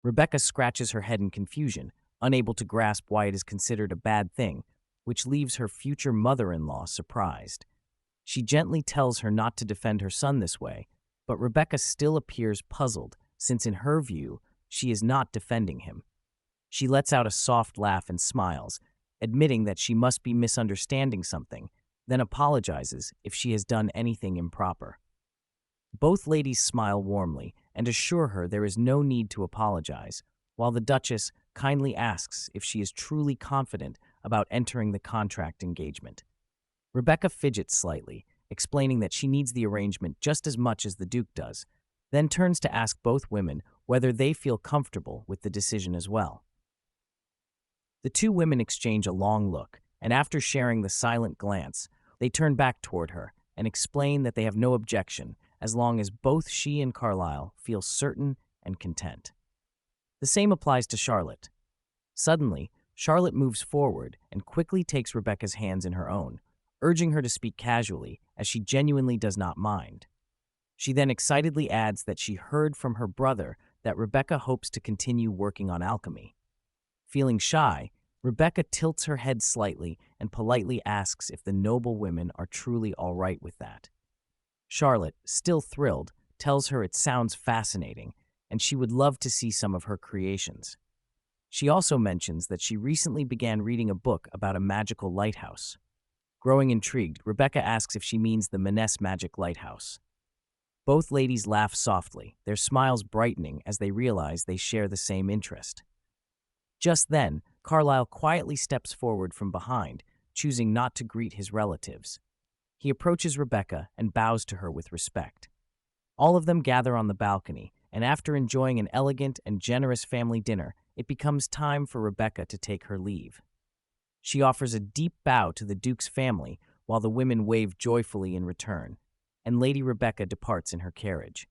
Rebecca scratches her head in confusion, unable to grasp why it is considered a bad thing, which leaves her future mother-in-law surprised. She gently tells her not to defend her son this way, but Rebecca still appears puzzled, since in her view, she is not defending him. She lets out a soft laugh and smiles, admitting that she must be misunderstanding something, then apologizes if she has done anything improper. Both ladies smile warmly and assure her there is no need to apologize, while the Duchess kindly asks if she is truly confident about entering the contract engagement. Rebecca fidgets slightly, explaining that she needs the arrangement just as much as the Duke does, then turns to ask both women whether they feel comfortable with the decision as well. The two women exchange a long look, and after sharing the silent glance, they turn back toward her and explain that they have no objection as long as both she and Carlyle feel certain and content. The same applies to Charlotte. Suddenly, Charlotte moves forward and quickly takes Rebecca's hands in her own, urging her to speak casually as she genuinely does not mind. She then excitedly adds that she heard from her brother that Rebecca hopes to continue working on alchemy. Feeling shy, Rebecca tilts her head slightly and politely asks if the noble women are truly all right with that. Charlotte, still thrilled, tells her it sounds fascinating and she would love to see some of her creations. She also mentions that she recently began reading a book about a magical lighthouse. Growing intrigued, Rebecca asks if she means the Manhwa magic lighthouse. Both ladies laugh softly, their smiles brightening as they realize they share the same interest. Just then, Carlyle quietly steps forward from behind, choosing not to greet his relatives. He approaches Rebecca and bows to her with respect. All of them gather on the balcony, and after enjoying an elegant and generous family dinner, it becomes time for Rebecca to take her leave. She offers a deep bow to the Duke's family while the women wave joyfully in return, and Lady Rebecca departs in her carriage.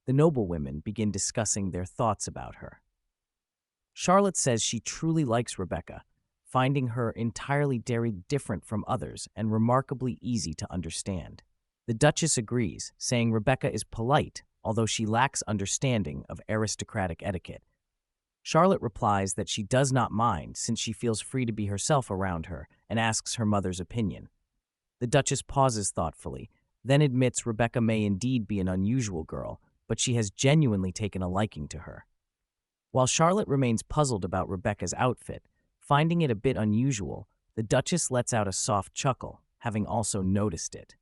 The noblewomen begin discussing their thoughts about her. Charlotte says she truly likes Rebecca, finding her entirely different from others and remarkably easy to understand. The Duchess agrees, saying Rebecca is polite, although she lacks understanding of aristocratic etiquette. Charlotte replies that she does not mind since she feels free to be herself around her and asks her mother's opinion. The Duchess pauses thoughtfully, then admits Rebecca may indeed be an unusual girl, but she has genuinely taken a liking to her. While Charlotte remains puzzled about Rebecca's outfit, finding it a bit unusual, the Duchess lets out a soft chuckle, having also noticed it.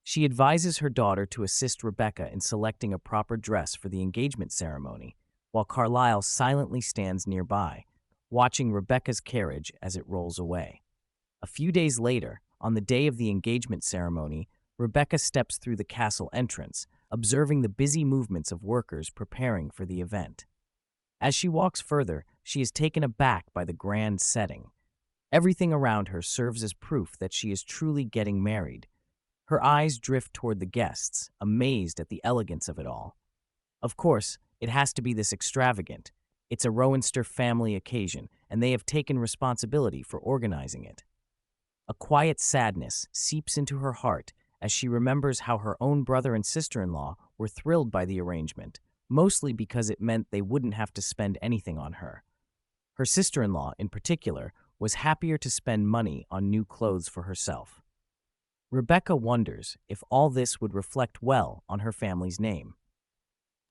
She advises her daughter to assist Rebecca in selecting a proper dress for the engagement ceremony, while Carlyle silently stands nearby, watching Rebecca's carriage as it rolls away. A few days later, on the day of the engagement ceremony, Rebecca steps through the castle entrance, observing the busy movements of workers preparing for the event. As she walks further, she is taken aback by the grand setting. Everything around her serves as proof that she is truly getting married. Her eyes drift toward the guests, amazed at the elegance of it all. Of course, it has to be this extravagant. It's a Rowanster family occasion, and they have taken responsibility for organizing it. A quiet sadness seeps into her heart as she remembers how her own brother and sister-in-law were thrilled by the arrangement, mostly because it meant they wouldn't have to spend anything on her. Her sister-in-law, in particular, was happier to spend money on new clothes for herself. Rebecca wonders if all this would reflect well on her family's name.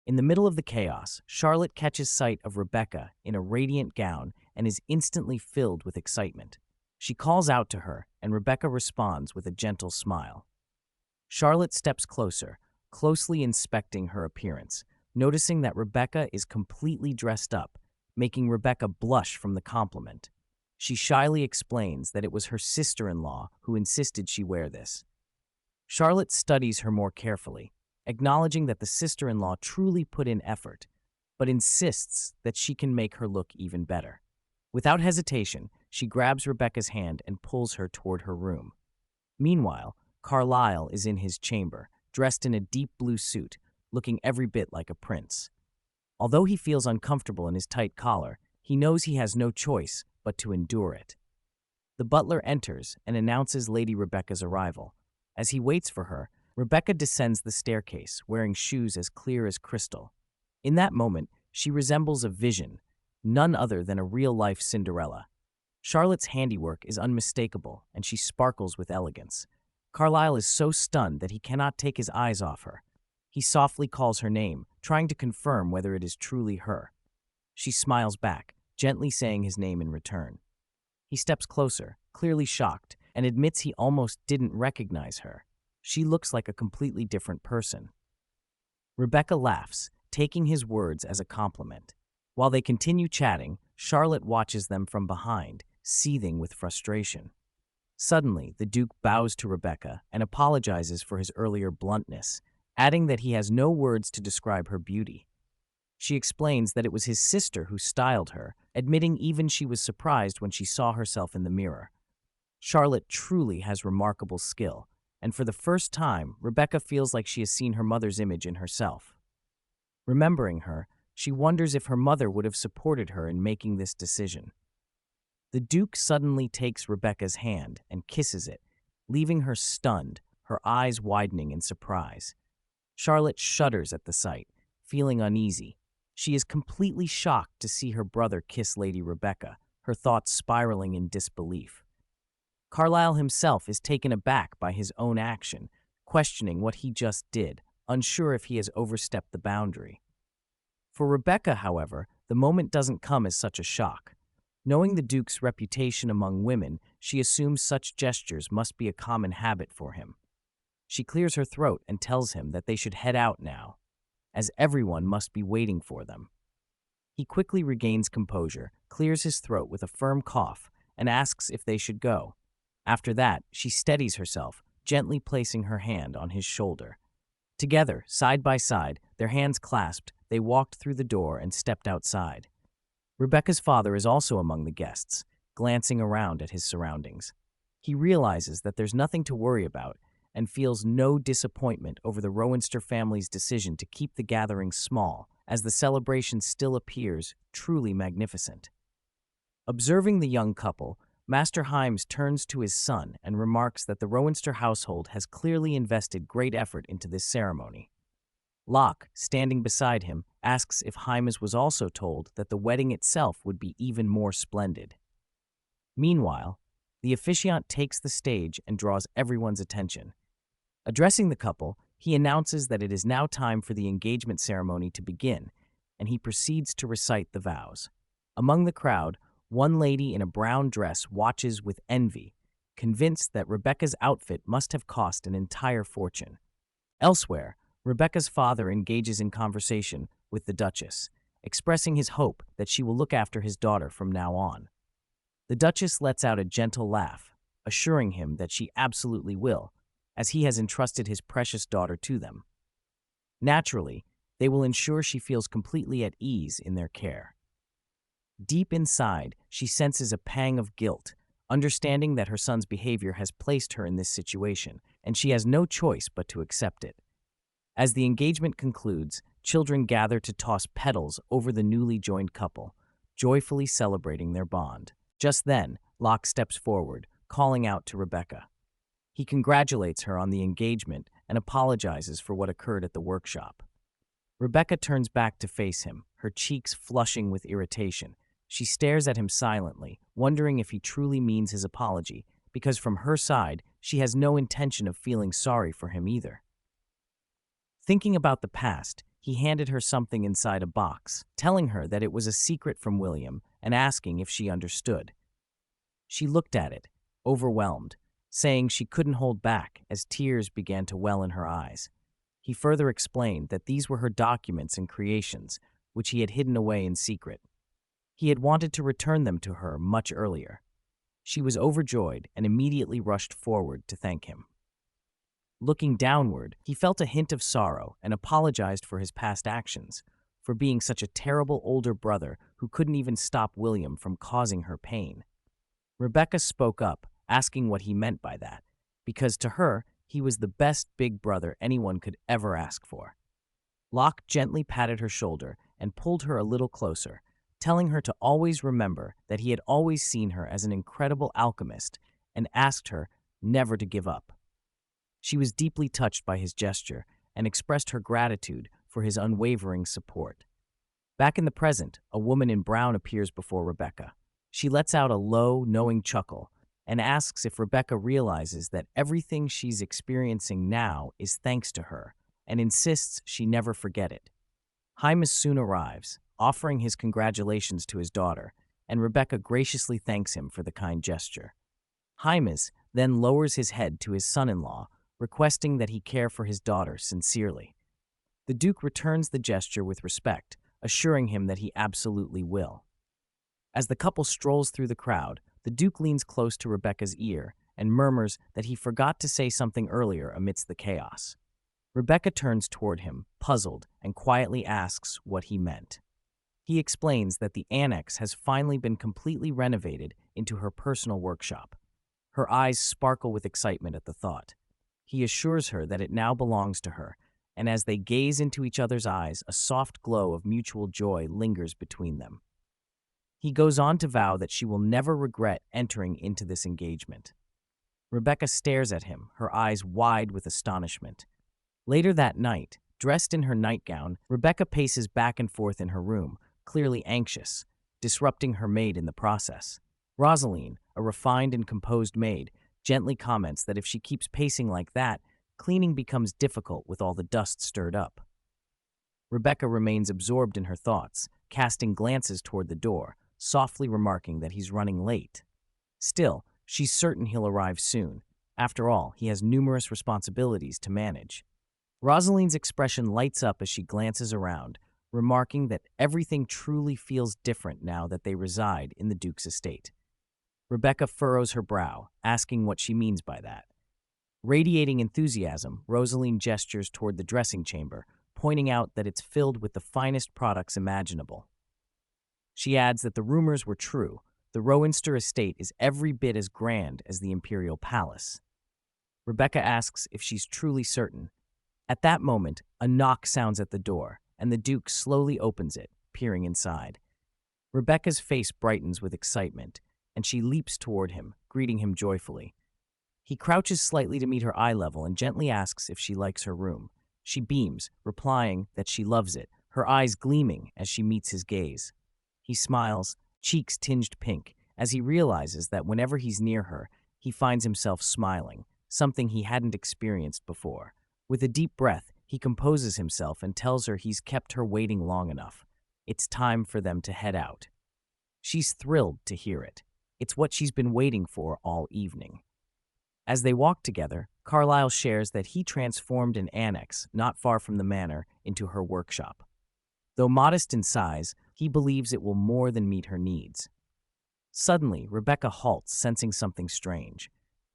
In the middle of the chaos, Charlotte catches sight of Rebecca in a radiant gown and is instantly filled with excitement. She calls out to her, and Rebecca responds with a gentle smile. Charlotte steps closer, closely inspecting her appearance, noticing that Rebecca is completely dressed up, making Rebecca blush from the compliment. She shyly explains that it was her sister-in-law who insisted she wear this. Charlotte studies her more carefully, acknowledging that the sister-in-law truly put in effort, but insists that she can make her look even better. Without hesitation, she grabs Rebecca's hand and pulls her toward her room. Meanwhile, Carlyle is in his chamber, dressed in a deep blue suit, looking every bit like a prince. Although he feels uncomfortable in his tight collar, he knows he has no choice but to endure it. The butler enters and announces Lady Rebecca's arrival. As he waits for her, Rebecca descends the staircase, wearing shoes as clear as crystal. In that moment, she resembles a vision, none other than a real-life Cinderella. Charlotte's handiwork is unmistakable, and she sparkles with elegance. Carlyle is so stunned that he cannot take his eyes off her. He softly calls her name, trying to confirm whether it is truly her. She smiles back, gently saying his name in return. He steps closer, clearly shocked, and admits he almost didn't recognize her. She looks like a completely different person. Rebecca laughs, taking his words as a compliment. While they continue chatting, Charlotte watches them from behind, seething with frustration. Suddenly, the Duke bows to Rebecca and apologizes for his earlier bluntness, adding that he has no words to describe her beauty. She explains that it was his sister who styled her, admitting even she was surprised when she saw herself in the mirror. Charlotte truly has remarkable skill, and for the first time, Rebecca feels like she has seen her mother's image in herself. Remembering her, she wonders if her mother would have supported her in making this decision. The Duke suddenly takes Rebecca's hand and kisses it, leaving her stunned, her eyes widening in surprise. Charlotte shudders at the sight, feeling uneasy. She is completely shocked to see her brother kiss Lady Rebecca, her thoughts spiraling in disbelief. Carlyle himself is taken aback by his own action, questioning what he just did, unsure if he has overstepped the boundary. For Rebecca, however, the moment doesn't come as such a shock. Knowing the Duke's reputation among women, she assumes such gestures must be a common habit for him. She clears her throat and tells him that they should head out now, as everyone must be waiting for them. He quickly regains composure, clears his throat with a firm cough, and asks if they should go. After that, she steadies herself, gently placing her hand on his shoulder. Together, side by side, their hands clasped, they walked through the door and stepped outside. Rebecca's father is also among the guests, glancing around at his surroundings. He realizes that there's nothing to worry about and feels no disappointment over the Rowanster family's decision to keep the gathering small, as the celebration still appears truly magnificent. Observing the young couple, Master Himes turns to his son and remarks that the Rowanster household has clearly invested great effort into this ceremony. Locke, standing beside him, asks if Himes was also told that the wedding itself would be even more splendid. Meanwhile, the officiant takes the stage and draws everyone's attention. Addressing the couple, he announces that it is now time for the engagement ceremony to begin, and he proceeds to recite the vows. Among the crowd, one lady in a brown dress watches with envy, convinced that Rebecca's outfit must have cost an entire fortune. Elsewhere, Rebecca's father engages in conversation with the Duchess, expressing his hope that she will look after his daughter from now on. The Duchess lets out a gentle laugh, assuring him that she absolutely will, as he has entrusted his precious daughter to them. Naturally, they will ensure she feels completely at ease in their care. Deep inside, she senses a pang of guilt, understanding that her son's behavior has placed her in this situation, and she has no choice but to accept it. As the engagement concludes, children gather to toss petals over the newly joined couple, joyfully celebrating their bond. Just then, Locke steps forward, calling out to Rebecca. He congratulates her on the engagement and apologizes for what occurred at the workshop. Rebecca turns back to face him, her cheeks flushing with irritation. She stares at him silently, wondering if he truly means his apology, because from her side, she has no intention of feeling sorry for him either. Thinking about the past, he handed her something inside a box, telling her that it was a secret from William and asking if she understood. She looked at it, overwhelmed, saying she couldn't hold back as tears began to well in her eyes. He further explained that these were her documents and creations, which he had hidden away in secret. He had wanted to return them to her much earlier. She was overjoyed and immediately rushed forward to thank him. Looking downward, he felt a hint of sorrow and apologized for his past actions, for being such a terrible older brother who couldn't even stop William from causing her pain. Rebecca spoke up, asking what he meant by that, because to her, he was the best big brother anyone could ever ask for. Locke gently patted her shoulder and pulled her a little closer, telling her to always remember that he had always seen her as an incredible alchemist and asked her never to give up. She was deeply touched by his gesture and expressed her gratitude for his unwavering support. Back in the present, a woman in brown appears before Rebecca. She lets out a low, knowing chuckle and asks if Rebecca realizes that everything she's experiencing now is thanks to her, and insists she never forget it. Hymus soon arrives, offering his congratulations to his daughter, and Rebecca graciously thanks him for the kind gesture. Hymus then lowers his head to his son-in-law, requesting that he care for his daughter sincerely. The Duke returns the gesture with respect, assuring him that he absolutely will. As the couple strolls through the crowd, the Duke leans close to Rebecca's ear and murmurs that he forgot to say something earlier amidst the chaos. Rebecca turns toward him, puzzled, and quietly asks what he meant. He explains that the annex has finally been completely renovated into her personal workshop. Her eyes sparkle with excitement at the thought. He assures her that it now belongs to her, and as they gaze into each other's eyes, a soft glow of mutual joy lingers between them. He goes on to vow that she will never regret entering into this engagement. Rebecca stares at him, her eyes wide with astonishment. Later that night, dressed in her nightgown, Rebecca paces back and forth in her room, clearly anxious, disrupting her maid in the process. Rosaline, a refined and composed maid, gently comments that if she keeps pacing like that, cleaning becomes difficult with all the dust stirred up. Rebecca remains absorbed in her thoughts, casting glances toward the door, softly remarking that he's running late. Still, she's certain he'll arrive soon. After all, he has numerous responsibilities to manage. Rosaline's expression lights up as she glances around, remarking that everything truly feels different now that they reside in the Duke's estate. Rebecca furrows her brow, asking what she means by that. Radiating enthusiasm, Rosaline gestures toward the dressing chamber, pointing out that it's filled with the finest products imaginable. She adds that the rumors were true. The Rowenster estate is every bit as grand as the Imperial Palace. Rebecca asks if she's truly certain. At that moment, a knock sounds at the door, and the Duke slowly opens it, peering inside. Rebecca's face brightens with excitement, and she leaps toward him, greeting him joyfully. He crouches slightly to meet her eye level and gently asks if she likes her room. She beams, replying that she loves it, her eyes gleaming as she meets his gaze. He smiles, cheeks tinged pink, as he realizes that whenever he's near her, he finds himself smiling, something he hadn't experienced before. With a deep breath, he composes himself and tells her he's kept her waiting long enough. It's time for them to head out. She's thrilled to hear it. It's what she's been waiting for all evening. As they walk together, Carlyle shares that he transformed an annex not far from the manor into her workshop. Though modest in size, he believes it will more than meet her needs. Suddenly, Rebecca halts, sensing something strange.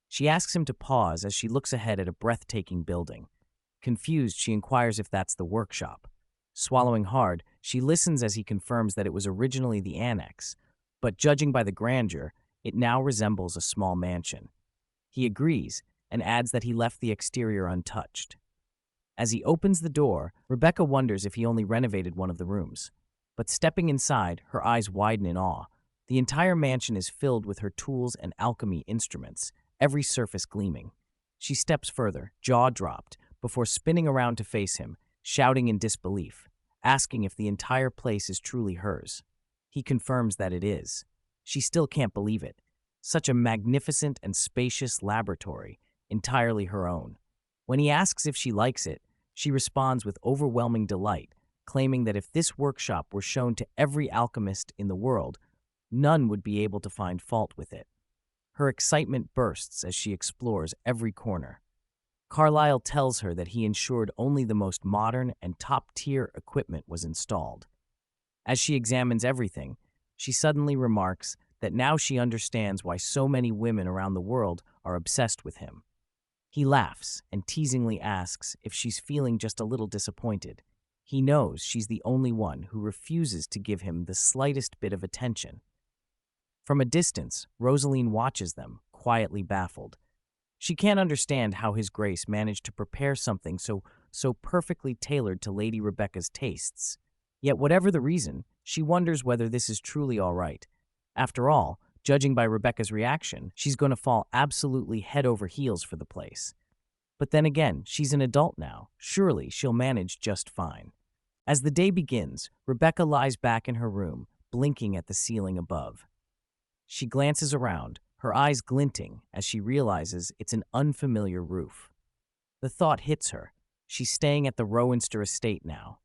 She asks him to pause as she looks ahead at a breathtaking building. Confused, she inquires if that's the workshop. Swallowing hard, she listens as he confirms that it was originally the annex, but judging by the grandeur, it now resembles a small mansion. He agrees and adds that he left the exterior untouched. As he opens the door, Rebecca wonders if he only renovated one of the rooms. But stepping inside, her eyes widen in awe. The entire mansion is filled with her tools and alchemy instruments, every surface gleaming. She steps further, jaw dropped, before spinning around to face him, shouting in disbelief, asking if the entire place is truly hers. He confirms that it is. She still can't believe it. Such a magnificent and spacious laboratory, entirely her own. When he asks if she likes it, she responds with overwhelming delight, claiming that if this workshop were shown to every alchemist in the world, none would be able to find fault with it. Her excitement bursts as she explores every corner. Carlyle tells her that he ensured only the most modern and top-tier equipment was installed. As she examines everything, she suddenly remarks that now she understands why so many women around the world are obsessed with him. He laughs and teasingly asks if she's feeling just a little disappointed. He knows she's the only one who refuses to give him the slightest bit of attention. From a distance, Rosaline watches them, quietly baffled. She can't understand how His Grace managed to prepare something so perfectly tailored to Lady Rebecca's tastes. Yet whatever the reason, she wonders whether this is truly all right. After all, judging by Rebecca's reaction, she's going to fall absolutely head over heels for the place. But then again, she's an adult now. Surely she'll manage just fine. As the day begins, Rebecca lies back in her room, blinking at the ceiling above. She glances around, her eyes glinting as she realizes it's an unfamiliar roof. The thought hits her. She's staying at the Rowanster estate now.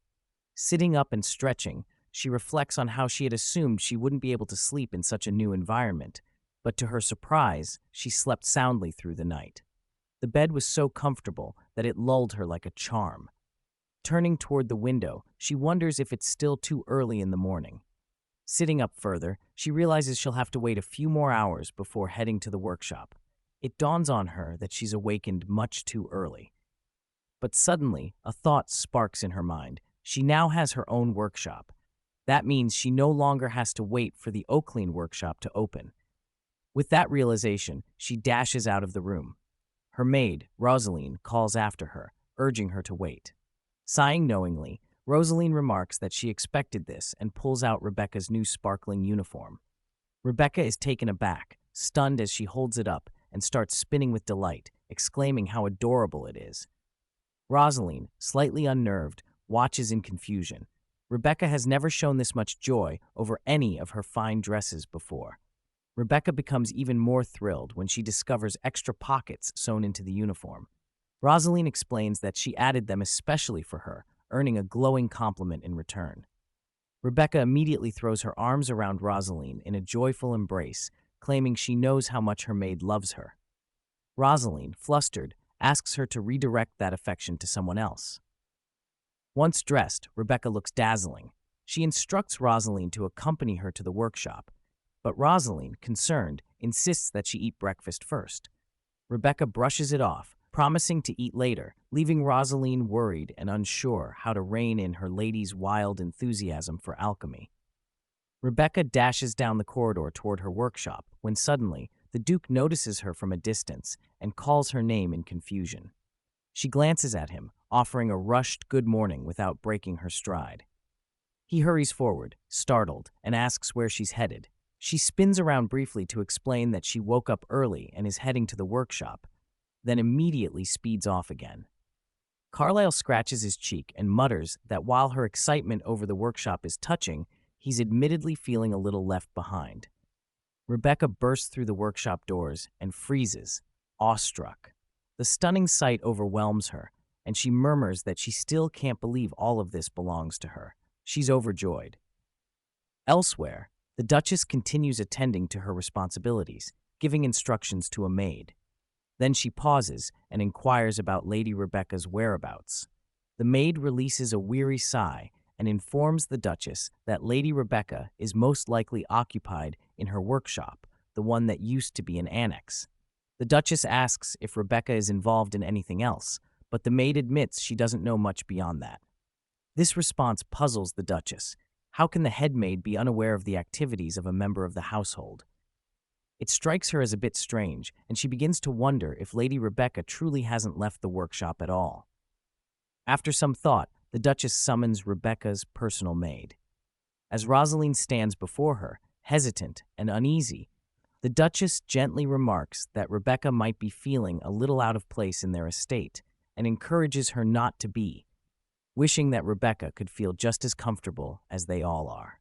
Sitting up and stretching, she reflects on how she had assumed she wouldn't be able to sleep in such a new environment, but to her surprise, she slept soundly through the night. The bed was so comfortable that it lulled her like a charm. Turning toward the window, she wonders if it's still too early in the morning. Sitting up further, she realizes she'll have to wait a few more hours before heading to the workshop. It dawns on her that she's awakened much too early. But suddenly, a thought sparks in her mind. She now has her own workshop. That means she no longer has to wait for the Oaklean workshop to open. With that realization, she dashes out of the room. Her maid, Rosaline, calls after her, urging her to wait. Sighing knowingly, Rosaline remarks that she expected this and pulls out Rebecca's new sparkling uniform. Rebecca is taken aback, stunned as she holds it up and starts spinning with delight, exclaiming how adorable it is. Rosaline, slightly unnerved, watches in confusion. Rebecca has never shown this much joy over any of her fine dresses before. Rebecca becomes even more thrilled when she discovers extra pockets sewn into the uniform. Rosaline explains that she added them especially for her, earning a glowing compliment in return. Rebecca immediately throws her arms around Rosaline in a joyful embrace, claiming she knows how much her maid loves her. Rosaline, flustered, asks her to redirect that affection to someone else. Once dressed, Rebecca looks dazzling. She instructs Rosaline to accompany her to the workshop, but Rosaline, concerned, insists that she eat breakfast first. Rebecca brushes it off, promising to eat later, leaving Rosaline worried and unsure how to rein in her lady's wild enthusiasm for alchemy. Rebecca dashes down the corridor toward her workshop when suddenly the Duke notices her from a distance and calls her name in confusion. She glances at him, offering a rushed good morning without breaking her stride. He hurries forward, startled, and asks where she's headed. She spins around briefly to explain that she woke up early and is heading to the workshop, then immediately speeds off again. Carlyle scratches his cheek and mutters that while her excitement over the workshop is touching, he's admittedly feeling a little left behind. Rebecca bursts through the workshop doors and freezes, awestruck. The stunning sight overwhelms her, and she murmurs that she still can't believe all of this belongs to her. She's overjoyed. Elsewhere, the Duchess continues attending to her responsibilities, giving instructions to a maid. Then she pauses and inquires about Lady Rebecca's whereabouts. The maid releases a weary sigh and informs the Duchess that Lady Rebecca is most likely occupied in her workshop, the one that used to be an annex. The Duchess asks if Rebecca is involved in anything else, but the maid admits she doesn't know much beyond that. This response puzzles the Duchess. How can the head maid be unaware of the activities of a member of the household? It strikes her as a bit strange, and she begins to wonder if Lady Rebecca truly hasn't left the workshop at all. After some thought, the Duchess summons Rebecca's personal maid. As Rosaline stands before her, hesitant and uneasy, the Duchess gently remarks that Rebecca might be feeling a little out of place in their estate and encourages her not to be, wishing that Rebecca could feel just as comfortable as they all are.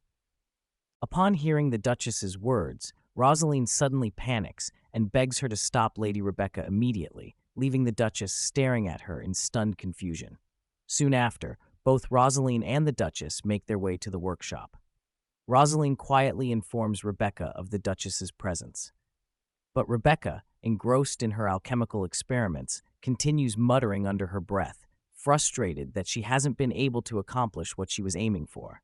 Upon hearing the Duchess's words, Rosaline suddenly panics and begs her to stop Lady Rebecca immediately, leaving the Duchess staring at her in stunned confusion. Soon after, both Rosaline and the Duchess make their way to the workshop. Rosaline quietly informs Rebecca of the Duchess's presence. But Rebecca, engrossed in her alchemical experiments, continues muttering under her breath, frustrated that she hasn't been able to accomplish what she was aiming for.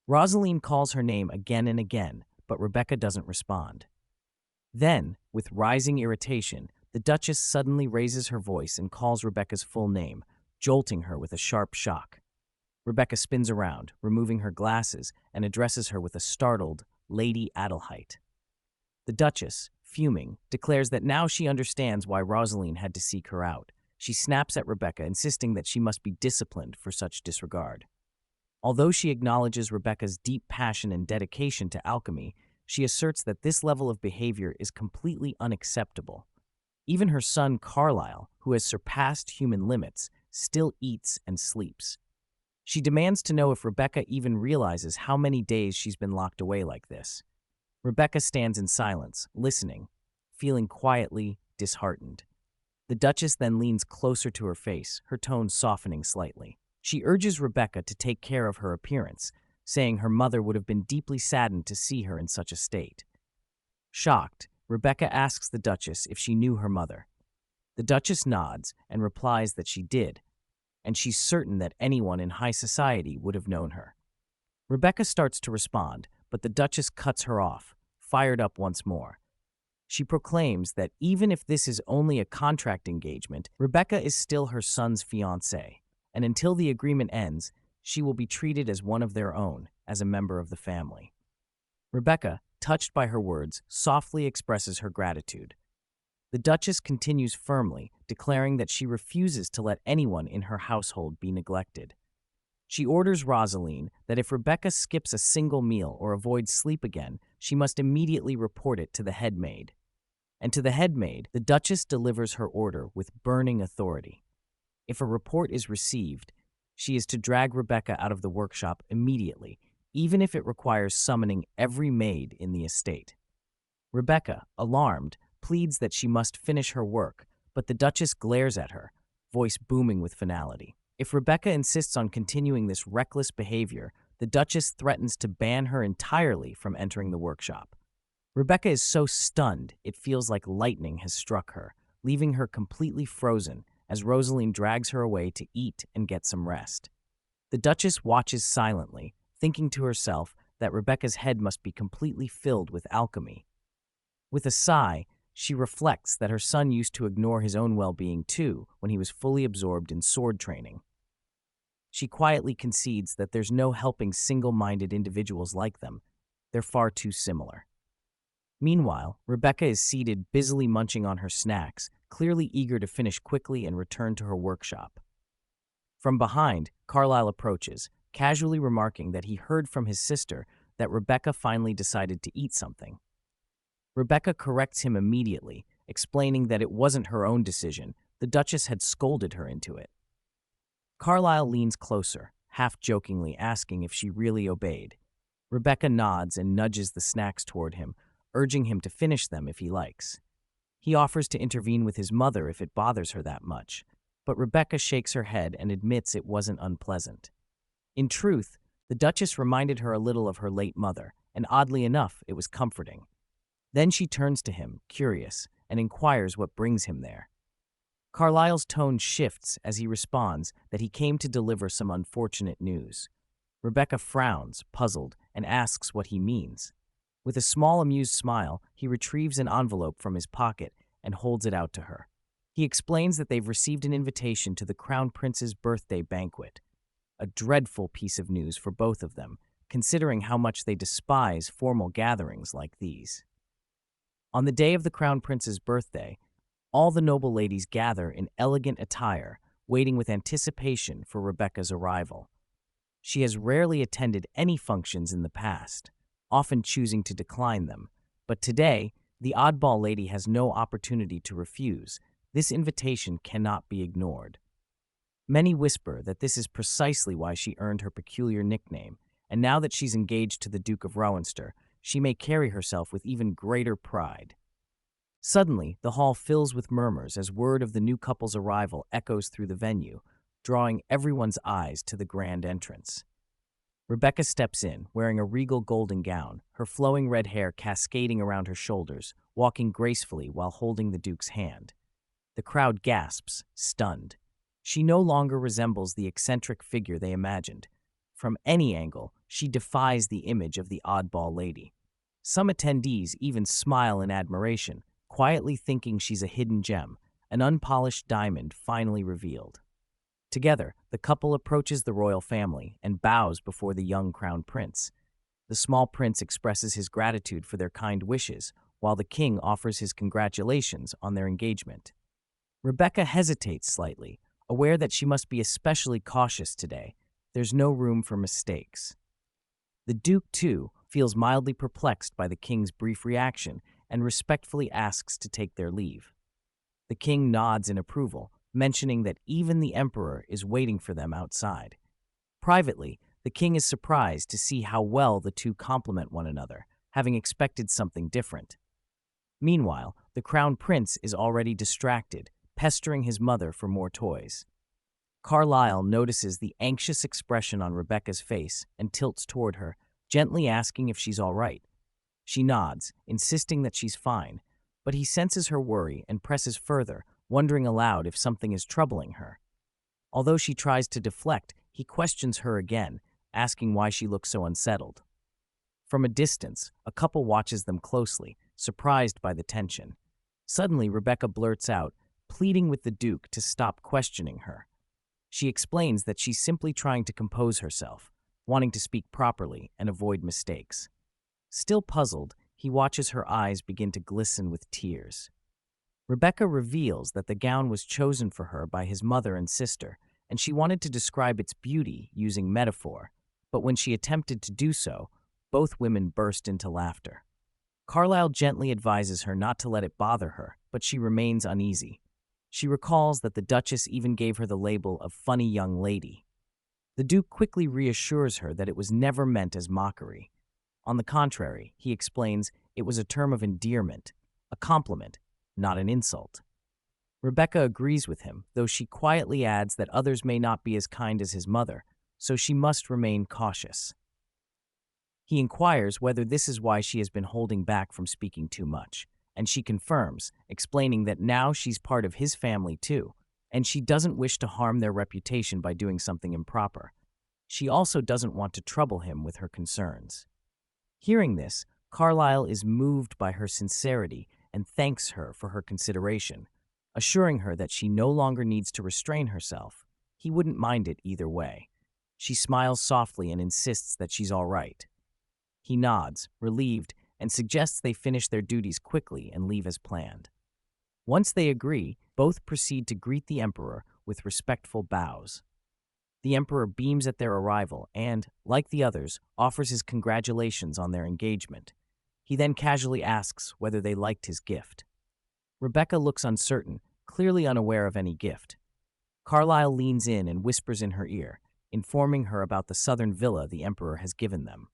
Rosaline calls her name again and again, but Rebecca doesn't respond. Then, with rising irritation, the Duchess suddenly raises her voice and calls Rebecca's full name, jolting her with a sharp shock. Rebecca spins around, removing her glasses, and addresses her with a startled, Lady Adelheid. The Duchess, fuming, declares that now she understands why Rosaline had to seek her out. She snaps at Rebecca, insisting that she must be disciplined for such disregard. Although she acknowledges Rebecca's deep passion and dedication to alchemy, she asserts that this level of behavior is completely unacceptable. Even her son Carlyle, who has surpassed human limits, still eats and sleeps. She demands to know if Rebecca even realizes how many days she's been locked away like this. Rebecca stands in silence, listening, feeling quietly disheartened. The Duchess then leans closer to her face, her tone softening slightly. She urges Rebecca to take care of her appearance, saying her mother would have been deeply saddened to see her in such a state. Shocked, Rebecca asks the Duchess if she knew her mother. The Duchess nods and replies that she did, and she's certain that anyone in high society would have known her. Rebecca starts to respond, but the Duchess cuts her off, fired up once more. She proclaims that even if this is only a contract engagement, Rebecca is still her son's fiancée, and until the agreement ends, she will be treated as one of their own, as a member of the family. Rebecca, touched by her words, softly expresses her gratitude. The Duchess continues firmly, declaring that she refuses to let anyone in her household be neglected. She orders Rosaline that if Rebecca skips a single meal or avoids sleep again, she must immediately report it to the head maid. And to the head maid, the Duchess delivers her order with burning authority. If a report is received, she is to drag Rebecca out of the workshop immediately, even if it requires summoning every maid in the estate. Rebecca, alarmed, pleads that she must finish her work, but the Duchess glares at her, voice booming with finality. If Rebecca insists on continuing this reckless behavior, the Duchess threatens to ban her entirely from entering the workshop. Rebecca is so stunned it feels like lightning has struck her, leaving her completely frozen as Rosaline drags her away to eat and get some rest. The Duchess watches silently, thinking to herself that Rebecca's head must be completely filled with alchemy. With a sigh, she reflects that her son used to ignore his own well-being too when he was fully absorbed in sword training. She quietly concedes that there's no helping single-minded individuals like them. They're far too similar. Meanwhile, Rebecca is seated busily munching on her snacks, clearly eager to finish quickly and return to her workshop. From behind, Carlyle approaches, casually remarking that he heard from his sister that Rebecca finally decided to eat something. Rebecca corrects him immediately, explaining that it wasn't her own decision. The Duchess had scolded her into it. Carlyle leans closer, half-jokingly asking if she really obeyed. Rebecca nods and nudges the snacks toward him, urging him to finish them if he likes. He offers to intervene with his mother if it bothers her that much, but Rebecca shakes her head and admits it wasn't unpleasant. In truth, the Duchess reminded her a little of her late mother, and oddly enough, it was comforting. Then she turns to him, curious, and inquires what brings him there. Carlyle's tone shifts as he responds that he came to deliver some unfortunate news. Rebecca frowns, puzzled, and asks what he means. With a small amused smile, he retrieves an envelope from his pocket and holds it out to her. He explains that they've received an invitation to the Crown Prince's birthday banquet. A dreadful piece of news for both of them, considering how much they despise formal gatherings like these. On the day of the Crown Prince's birthday, all the noble ladies gather in elegant attire, waiting with anticipation for Rebecca's arrival. She has rarely attended any functions in the past, often choosing to decline them, but today, the oddball lady has no opportunity to refuse. This invitation cannot be ignored. Many whisper that this is precisely why she earned her peculiar nickname, and now that she's engaged to the Duke of Rowanster, she may carry herself with even greater pride. Suddenly, the hall fills with murmurs as word of the new couple's arrival echoes through the venue, drawing everyone's eyes to the grand entrance. Rebecca steps in, wearing a regal golden gown, her flowing red hair cascading around her shoulders, walking gracefully while holding the Duke's hand. The crowd gasps, stunned. She no longer resembles the eccentric figure they imagined. From any angle, she defies the image of the oddball lady. Some attendees even smile in admiration, quietly thinking she's a hidden gem, an unpolished diamond finally revealed. Together, the couple approaches the royal family and bows before the young crown prince. The small prince expresses his gratitude for their kind wishes, while the king offers his congratulations on their engagement. Rebecca hesitates slightly, aware that she must be especially cautious today. There's no room for mistakes. The Duke, too, feels mildly perplexed by the king's brief reaction and respectfully asks to take their leave. The king nods in approval, mentioning that even the emperor is waiting for them outside. Privately, the king is surprised to see how well the two complement one another, having expected something different. Meanwhile, the crown prince is already distracted, pestering his mother for more toys. Carlyle notices the anxious expression on Rebecca's face and tilts toward her, gently asking if she's all right. She nods, insisting that she's fine, but he senses her worry and presses further, wondering aloud if something is troubling her. Although she tries to deflect, he questions her again, asking why she looks so unsettled. From a distance, a couple watches them closely, surprised by the tension. Suddenly, Rebecca blurts out, pleading with the Duke to stop questioning her. She explains that she's simply trying to compose herself, wanting to speak properly and avoid mistakes. Still puzzled, he watches her eyes begin to glisten with tears. Rebecca reveals that the gown was chosen for her by his mother and sister, and she wanted to describe its beauty using metaphor, but when she attempted to do so, both women burst into laughter. Carlyle gently advises her not to let it bother her, but she remains uneasy. She recalls that the Duchess even gave her the label of funny young lady. The Duke quickly reassures her that it was never meant as mockery. On the contrary, he explains it was a term of endearment, a compliment, not an insult. Rebecca agrees with him, though she quietly adds that others may not be as kind as his mother, so she must remain cautious. He inquires whether this is why she has been holding back from speaking too much, and she confirms, explaining that now she's part of his family too, and she doesn't wish to harm their reputation by doing something improper. She also doesn't want to trouble him with her concerns. Hearing this, Carlyle is moved by her sincerity and thanks her for her consideration, assuring her that she no longer needs to restrain herself. He wouldn't mind it either way. She smiles softly and insists that she's all right. He nods, relieved, and suggests they finish their duties quickly and leave as planned. Once they agree, both proceed to greet the Emperor with respectful bows. The Emperor beams at their arrival and, like the others, offers his congratulations on their engagement. He then casually asks whether they liked his gift. Rebecca looks uncertain, clearly unaware of any gift. Carlyle leans in and whispers in her ear, informing her about the southern villa the Emperor has given them.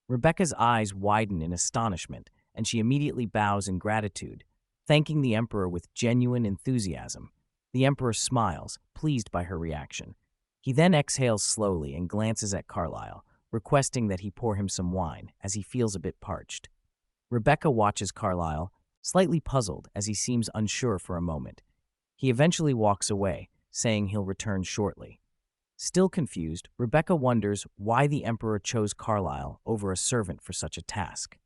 Rebecca's eyes widen in astonishment, and she immediately bows in gratitude, thanking the Emperor with genuine enthusiasm. The Emperor smiles, pleased by her reaction. He then exhales slowly and glances at Carlyle, requesting that he pour him some wine, as he feels a bit parched. Rebecca watches Carlyle, slightly puzzled as he seems unsure for a moment. He eventually walks away, saying he'll return shortly. Still confused, Rebecca wonders why the Emperor chose Carlyle over a servant for such a task.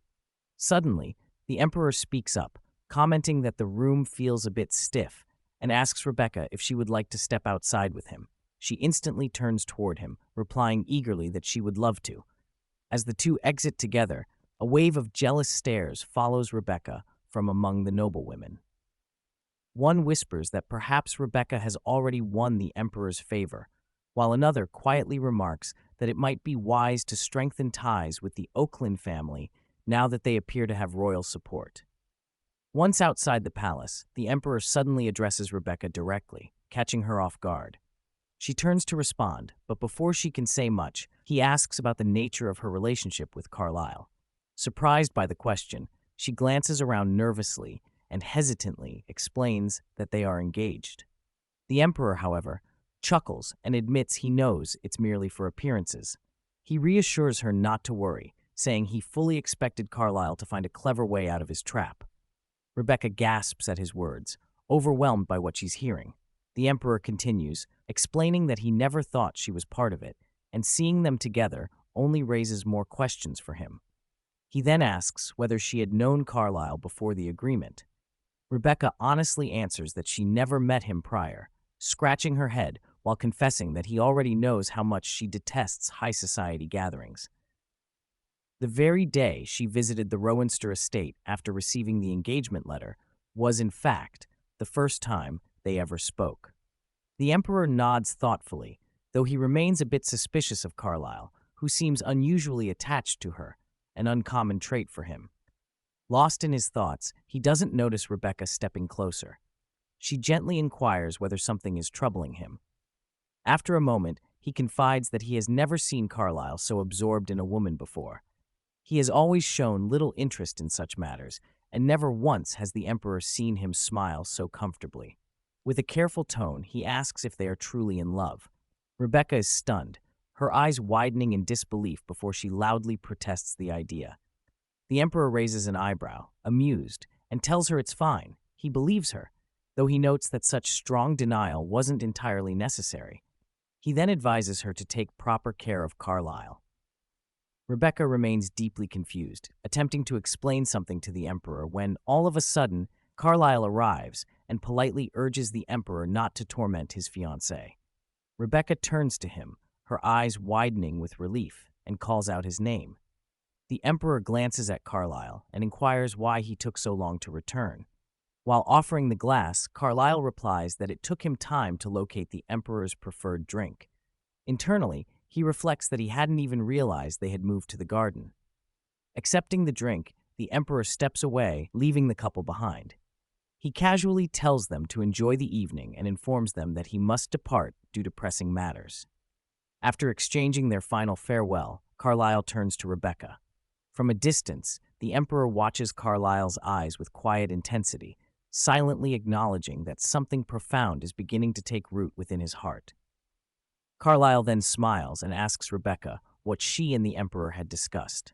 Suddenly, the Emperor speaks up, commenting that the room feels a bit stiff, and asks Rebecca if she would like to step outside with him. She instantly turns toward him, replying eagerly that she would love to. As the two exit together, a wave of jealous stares follows Rebecca from among the noblewomen. One whispers that perhaps Rebecca has already won the Emperor's favor, while another quietly remarks that it might be wise to strengthen ties with the Oakland family now that they appear to have royal support. Once outside the palace, the Emperor suddenly addresses Rebecca directly, catching her off guard. She turns to respond, but before she can say much, he asks about the nature of her relationship with Carlyle. Surprised by the question, she glances around nervously and hesitantly explains that they are engaged. The Emperor, however, chuckles and admits he knows it's merely for appearances. He reassures her not to worry, saying he fully expected Carlyle to find a clever way out of his trap. Rebecca gasps at his words, overwhelmed by what she's hearing. The Emperor continues, explaining that he never thought she was part of it, and seeing them together only raises more questions for him. He then asks whether she had known Carlyle before the agreement. Rebecca honestly answers that she never met him prior, scratching her head while confessing that he already knows how much she detests high society gatherings. The very day she visited the Rowanster estate after receiving the engagement letter was, in fact, the first time they ever spoke. The Emperor nods thoughtfully, though he remains a bit suspicious of Carlyle, who seems unusually attached to her, an uncommon trait for him. Lost in his thoughts, he doesn't notice Rebecca stepping closer. She gently inquires whether something is troubling him. After a moment, he confides that he has never seen Carlyle so absorbed in a woman before. He has always shown little interest in such matters, and never once has the Emperor seen him smile so comfortably. With a careful tone, he asks if they are truly in love. Rebecca is stunned, her eyes widening in disbelief before she loudly protests the idea. The Emperor raises an eyebrow, amused, and tells her it's fine. He believes her, though he notes that such strong denial wasn't entirely necessary. He then advises her to take proper care of Carlyle. Rebecca remains deeply confused, attempting to explain something to the Emperor when, all of a sudden, Carlyle arrives and politely urges the Emperor not to torment his fiancée. Rebecca turns to him, her eyes widening with relief, and calls out his name. The Emperor glances at Carlyle and inquires why he took so long to return. While offering the glass, Carlyle replies that it took him time to locate the Emperor's preferred drink. Internally, he reflects that he hadn't even realized they had moved to the garden. Accepting the drink, the Emperor steps away, leaving the couple behind. He casually tells them to enjoy the evening and informs them that he must depart due to pressing matters. After exchanging their final farewell, Carlyle turns to Rebecca. From a distance, the Emperor watches Carlyle's eyes with quiet intensity, silently acknowledging that something profound is beginning to take root within his heart. Carlyle then smiles and asks Rebecca what she and the Emperor had discussed.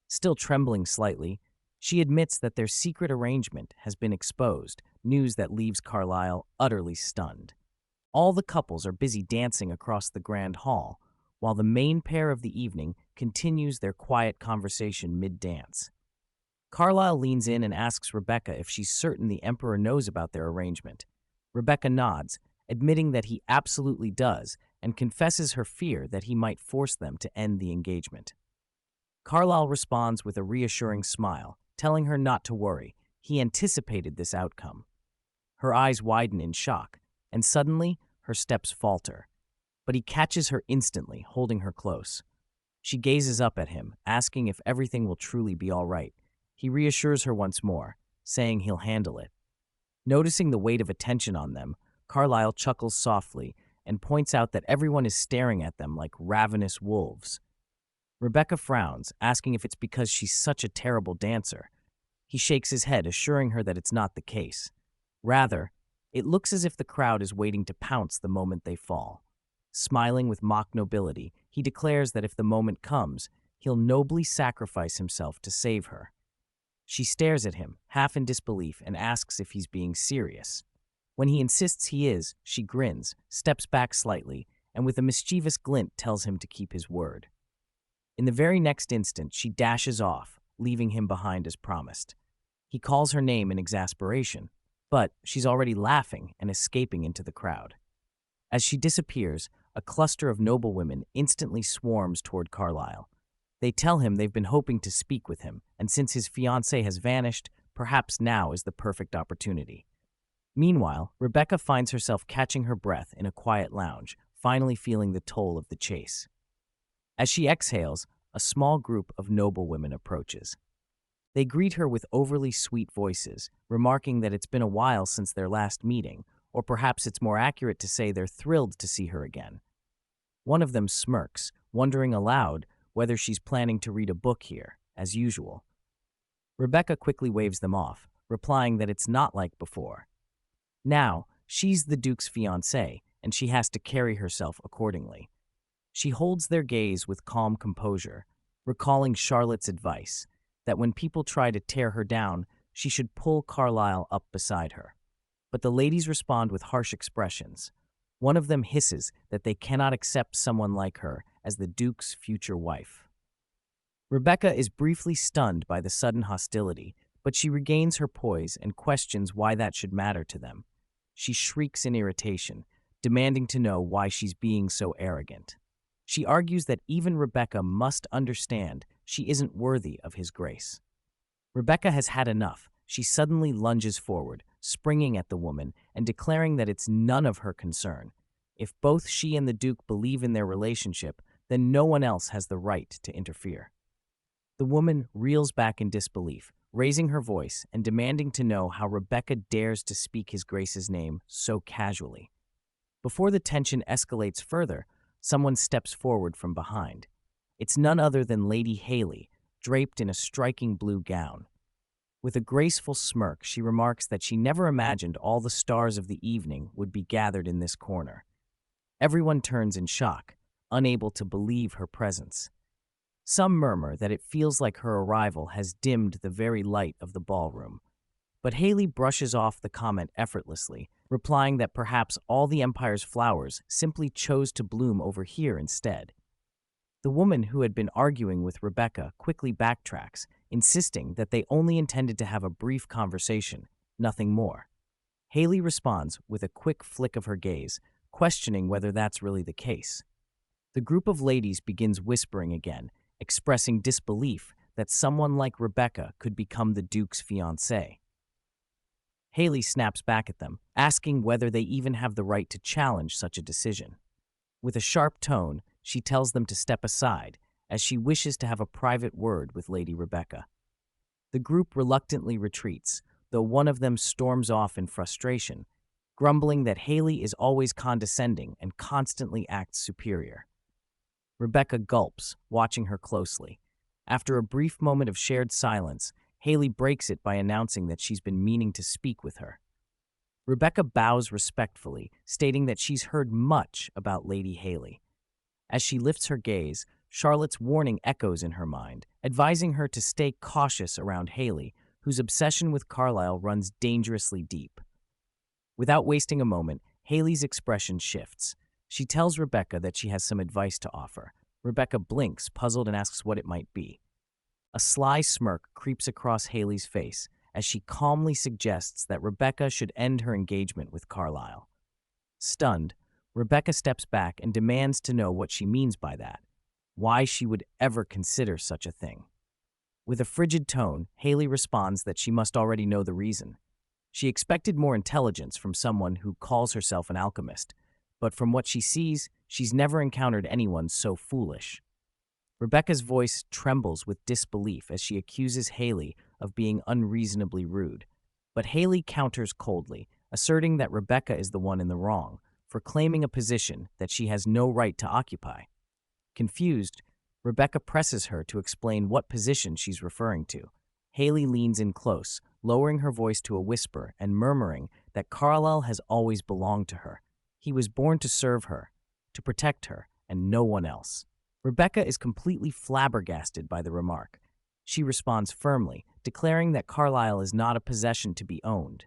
Still trembling slightly, she admits that their secret arrangement has been exposed, news that leaves Carlyle utterly stunned. All the couples are busy dancing across the grand hall, while the main pair of the evening continues their quiet conversation mid-dance. Carlyle leans in and asks Rebecca if she's certain the Emperor knows about their arrangement. Rebecca nods, admitting that he absolutely does, and confesses her fear that he might force them to end the engagement. Carlyle responds with a reassuring smile, telling her not to worry. He anticipated this outcome. Her eyes widen in shock, and suddenly her steps falter. But he catches her instantly, holding her close. She gazes up at him, asking if everything will truly be all right. He reassures her once more, saying he'll handle it. Noticing the weight of attention on them, Carlyle chuckles softly and points out that everyone is staring at them like ravenous wolves. Rebecca frowns, asking if it's because she's such a terrible dancer. He shakes his head, assuring her that it's not the case. Rather, it looks as if the crowd is waiting to pounce the moment they fall. Smiling with mock nobility, he declares that if the moment comes, he'll nobly sacrifice himself to save her. She stares at him, half in disbelief, and asks if he's being serious. When he insists he is, she grins, steps back slightly, and with a mischievous glint tells him to keep his word. In the very next instant, she dashes off, leaving him behind as promised. He calls her name in exasperation, but she's already laughing and escaping into the crowd. As she disappears, a cluster of noblewomen instantly swarms toward Carlyle. They tell him they've been hoping to speak with him, and since his fiancée has vanished, perhaps now is the perfect opportunity. Meanwhile, Rebecca finds herself catching her breath in a quiet lounge, finally feeling the toll of the chase. As she exhales, a small group of noblewomen approaches. They greet her with overly sweet voices, remarking that it's been a while since their last meeting, or perhaps it's more accurate to say they're thrilled to see her again. One of them smirks, wondering aloud whether she's planning to read a book here, as usual. Rebecca quickly waves them off, replying that it's not like before. Now, she's the Duke's fiancée, and she has to carry herself accordingly. She holds their gaze with calm composure, recalling Charlotte's advice that when people try to tear her down, she should pull Carlyle up beside her. But the ladies respond with harsh expressions. One of them hisses that they cannot accept someone like her as the Duke's future wife. Rebecca is briefly stunned by the sudden hostility, but she regains her poise and questions why that should matter to them. She shrieks in irritation, demanding to know why she's being so arrogant. She argues that even Rebecca must understand she isn't worthy of his grace. Rebecca has had enough. She suddenly lunges forward, springing at the woman and declaring that it's none of her concern. If both she and the Duke believe in their relationship, then no one else has the right to interfere. The woman reels back in disbelief, raising her voice and demanding to know how Rebecca dares to speak his grace's name so casually. Before the tension escalates further, someone steps forward from behind. It's none other than Lady Haley, draped in a striking blue gown. With a graceful smirk, she remarks that she never imagined all the stars of the evening would be gathered in this corner. Everyone turns in shock, unable to believe her presence. Some murmur that it feels like her arrival has dimmed the very light of the ballroom. But Haley brushes off the comment effortlessly, replying that perhaps all the Empire's flowers simply chose to bloom over here instead. The woman who had been arguing with Rebecca quickly backtracks, insisting that they only intended to have a brief conversation, nothing more. Haley responds with a quick flick of her gaze, questioning whether that's really the case. The group of ladies begins whispering again, expressing disbelief that someone like Rebecca could become the Duke's fiancée. Haley snaps back at them, asking whether they even have the right to challenge such a decision. With a sharp tone, she tells them to step aside, as she wishes to have a private word with Lady Rebecca. The group reluctantly retreats, though one of them storms off in frustration, grumbling that Haley is always condescending and constantly acts superior. Rebecca gulps, watching her closely. After a brief moment of shared silence, Haley breaks it by announcing that she's been meaning to speak with her. Rebecca bows respectfully, stating that she's heard much about Lady Haley. As she lifts her gaze, Charlotte's warning echoes in her mind, advising her to stay cautious around Haley, whose obsession with Carlisle runs dangerously deep. Without wasting a moment, Haley's expression shifts. She tells Rebecca that she has some advice to offer. Rebecca blinks, puzzled, and asks what it might be. A sly smirk creeps across Haley's face as she calmly suggests that Rebecca should end her engagement with Carlisle. Stunned, Rebecca steps back and demands to know what she means by that, why she would ever consider such a thing. With a frigid tone, Haley responds that she must already know the reason. She expected more intelligence from someone who calls herself an alchemist, but from what she sees, she's never encountered anyone so foolish. Rebecca's voice trembles with disbelief as she accuses Haley of being unreasonably rude, but Haley counters coldly, asserting that Rebecca is the one in the wrong for claiming a position that she has no right to occupy. Confused, Rebecca presses her to explain what position she's referring to. Haley leans in close, lowering her voice to a whisper and murmuring that Carlisle has always belonged to her. He was born to serve her, to protect her, and no one else. Rebecca is completely flabbergasted by the remark. She responds firmly, declaring that Carlisle is not a possession to be owned.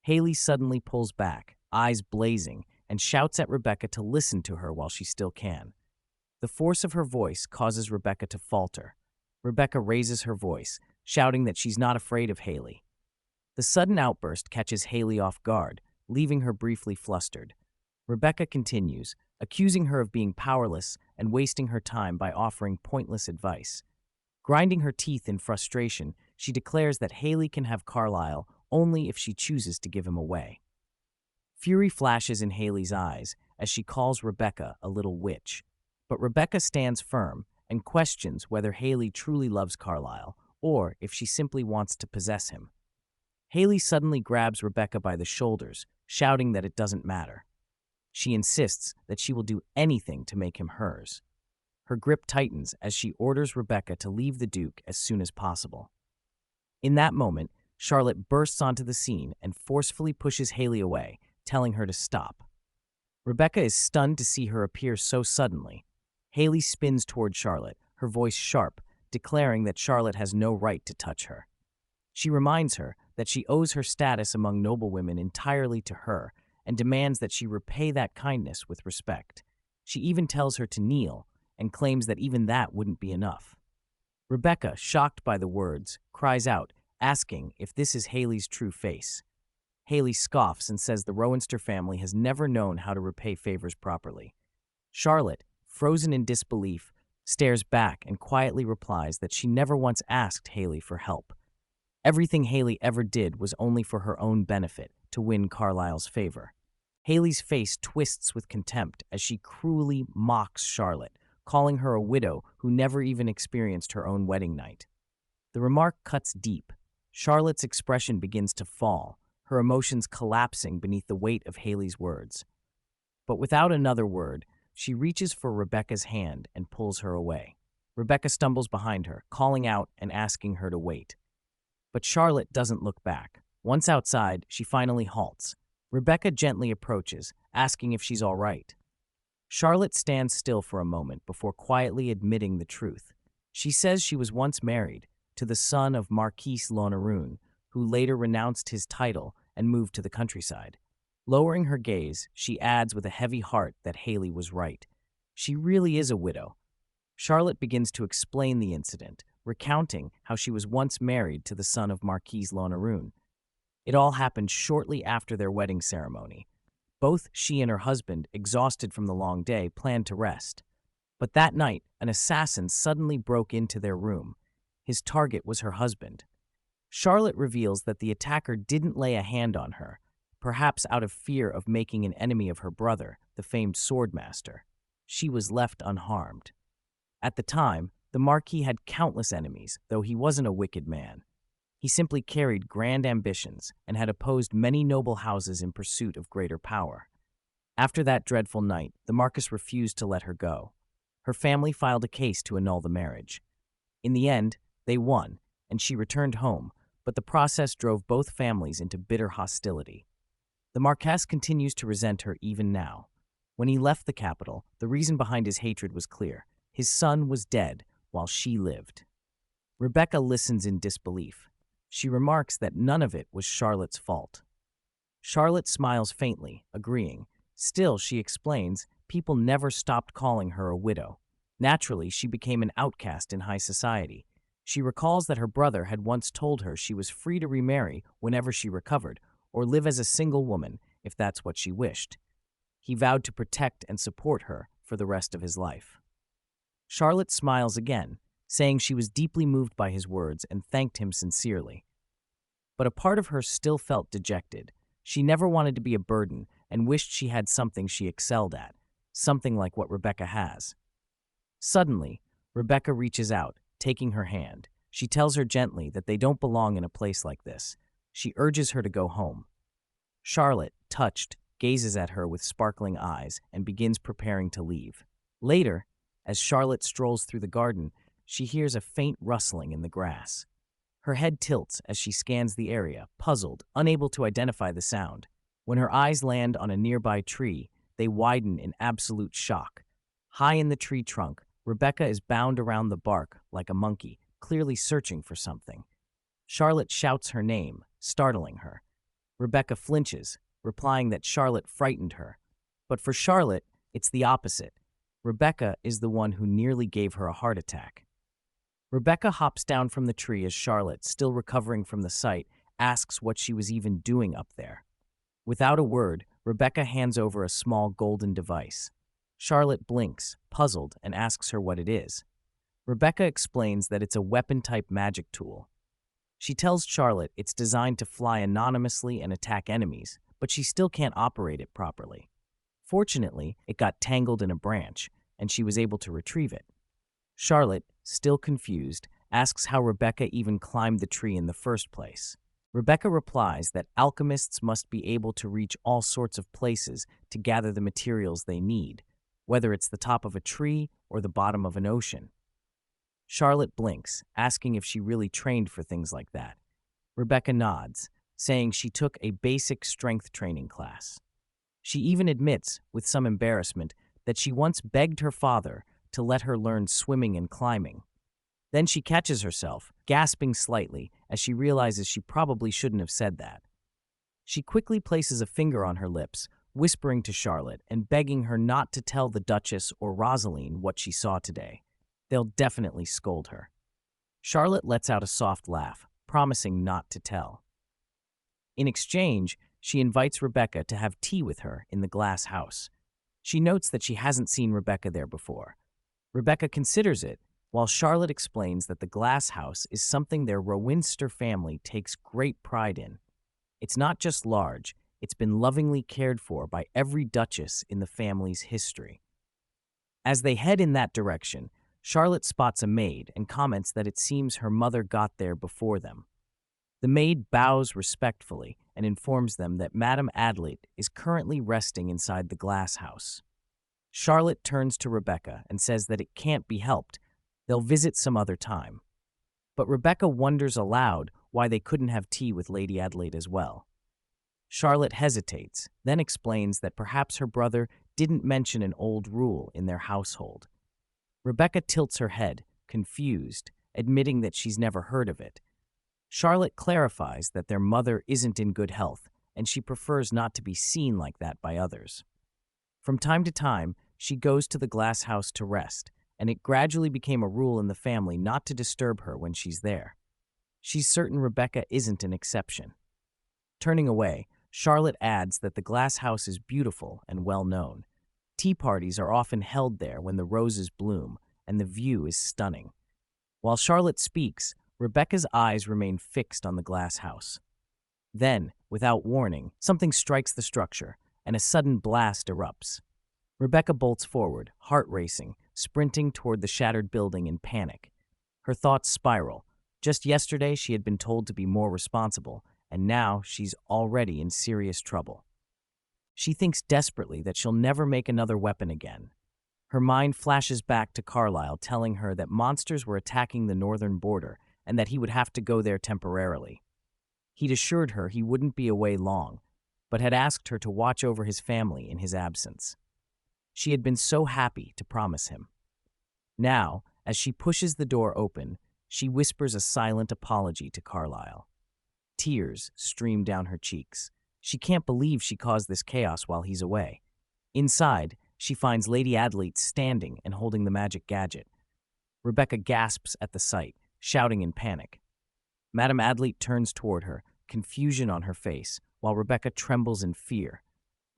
Haley suddenly pulls back, eyes blazing, and shouts at Rebecca to listen to her while she still can. The force of her voice causes Rebecca to falter. Rebecca raises her voice, shouting that she's not afraid of Haley. The sudden outburst catches Haley off guard, leaving her briefly flustered. Rebecca continues, accusing her of being powerless and wasting her time by offering pointless advice. Grinding her teeth in frustration, she declares that Haley can have Carlisle only if she chooses to give him away. Fury flashes in Haley's eyes as she calls Rebecca a little witch, but Rebecca stands firm and questions whether Haley truly loves Carlisle or if she simply wants to possess him. Haley suddenly grabs Rebecca by the shoulders, shouting that it doesn't matter. She insists that she will do anything to make him hers. Her grip tightens as she orders Rebecca to leave the Duke as soon as possible. In that moment, Charlotte bursts onto the scene and forcefully pushes Haley away, telling her to stop. Rebecca is stunned to see her appear so suddenly. Haley spins toward Charlotte, her voice sharp, declaring that Charlotte has no right to touch her. She reminds her that she owes her status among noblewomen entirely to her and demands that she repay that kindness with respect. She even tells her to kneel and claims that even that wouldn't be enough. Rebecca, shocked by the words, cries out, asking if this is Haley's true face. Haley scoffs and says the Rowanster family has never known how to repay favors properly. Charlotte, frozen in disbelief, stares back and quietly replies that she never once asked Haley for help. Everything Haley ever did was only for her own benefit, to win Carlisle's favor. Haley's face twists with contempt as she cruelly mocks Charlotte, calling her a widow who never even experienced her own wedding night. The remark cuts deep. Charlotte's expression begins to fall, her emotions collapsing beneath the weight of Haley's words. But without another word, She reaches for Rebecca's hand and pulls her away. Rebecca stumbles behind her, calling out and asking her to wait. But Charlotte doesn't look back. Once outside, she finally halts. Rebecca gently approaches, asking if she's all right. Charlotte stands still for a moment before quietly admitting the truth. She says she was once married to the son of Marquis Lonaroon, who later renounced his title and moved to the countryside. Lowering her gaze, she adds with a heavy heart that Haley was right. She really is a widow. Charlotte begins to explain the incident, recounting how she was once married to the son of Marquis Lonaroon. It all happened shortly after their wedding ceremony. Both she and her husband, exhausted from the long day, planned to rest. But that night, an assassin suddenly broke into their room. His target was her husband. Charlotte reveals that the attacker didn't lay a hand on her, perhaps out of fear of making an enemy of her brother, the famed SwordMaster. She was left unharmed. At the time, the Marquis had countless enemies, though he wasn't a wicked man. He simply carried grand ambitions and had opposed many noble houses in pursuit of greater power. After that dreadful night, the Marquis refused to let her go. Her family filed a case to annul the marriage. In the end, they won, and she returned home, but the process drove both families into bitter hostility. The Marquess continues to resent her even now. When he left the capital, the reason behind his hatred was clear. His son was dead while she lived. Rebecca listens in disbelief. She remarks that none of it was Charlotte's fault. Charlotte smiles faintly, agreeing. Still, she explains, people never stopped calling her a widow. Naturally, she became an outcast in high society. She recalls that her brother had once told her she was free to remarry whenever she recovered, or live as a single woman if that's what she wished. He vowed to protect and support her for the rest of his life. Charlotte smiles again, saying she was deeply moved by his words and thanked him sincerely. But a part of her still felt dejected. She never wanted to be a burden and wished she had something she excelled at, something like what Rebecca has. Suddenly, Rebecca reaches out, taking her hand. She tells her gently that they don't belong in a place like this. She urges her to go home. Charlotte, touched, gazes at her with sparkling eyes and begins preparing to leave. Later, as Charlotte strolls through the garden, she hears a faint rustling in the grass. Her head tilts as she scans the area, puzzled, unable to identify the sound. When her eyes land on a nearby tree, they widen in absolute shock. High in the tree trunk, Rebecca is bound around the bark like a monkey, clearly searching for something. Charlotte shouts her name, startling her. Rebecca flinches, replying that Charlotte frightened her. But for Charlotte, it's the opposite. Rebecca is the one who nearly gave her a heart attack. Rebecca hops down from the tree as Charlotte, still recovering from the sight, asks what she was even doing up there. Without a word, Rebecca hands over a small golden device. Charlotte blinks, puzzled, and asks her what it is. Rebecca explains that it's a weapon-type magic tool. She tells Charlotte it's designed to fly anonymously and attack enemies, but she still can't operate it properly. Fortunately, it got tangled in a branch, and she was able to retrieve it. Charlotte, still confused, asks how Rebecca even climbed the tree in the first place. Rebecca replies that alchemists must be able to reach all sorts of places to gather the materials they need, whether it's the top of a tree or the bottom of an ocean. Charlotte blinks, asking if she really trained for things like that. Rebecca nods, saying she took a basic strength training class. She even admits, with some embarrassment, that she once begged her father to let her learn swimming and climbing. Then she catches herself, gasping slightly, as she realizes she probably shouldn't have said that. She quickly places a finger on her lips, whispering to Charlotte and begging her not to tell the Duchess or Rosaline what she saw today. They'll definitely scold her. Charlotte lets out a soft laugh, promising not to tell. In exchange, she invites Rebecca to have tea with her in the glass house. She notes that she hasn't seen Rebecca there before. Rebecca considers it, while Charlotte explains that the glass house is something their Rowinster family takes great pride in. It's not just large, it's been lovingly cared for by every duchess in the family's history. As they head in that direction, Charlotte spots a maid and comments that it seems her mother got there before them. The maid bows respectfully and informs them that Madame Adelaide is currently resting inside the glass house. Charlotte turns to Rebecca and says that it can't be helped. They'll visit some other time. But Rebecca wonders aloud why they couldn't have tea with Lady Adelaide as well. Charlotte hesitates, then explains that perhaps her brother didn't mention an old rule in their household. Rebecca tilts her head, confused, admitting that she's never heard of it. Charlotte clarifies that their mother isn't in good health, and she prefers not to be seen like that by others. From time to time, she goes to the glass house to rest, and it gradually became a rule in the family not to disturb her when she's there. She's certain Rebecca isn't an exception. Turning away, Charlotte adds that the glass house is beautiful and well known. Tea parties are often held there when the roses bloom, and the view is stunning. While Charlotte speaks, Rebecca's eyes remain fixed on the glass house. Then, without warning, something strikes the structure, and a sudden blast erupts. Rebecca bolts forward, heart racing, sprinting toward the shattered building in panic. Her thoughts spiral. Just yesterday, she had been told to be more responsible, and now she's already in serious trouble. She thinks desperately that she'll never make another weapon again. Her mind flashes back to Carlyle telling her that monsters were attacking the northern border and that he would have to go there temporarily. He'd assured her he wouldn't be away long, but had asked her to watch over his family in his absence. She had been so happy to promise him. Now, as she pushes the door open, she whispers a silent apology to Carlyle. Tears stream down her cheeks. She can't believe she caused this chaos while he's away. Inside, she finds Lady Adelaide standing and holding the magic gadget. Rebecca gasps at the sight, shouting in panic. Madame Adelaide turns toward her, confusion on her face, while Rebecca trembles in fear,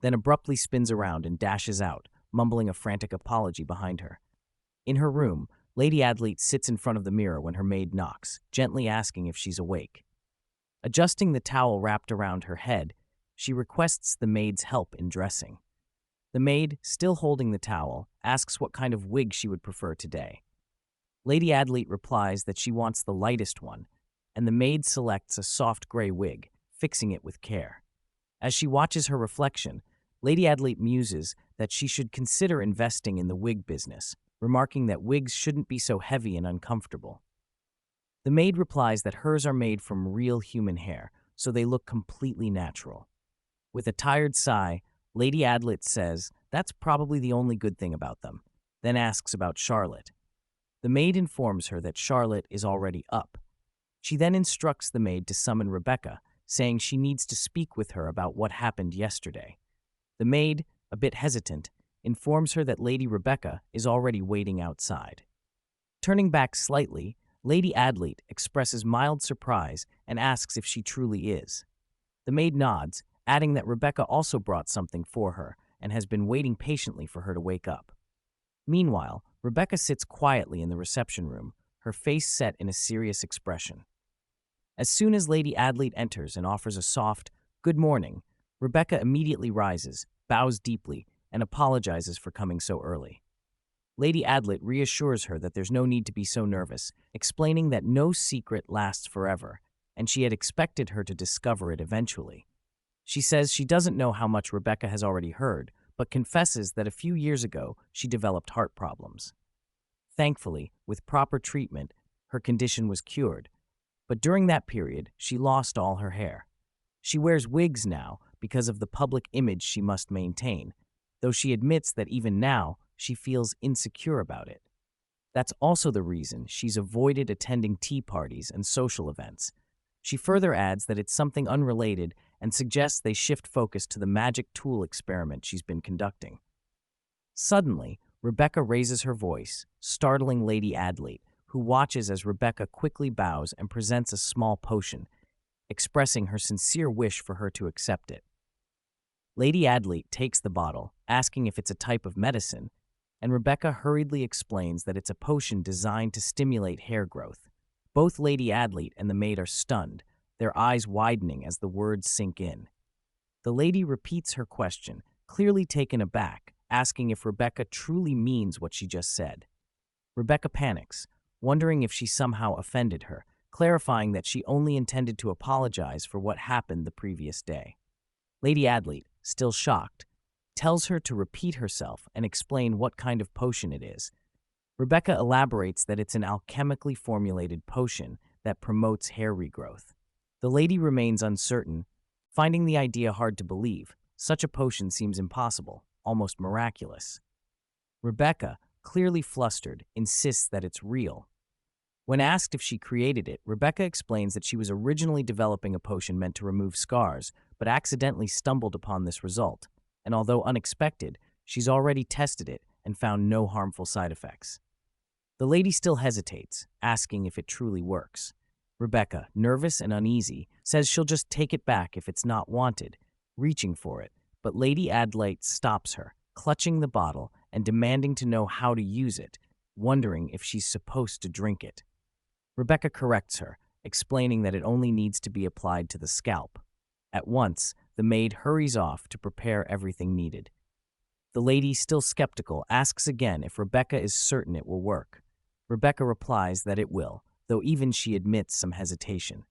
then abruptly spins around and dashes out, mumbling a frantic apology behind her. In her room, Lady Adelaide sits in front of the mirror when her maid knocks, gently asking if she's awake. Adjusting the towel wrapped around her head, she requests the maid's help in dressing. The maid, still holding the towel, asks what kind of wig she would prefer today. Lady Adelaide replies that she wants the lightest one, and the maid selects a soft gray wig, fixing it with care. As she watches her reflection, Lady Adelaide muses that she should consider investing in the wig business, remarking that wigs shouldn't be so heavy and uncomfortable. The maid replies that hers are made from real human hair, so they look completely natural. With a tired sigh, Lady Adelaide says that's probably the only good thing about them, then asks about Charlotte. The maid informs her that Charlotte is already up. She then instructs the maid to summon Rebecca, saying she needs to speak with her about what happened yesterday. The maid, a bit hesitant, informs her that Lady Rebecca is already waiting outside. Turning back slightly, Lady Adelaide expresses mild surprise and asks if she truly is. The maid nods, adding that Rebecca also brought something for her and has been waiting patiently for her to wake up. Meanwhile, Rebecca sits quietly in the reception room, her face set in a serious expression. As soon as Lady Adelaide enters and offers a soft, "Good morning," Rebecca immediately rises, bows deeply, and apologizes for coming so early. Lady Adelaide reassures her that there's no need to be so nervous, explaining that no secret lasts forever, and she had expected her to discover it eventually. She says she doesn't know how much Rebecca has already heard, but confesses that a few years ago she developed heart problems. Thankfully, with proper treatment, her condition was cured, but during that period, she lost all her hair. She wears wigs now because of the public image she must maintain, though she admits that even now, she feels insecure about it. That's also the reason she's avoided attending tea parties and social events. She further adds that it's something unrelated and suggests they shift focus to the magic tool experiment she's been conducting. Suddenly, Rebecca raises her voice, startling Lady Adelaide, who watches as Rebecca quickly bows and presents a small potion, expressing her sincere wish for her to accept it. Lady Adelaide takes the bottle, asking if it's a type of medicine, and Rebecca hurriedly explains that it's a potion designed to stimulate hair growth. Both Lady Adelaide and the maid are stunned, their eyes widening as the words sink in. The lady repeats her question, clearly taken aback, asking if Rebecca truly means what she just said. Rebecca panics, wondering if she somehow offended her, clarifying that she only intended to apologize for what happened the previous day. Lady Adelaide, still shocked, tells her to repeat herself and explain what kind of potion it is. Rebecca elaborates that it's an alchemically formulated potion that promotes hair regrowth. The lady remains uncertain, finding the idea hard to believe. Such a potion seems impossible, almost miraculous. Rebecca, clearly flustered, insists that it's real. When asked if she created it, Rebecca explains that she was originally developing a potion meant to remove scars, but accidentally stumbled upon this result, and although unexpected, she's already tested it and found no harmful side effects. The lady still hesitates, asking if it truly works. Rebecca, nervous and uneasy, says she'll just take it back if it's not wanted, reaching for it, but Lady Adlate stops her, clutching the bottle and demanding to know how to use it, wondering if she's supposed to drink it. Rebecca corrects her, explaining that it only needs to be applied to the scalp. At once, the maid hurries off to prepare everything needed. The lady, still skeptical, asks again if Rebecca is certain it will work. Rebecca replies that it will, though even she admits some hesitation.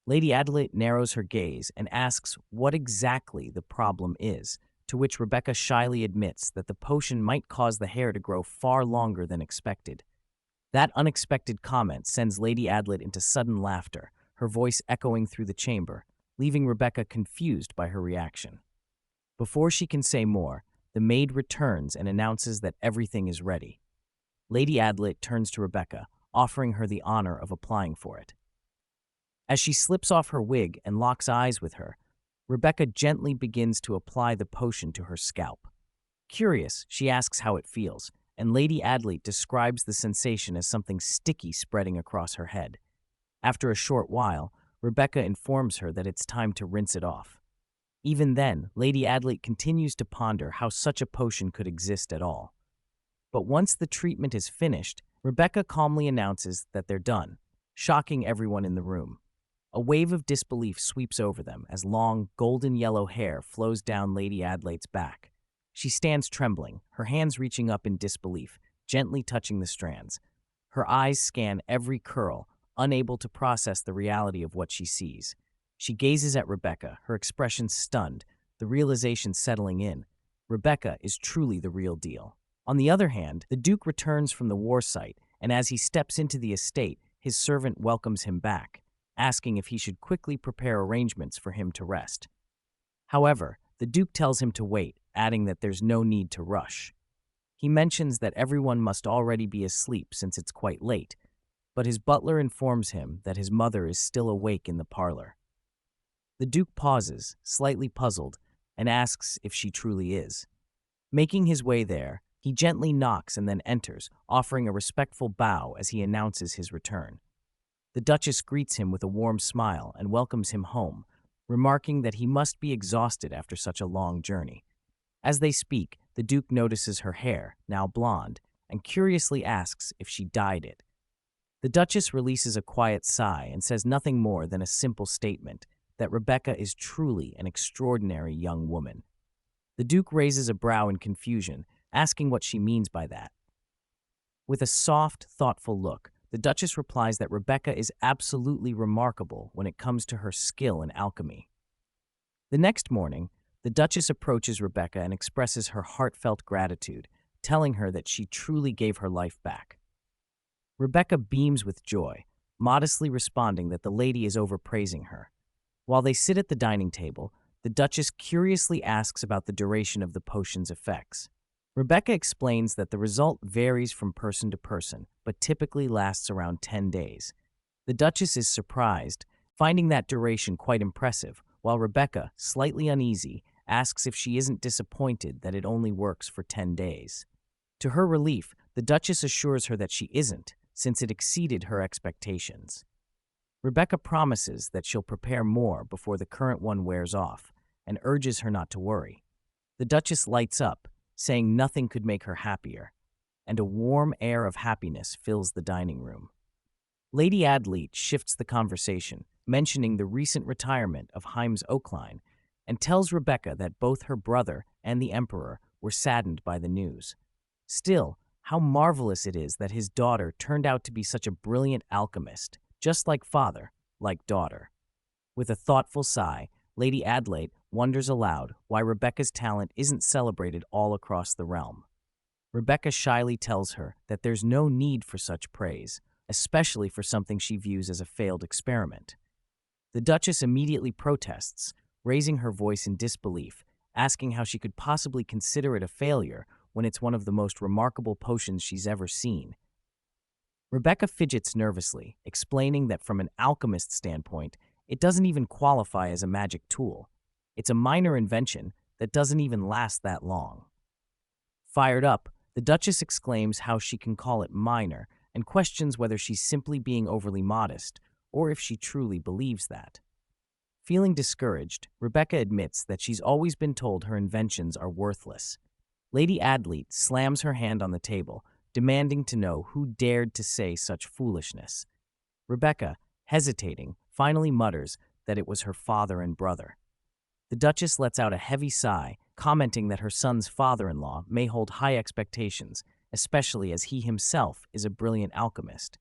Lady Adelaide narrows her gaze and asks what exactly the problem is, to which Rebecca shyly admits that the potion might cause the hair to grow far longer than expected. That unexpected comment sends Lady Adelaide into sudden laughter, her voice echoing through the chamber, leaving Rebecca confused by her reaction. Before she can say more, the maid returns and announces that everything is ready. Lady Adelaide turns to Rebecca, offering her the honor of applying for it. As she slips off her wig and locks eyes with her, Rebecca gently begins to apply the potion to her scalp. Curious, she asks how it feels, and Lady Adelaide describes the sensation as something sticky spreading across her head. After a short while, Rebecca informs her that it's time to rinse it off. Even then, Lady Adelaide continues to ponder how such a potion could exist at all. But once the treatment is finished, Rebecca calmly announces that they're done, shocking everyone in the room. A wave of disbelief sweeps over them as long, golden yellow hair flows down Lady Adelaide's back. She stands trembling, her hands reaching up in disbelief, gently touching the strands. Her eyes scan every curl, unable to process the reality of what she sees. She gazes at Rebecca, her expression stunned, the realization settling in. Rebecca is truly the real deal. On the other hand, the Duke returns from the war site, and as he steps into the estate, his servant welcomes him back, asking if he should quickly prepare arrangements for him to rest. However, the Duke tells him to wait, adding that there's no need to rush. He mentions that everyone must already be asleep since it's quite late, but his butler informs him that his mother is still awake in the parlor. The Duke pauses, slightly puzzled, and asks if she truly is. Making his way there, he gently knocks and then enters, offering a respectful bow as he announces his return. The Duchess greets him with a warm smile and welcomes him home, remarking that he must be exhausted after such a long journey. As they speak, the Duke notices her hair, now blonde, and curiously asks if she dyed it. The Duchess releases a quiet sigh and says nothing more than a simple statement that Rebecca is truly an extraordinary young woman. The Duke raises a brow in confusion, asking what she means by that. With a soft, thoughtful look, the Duchess replies that Rebecca is absolutely remarkable when it comes to her skill in alchemy. The next morning, the Duchess approaches Rebecca and expresses her heartfelt gratitude, telling her that she truly gave her life back. Rebecca beams with joy, modestly responding that the lady is overpraising her. While they sit at the dining table, the Duchess curiously asks about the duration of the potion's effects. Rebecca explains that the result varies from person to person, but typically lasts around 10 days. The Duchess is surprised, finding that duration quite impressive, while Rebecca, slightly uneasy, asks if she isn't disappointed that it only works for 10 days. To her relief, the Duchess assures her that she isn't, since it exceeded her expectations. Rebecca promises that she'll prepare more before the current one wears off, and urges her not to worry. The Duchess lights up, saying nothing could make her happier, and a warm air of happiness fills the dining room. Lady Adelaide shifts the conversation, mentioning the recent retirement of Heims Oakline, and tells Rebecca that both her brother and the Emperor were saddened by the news. Still, how marvelous it is that his daughter turned out to be such a brilliant alchemist, just like father, like daughter. With a thoughtful sigh, Lady Adelaide wonders aloud why Rebecca's talent isn't celebrated all across the realm. Rebecca shyly tells her that there's no need for such praise, especially for something she views as a failed experiment. The Duchess immediately protests, raising her voice in disbelief, asking how she could possibly consider it a failure when it's one of the most remarkable potions she's ever seen. Rebecca fidgets nervously, explaining that from an alchemist standpoint, it doesn't even qualify as a magic tool. It's a minor invention that doesn't even last that long. Fired up, the Duchess exclaims how she can call it minor and questions whether she's simply being overly modest or if she truly believes that. Feeling discouraged, Rebecca admits that she's always been told her inventions are worthless. Lady Adlete slams her hand on the table, demanding to know who dared to say such foolishness. Rebecca, hesitating, finally mutters that it was her father and brother. The Duchess lets out a heavy sigh, commenting that her son's father-in-law may hold high expectations, especially as he himself is a brilliant alchemist.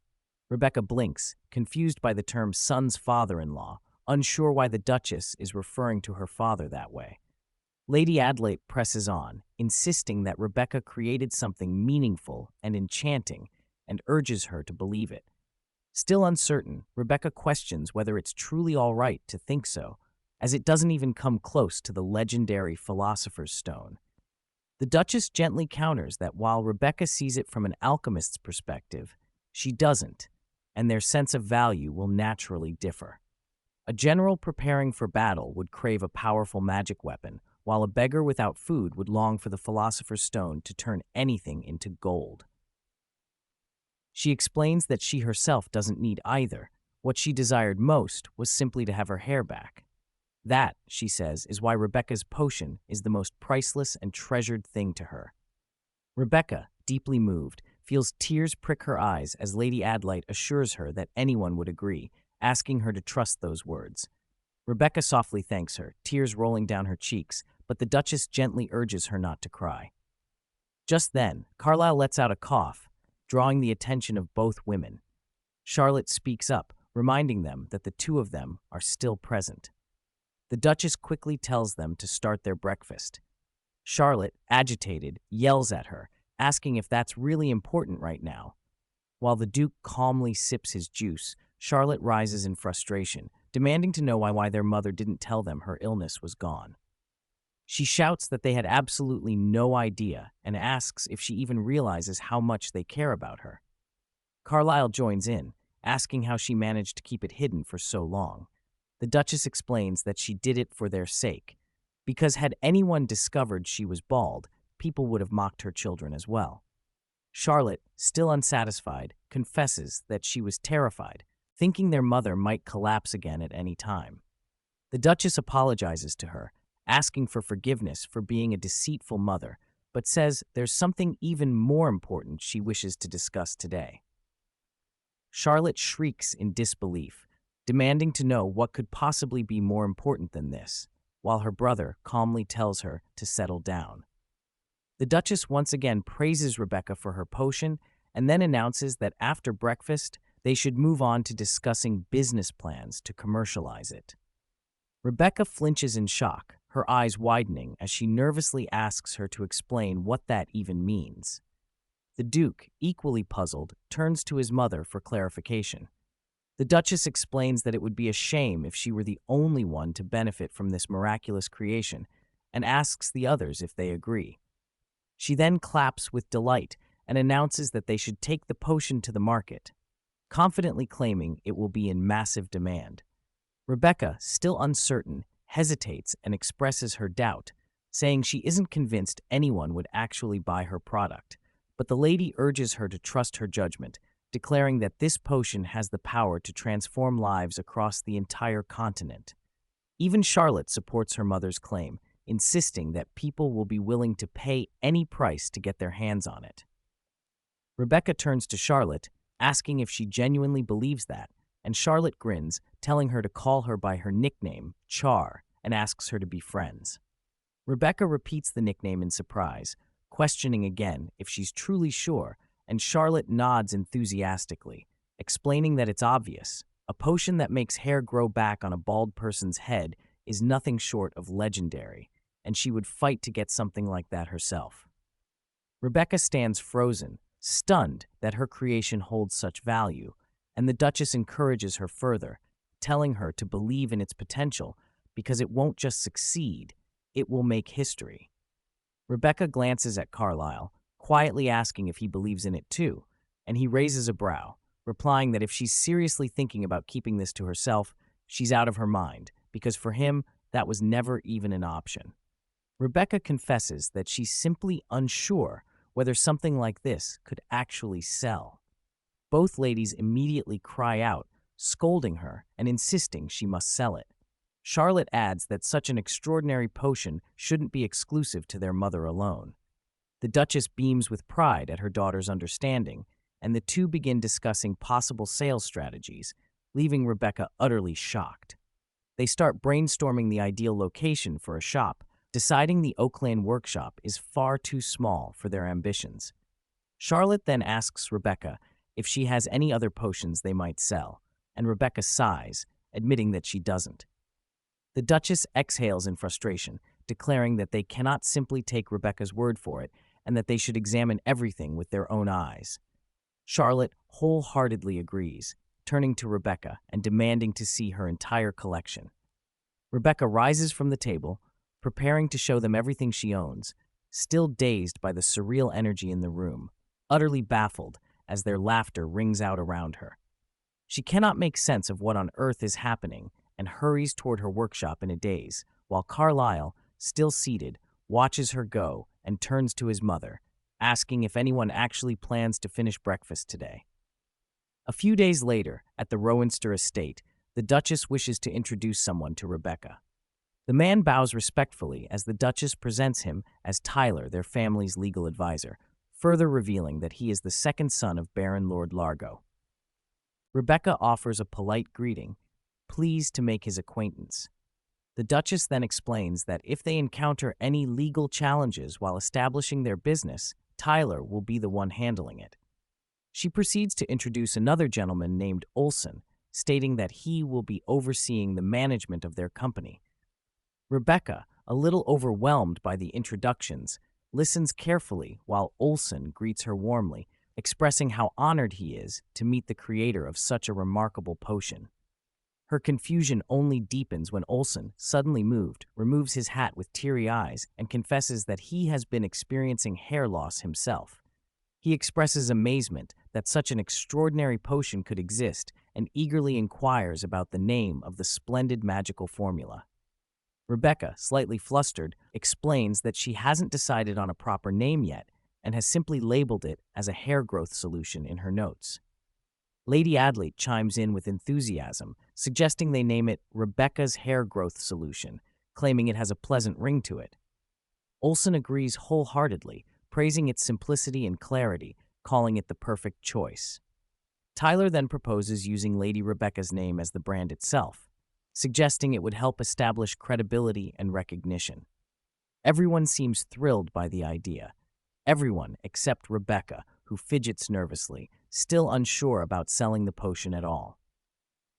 Rebecca blinks, confused by the term son's father-in-law, unsure why the Duchess is referring to her father that way. Lady Adlate presses on, insisting that Rebecca created something meaningful and enchanting, and urges her to believe it. Still uncertain, Rebecca questions whether it's truly all right to think so, as it doesn't even come close to the legendary Philosopher's Stone. The Duchess gently counters that while Rebecca sees it from an alchemist's perspective, she doesn't, and their sense of value will naturally differ. A general preparing for battle would crave a powerful magic weapon, while a beggar without food would long for the Philosopher's Stone to turn anything into gold. She explains that she herself doesn't need either. What she desired most was simply to have her hair back. That, she says, is why Rebecca's potion is the most priceless and treasured thing to her. Rebecca, deeply moved, feels tears prick her eyes as Lady Adlite assures her that anyone would agree, asking her to trust those words. Rebecca softly thanks her, tears rolling down her cheeks, but the Duchess gently urges her not to cry. Just then, Carlyle lets out a cough, drawing the attention of both women. Charlotte speaks up, reminding them that the two of them are still present. The Duchess quickly tells them to start their breakfast. Charlotte, agitated, yells at her, asking if that's really important right now. While the Duke calmly sips his juice, Charlotte rises in frustration, demanding to know why their mother didn't tell them her illness was gone. She shouts that they had absolutely no idea and asks if she even realizes how much they care about her. Carlyle joins in, asking how she managed to keep it hidden for so long. The Duchess explains that she did it for their sake, because had anyone discovered she was bald, people would have mocked her children as well. Charlotte, still unsatisfied, confesses that she was terrified, thinking their mother might collapse again at any time. The Duchess apologizes to her, asking for forgiveness for being a deceitful mother, but says there's something even more important she wishes to discuss today. Charlotte shrieks in disbelief, demanding to know what could possibly be more important than this, while her brother calmly tells her to settle down. The Duchess once again praises Rebecca for her potion and then announces that after breakfast, they should move on to discussing business plans to commercialize it. Rebecca flinches in shock, her eyes widening as she nervously asks her to explain what that even means. The Duke, equally puzzled, turns to his mother for clarification. The Duchess explains that it would be a shame if she were the only one to benefit from this miraculous creation and asks the others if they agree. She then claps with delight and announces that they should take the potion to the market, confidently claiming it will be in massive demand. Rebecca, still uncertain, hesitates and expresses her doubt, saying she isn't convinced anyone would actually buy her product, but the lady urges her to trust her judgment, declaring that this potion has the power to transform lives across the entire continent. Even Charlotte supports her mother's claim, insisting that people will be willing to pay any price to get their hands on it. Rebecca turns to Charlotte, asking if she genuinely believes that, and Charlotte grins, telling her to call her by her nickname, Char, and asks her to be friends. Rebecca repeats the nickname in surprise, questioning again if she's truly sure, and Charlotte nods enthusiastically, explaining that it's obvious. A potion that makes hair grow back on a bald person's head is nothing short of legendary, and she would fight to get something like that herself. Rebecca stands frozen, stunned that her creation holds such value, and the Duchess encourages her further, telling her to believe in its potential because it won't just succeed, it will make history. Rebecca glances at Carlyle, quietly asking if he believes in it too, and he raises a brow, replying that if she's seriously thinking about keeping this to herself, she's out of her mind, because for him, that was never even an option. Rebecca confesses that she's simply unsure whether something like this could actually sell. Both ladies immediately cry out, scolding her and insisting she must sell it. Charlotte adds that such an extraordinary potion shouldn't be exclusive to their mother alone. The Duchess beams with pride at her daughter's understanding, and the two begin discussing possible sales strategies, leaving Rebecca utterly shocked. They start brainstorming the ideal location for a shop, deciding the Oaklane workshop is far too small for their ambitions. Charlotte then asks Rebecca if she has any other potions they might sell, and Rebecca sighs, admitting that she doesn't. The Duchess exhales in frustration, declaring that they cannot simply take Rebecca's word for it and that they should examine everything with their own eyes. Charlotte wholeheartedly agrees, turning to Rebecca and demanding to see her entire collection. Rebecca rises from the table, preparing to show them everything she owns, still dazed by the surreal energy in the room, utterly baffled as their laughter rings out around her. She cannot make sense of what on earth is happening and hurries toward her workshop in a daze, while Carlyle, still seated, watches her go and turns to his mother, asking if anyone actually plans to finish breakfast today. A few days later, at the Rowanster estate, the Duchess wishes to introduce someone to Rebecca. The man bows respectfully as the Duchess presents him as Tyler, their family's legal advisor, further revealing that he is the second son of Baron Lord Largo. Rebecca offers a polite greeting, pleased to make his acquaintance. The Duchess then explains that if they encounter any legal challenges while establishing their business, Tyler will be the one handling it. She proceeds to introduce another gentleman named Olson, stating that he will be overseeing the management of their company. Rebecca, a little overwhelmed by the introductions, listens carefully while Olson greets her warmly, expressing how honored he is to meet the creator of such a remarkable potion. Her confusion only deepens when Olson, suddenly moved, removes his hat with teary eyes and confesses that he has been experiencing hair loss himself. He expresses amazement that such an extraordinary potion could exist and eagerly inquires about the name of the splendid magical formula. Rebecca, slightly flustered, explains that she hasn't decided on a proper name yet and has simply labeled it as a hair growth solution in her notes. Lady Adelaide chimes in with enthusiasm, suggesting they name it Rebecca's Hair Growth Solution, claiming it has a pleasant ring to it. Olson agrees wholeheartedly, praising its simplicity and clarity, calling it the perfect choice. Tyler then proposes using Lady Rebecca's name as the brand itself, suggesting it would help establish credibility and recognition. Everyone seems thrilled by the idea. Everyone except Rebecca, who fidgets nervously, still unsure about selling the potion at all.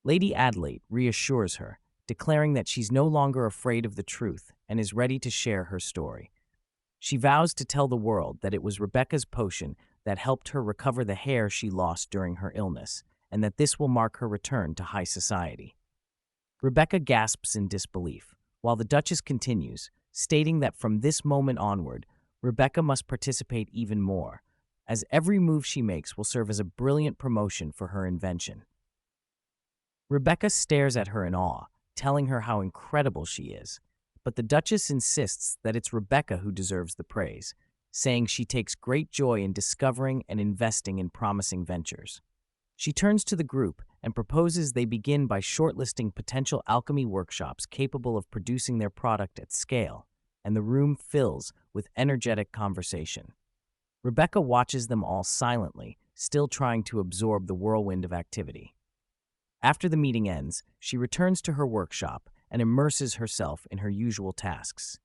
Lady Adelaide reassures her, declaring that she's no longer afraid of the truth and is ready to share her story. She vows to tell the world that it was Rebecca's potion that helped her recover the hair she lost during her illness, and that this will mark her return to high society. Rebecca gasps in disbelief, while the Duchess continues, stating that from this moment onward, Rebecca must participate even more, as every move she makes will serve as a brilliant promotion for her invention. Rebecca stares at her in awe, telling her how incredible she is, but the Duchess insists that it's Rebecca who deserves the praise, saying she takes great joy in discovering and investing in promising ventures. She turns to the group and proposes they begin by shortlisting potential alchemy workshops capable of producing their product at scale, and the room fills with energetic conversation. Rebecca watches them all silently, still trying to absorb the whirlwind of activity. After the meeting ends, she returns to her workshop and immerses herself in her usual tasks.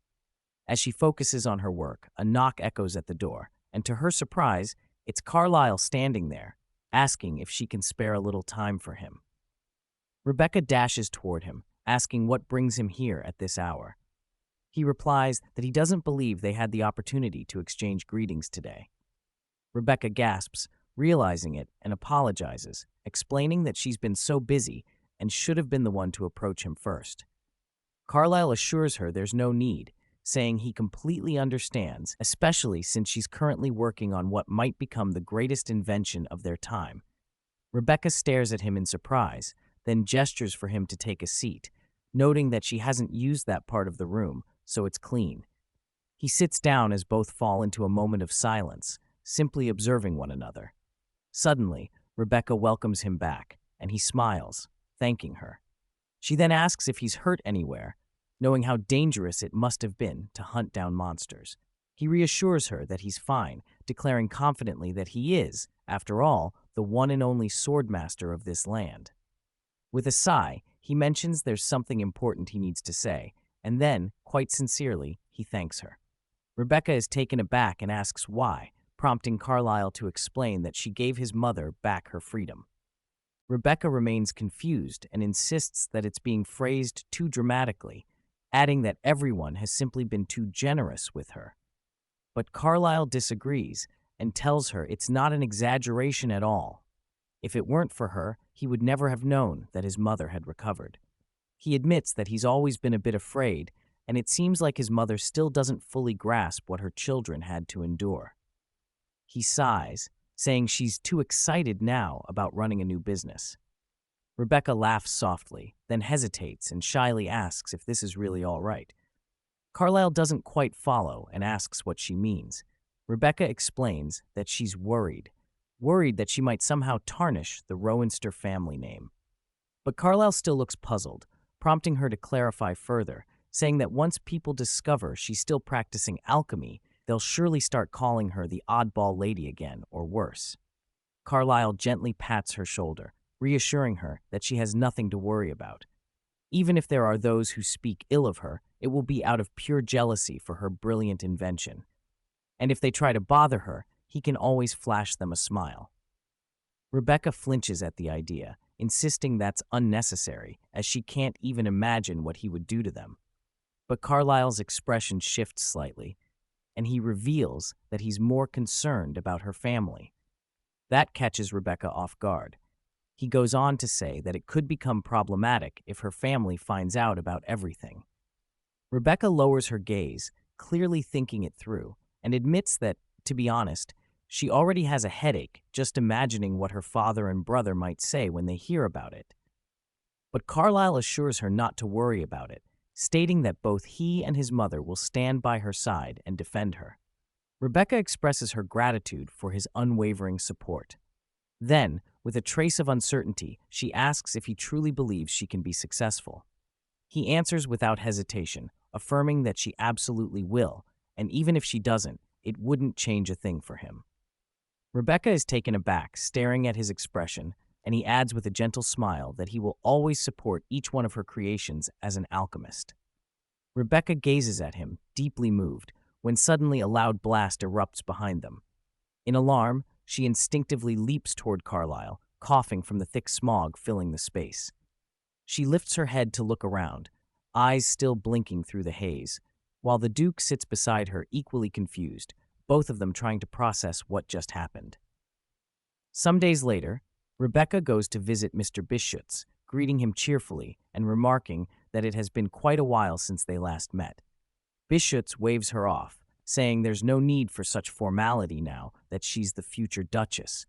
As she focuses on her work, a knock echoes at the door, and to her surprise, it's Carlyle standing there, asking if she can spare a little time for him. Rebecca dashes toward him, asking what brings him here at this hour. He replies that he doesn't believe they had the opportunity to exchange greetings today. Rebecca gasps, realizing it, and apologizes, explaining that she's been so busy and should have been the one to approach him first. Carlyle assures her there's no need, saying he completely understands, especially since she's currently working on what might become the greatest invention of their time. Rebecca stares at him in surprise, then gestures for him to take a seat, noting that she hasn't used that part of the room, so it's clean. He sits down as both fall into a moment of silence, simply observing one another. Suddenly, Rebecca welcomes him back, and he smiles, thanking her. She then asks if he's hurt anywhere, knowing how dangerous it must have been to hunt down monsters. He reassures her that he's fine, declaring confidently that he is, after all, the one and only SwordMaster of this land. With a sigh, he mentions there's something important he needs to say, and then, quite sincerely, he thanks her. Rebecca is taken aback and asks why, prompting Carlyle to explain that she gave his mother back her freedom. Rebecca remains confused and insists that it's being phrased too dramatically, adding that everyone has simply been too generous with her. But Carlyle disagrees and tells her it's not an exaggeration at all. If it weren't for her, he would never have known that his mother had recovered. He admits that he's always been a bit afraid, and it seems like his mother still doesn't fully grasp what her children had to endure. He sighs, saying she's too excited now about running a new business. Rebecca laughs softly, then hesitates and shyly asks if this is really all right. Carlyle doesn't quite follow and asks what she means. Rebecca explains that she's worried that she might somehow tarnish the Rowanster family name. But Carlyle still looks puzzled, prompting her to clarify further, saying that once people discover she's still practicing alchemy, they'll surely start calling her the oddball lady again, or worse. Carlyle gently pats her shoulder, reassuring her that she has nothing to worry about. Even if there are those who speak ill of her, it will be out of pure jealousy for her brilliant invention. And if they try to bother her, he can always flash them a smile. Rebecca flinches at the idea, insisting that's unnecessary, as she can't even imagine what he would do to them. But Carlyle's expression shifts slightly, and he reveals that he's more concerned about her family. That catches Rebecca off guard. He goes on to say that it could become problematic if her family finds out about everything. Rebecca lowers her gaze, clearly thinking it through, and admits that, to be honest, she already has a headache just imagining what her father and brother might say when they hear about it. But Carlyle assures her not to worry about it, stating that both he and his mother will stand by her side and defend her. Rebecca expresses her gratitude for his unwavering support. Then, with a trace of uncertainty, she asks if he truly believes she can be successful. He answers without hesitation, affirming that she absolutely will, and even if she doesn't, it wouldn't change a thing for him. Rebecca is taken aback, staring at his expression, and he adds with a gentle smile that he will always support each one of her creations as an alchemist. Rebecca gazes at him, deeply moved, when suddenly a loud blast erupts behind them. In alarm, she instinctively leaps toward Carlyle, coughing from the thick smog filling the space. She lifts her head to look around, eyes still blinking through the haze, while the Duke sits beside her equally confused, both of them trying to process what just happened. Some days later, Rebecca goes to visit Mr. Bischutz, greeting him cheerfully and remarking that it has been quite a while since they last met. Bischutz waves her off, saying there's no need for such formality now that she's the future Duchess.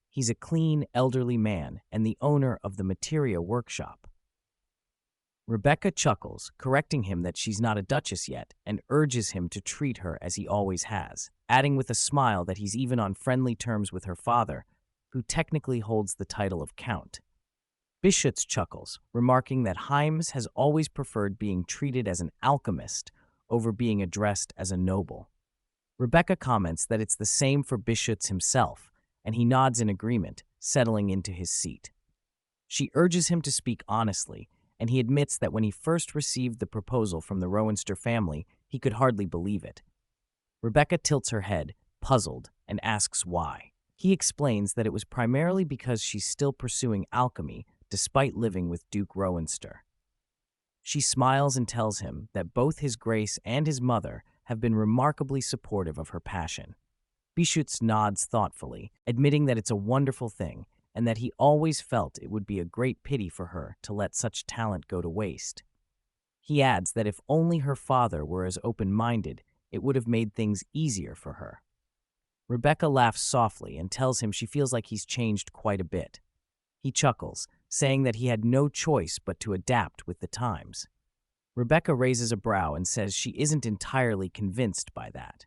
He's a clean, elderly man and the owner of the Materia workshop. Rebecca chuckles, correcting him that she's not a duchess yet, and urges him to treat her as he always has, adding with a smile that he's even on friendly terms with her father, who technically holds the title of count. Bischutz chuckles, remarking that Hymes has always preferred being treated as an alchemist over being addressed as a noble. Rebecca comments that it's the same for Bischutz himself, and he nods in agreement, settling into his seat. She urges him to speak honestly, and he admits that when he first received the proposal from the Rowanster family, he could hardly believe it. Rebecca tilts her head, puzzled, and asks why. He explains that it was primarily because she's still pursuing alchemy despite living with Duke Rowanster. She smiles and tells him that both his grace and his mother have been remarkably supportive of her passion. Bischutz nods thoughtfully, admitting that it's a wonderful thing and that he always felt it would be a great pity for her to let such talent go to waste. He adds that if only her father were as open-minded, it would have made things easier for her. Rebecca laughs softly and tells him she feels like he's changed quite a bit. He chuckles, saying that he had no choice but to adapt with the times. Rebecca raises a brow and says she isn't entirely convinced by that.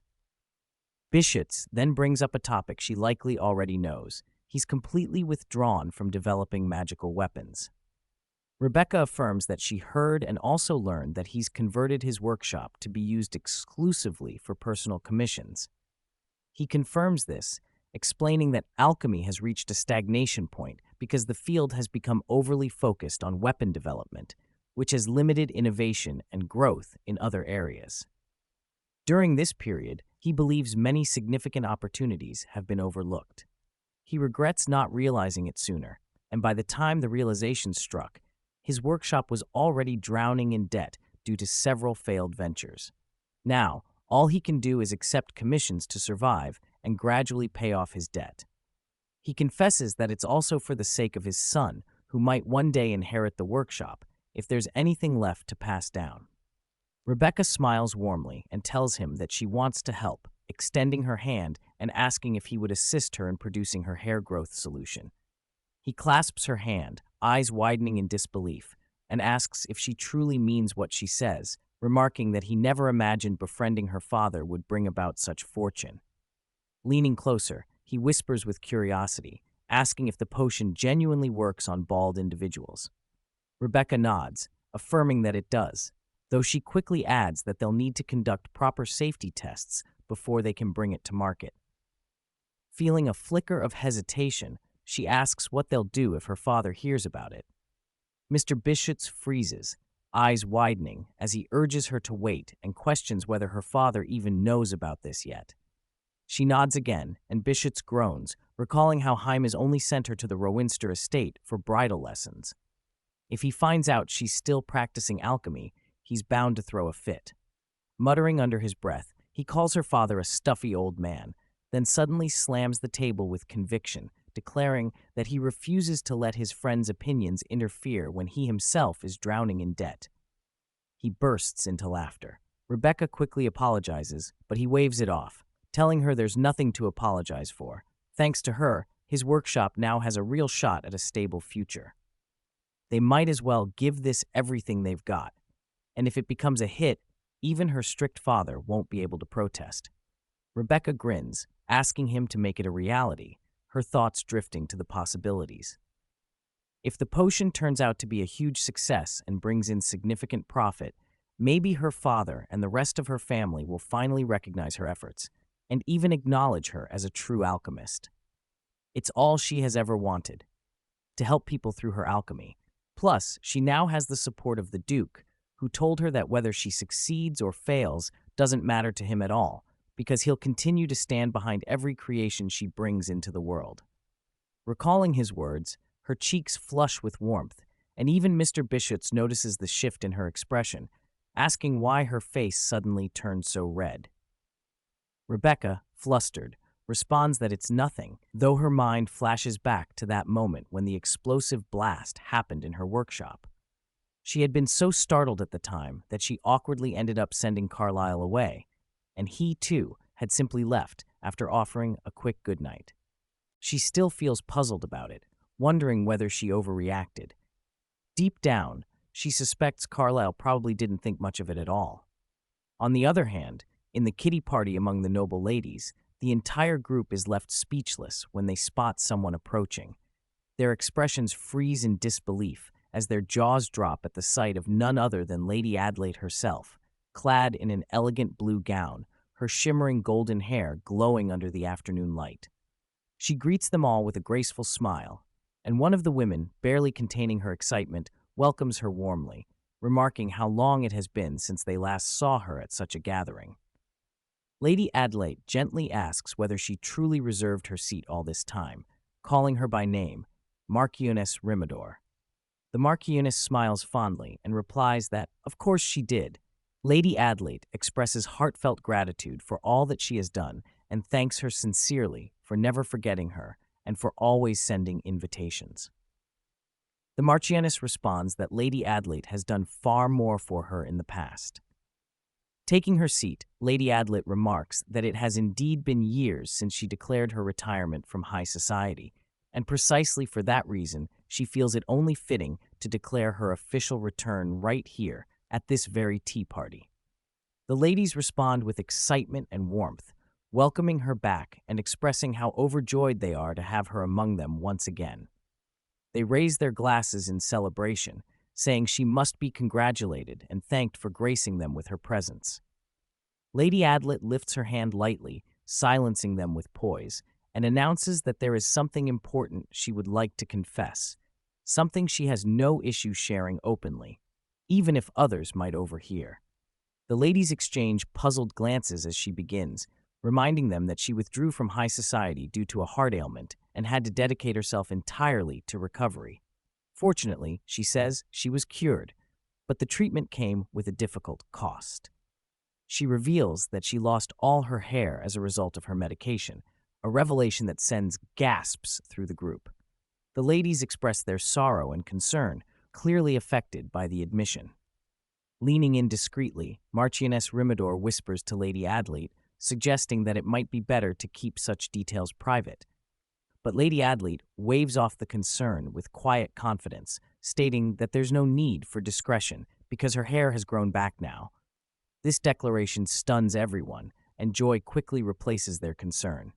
Bischutz then brings up a topic she likely already knows. He's completely withdrawn from developing magical weapons. Rebecca affirms that she heard and also learned that he's converted his workshop to be used exclusively for personal commissions. He confirms this, explaining that alchemy has reached a stagnation point because the field has become overly focused on weapon development, which has limited innovation and growth in other areas. During this period, he believes many significant opportunities have been overlooked. He regrets not realizing it sooner, and by the time the realization struck, his workshop was already drowning in debt due to several failed ventures. Now, all he can do is accept commissions to survive and gradually pay off his debt. He confesses that it's also for the sake of his son, who might one day inherit the workshop, if there's anything left to pass down. Rebecca smiles warmly and tells him that she wants to help, extending her hand and asking if he would assist her in producing her hair growth solution. He clasps her hand, eyes widening in disbelief, and asks if she truly means what she says, remarking that he never imagined befriending her father would bring about such fortune. Leaning closer, he whispers with curiosity, asking if the potion genuinely works on bald individuals. Rebecca nods, affirming that it does, though she quickly adds that they'll need to conduct proper safety tests before they can bring it to market. Feeling a flicker of hesitation, she asks what they'll do if her father hears about it. Mr. Bischutz freezes, eyes widening as he urges her to wait and questions whether her father even knows about this yet. She nods again, and Bischutz groans, recalling how Hymas only sent her to the Rowinster estate for bridal lessons. If he finds out she's still practicing alchemy, he's bound to throw a fit. Muttering under his breath, he calls her father a stuffy old man, then suddenly slams the table with conviction, declaring that he refuses to let his friend's opinions interfere when he himself is drowning in debt. He bursts into laughter. Rebecca quickly apologizes, but he waves it off, telling her there's nothing to apologize for. Thanks to her, his workshop now has a real shot at a stable future. They might as well give this everything they've got, and if it becomes a hit, even her strict father won't be able to protest. Rebecca grins, asking him to make it a reality, her thoughts drifting to the possibilities. If the potion turns out to be a huge success and brings in significant profit, maybe her father and the rest of her family will finally recognize her efforts and even acknowledge her as a true alchemist. It's all she has ever wanted, to help people through her alchemy. Plus, she now has the support of the Duke, who told her that whether she succeeds or fails doesn't matter to him at all, because he'll continue to stand behind every creation she brings into the world. Recalling his words, her cheeks flush with warmth, and even Mr. Bischutz notices the shift in her expression, asking why her face suddenly turned so red. Rebecca, flustered, responds that it's nothing, though her mind flashes back to that moment when the explosive blast happened in her workshop. She had been so startled at the time that she awkwardly ended up sending Carlyle away, and he, too, had simply left after offering a quick goodnight. She still feels puzzled about it, wondering whether she overreacted. Deep down, she suspects Carlyle probably didn't think much of it at all. On the other hand, in the kiddie party among the noble ladies, the entire group is left speechless when they spot someone approaching. Their expressions freeze in disbelief as their jaws drop at the sight of none other than Lady Adelaide herself, clad in an elegant blue gown, her shimmering golden hair glowing under the afternoon light. She greets them all with a graceful smile, and one of the women, barely containing her excitement, welcomes her warmly, remarking how long it has been since they last saw her at such a gathering. Lady Adelaide gently asks whether she truly reserved her seat all this time, calling her by name, Marchioness Rimador. The Marchioness smiles fondly and replies that, of course she did. Lady Adelaide expresses heartfelt gratitude for all that she has done and thanks her sincerely for never forgetting her and for always sending invitations. The Marchioness responds that Lady Adelaide has done far more for her in the past. Taking her seat, Lady Adelaide remarks that it has indeed been years since she declared her retirement from high society, and precisely for that reason, she feels it only fitting to declare her official return right here at this very tea party. The ladies respond with excitement and warmth, welcoming her back and expressing how overjoyed they are to have her among them once again. They raise their glasses in celebration, saying she must be congratulated and thanked for gracing them with her presence. Lady Adlet lifts her hand lightly, silencing them with poise, and announces that there is something important she would like to confess, something she has no issue sharing openly, even if others might overhear. The ladies exchange puzzled glances as she begins, reminding them that she withdrew from high society due to a heart ailment and had to dedicate herself entirely to recovery. Fortunately, she says, she was cured, but the treatment came with a difficult cost. She reveals that she lost all her hair as a result of her medication, a revelation that sends gasps through the group. The ladies express their sorrow and concern, clearly affected by the admission. Leaning in discreetly, Marchioness Rimador whispers to Lady Adelaide, suggesting that it might be better to keep such details private. But Lady Adelaide waves off the concern with quiet confidence, stating that there's no need for discretion because her hair has grown back now. This declaration stuns everyone, and joy quickly replaces their concern.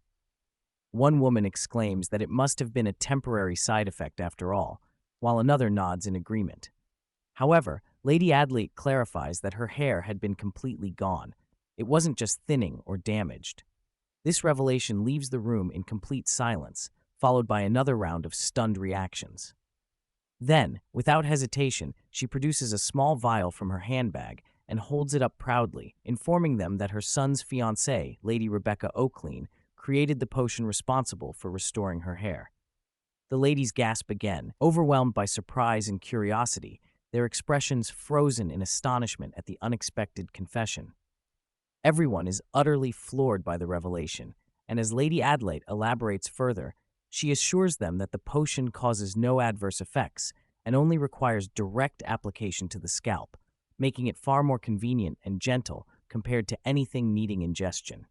One woman exclaims that it must have been a temporary side effect after all, while another nods in agreement. However, Lady Adelaide clarifies that her hair had been completely gone. It wasn't just thinning or damaged. This revelation leaves the room in complete silence, followed by another round of stunned reactions. Then, without hesitation, she produces a small vial from her handbag and holds it up proudly, informing them that her son's fiancée, Lady Rebecca Oaklean, created the potion responsible for restoring her hair. The ladies gasp again, overwhelmed by surprise and curiosity, their expressions frozen in astonishment at the unexpected confession. Everyone is utterly floored by the revelation, and as Lady Adelaide elaborates further, she assures them that the potion causes no adverse effects and only requires direct application to the scalp, making it far more convenient and gentle compared to anything needing ingestion.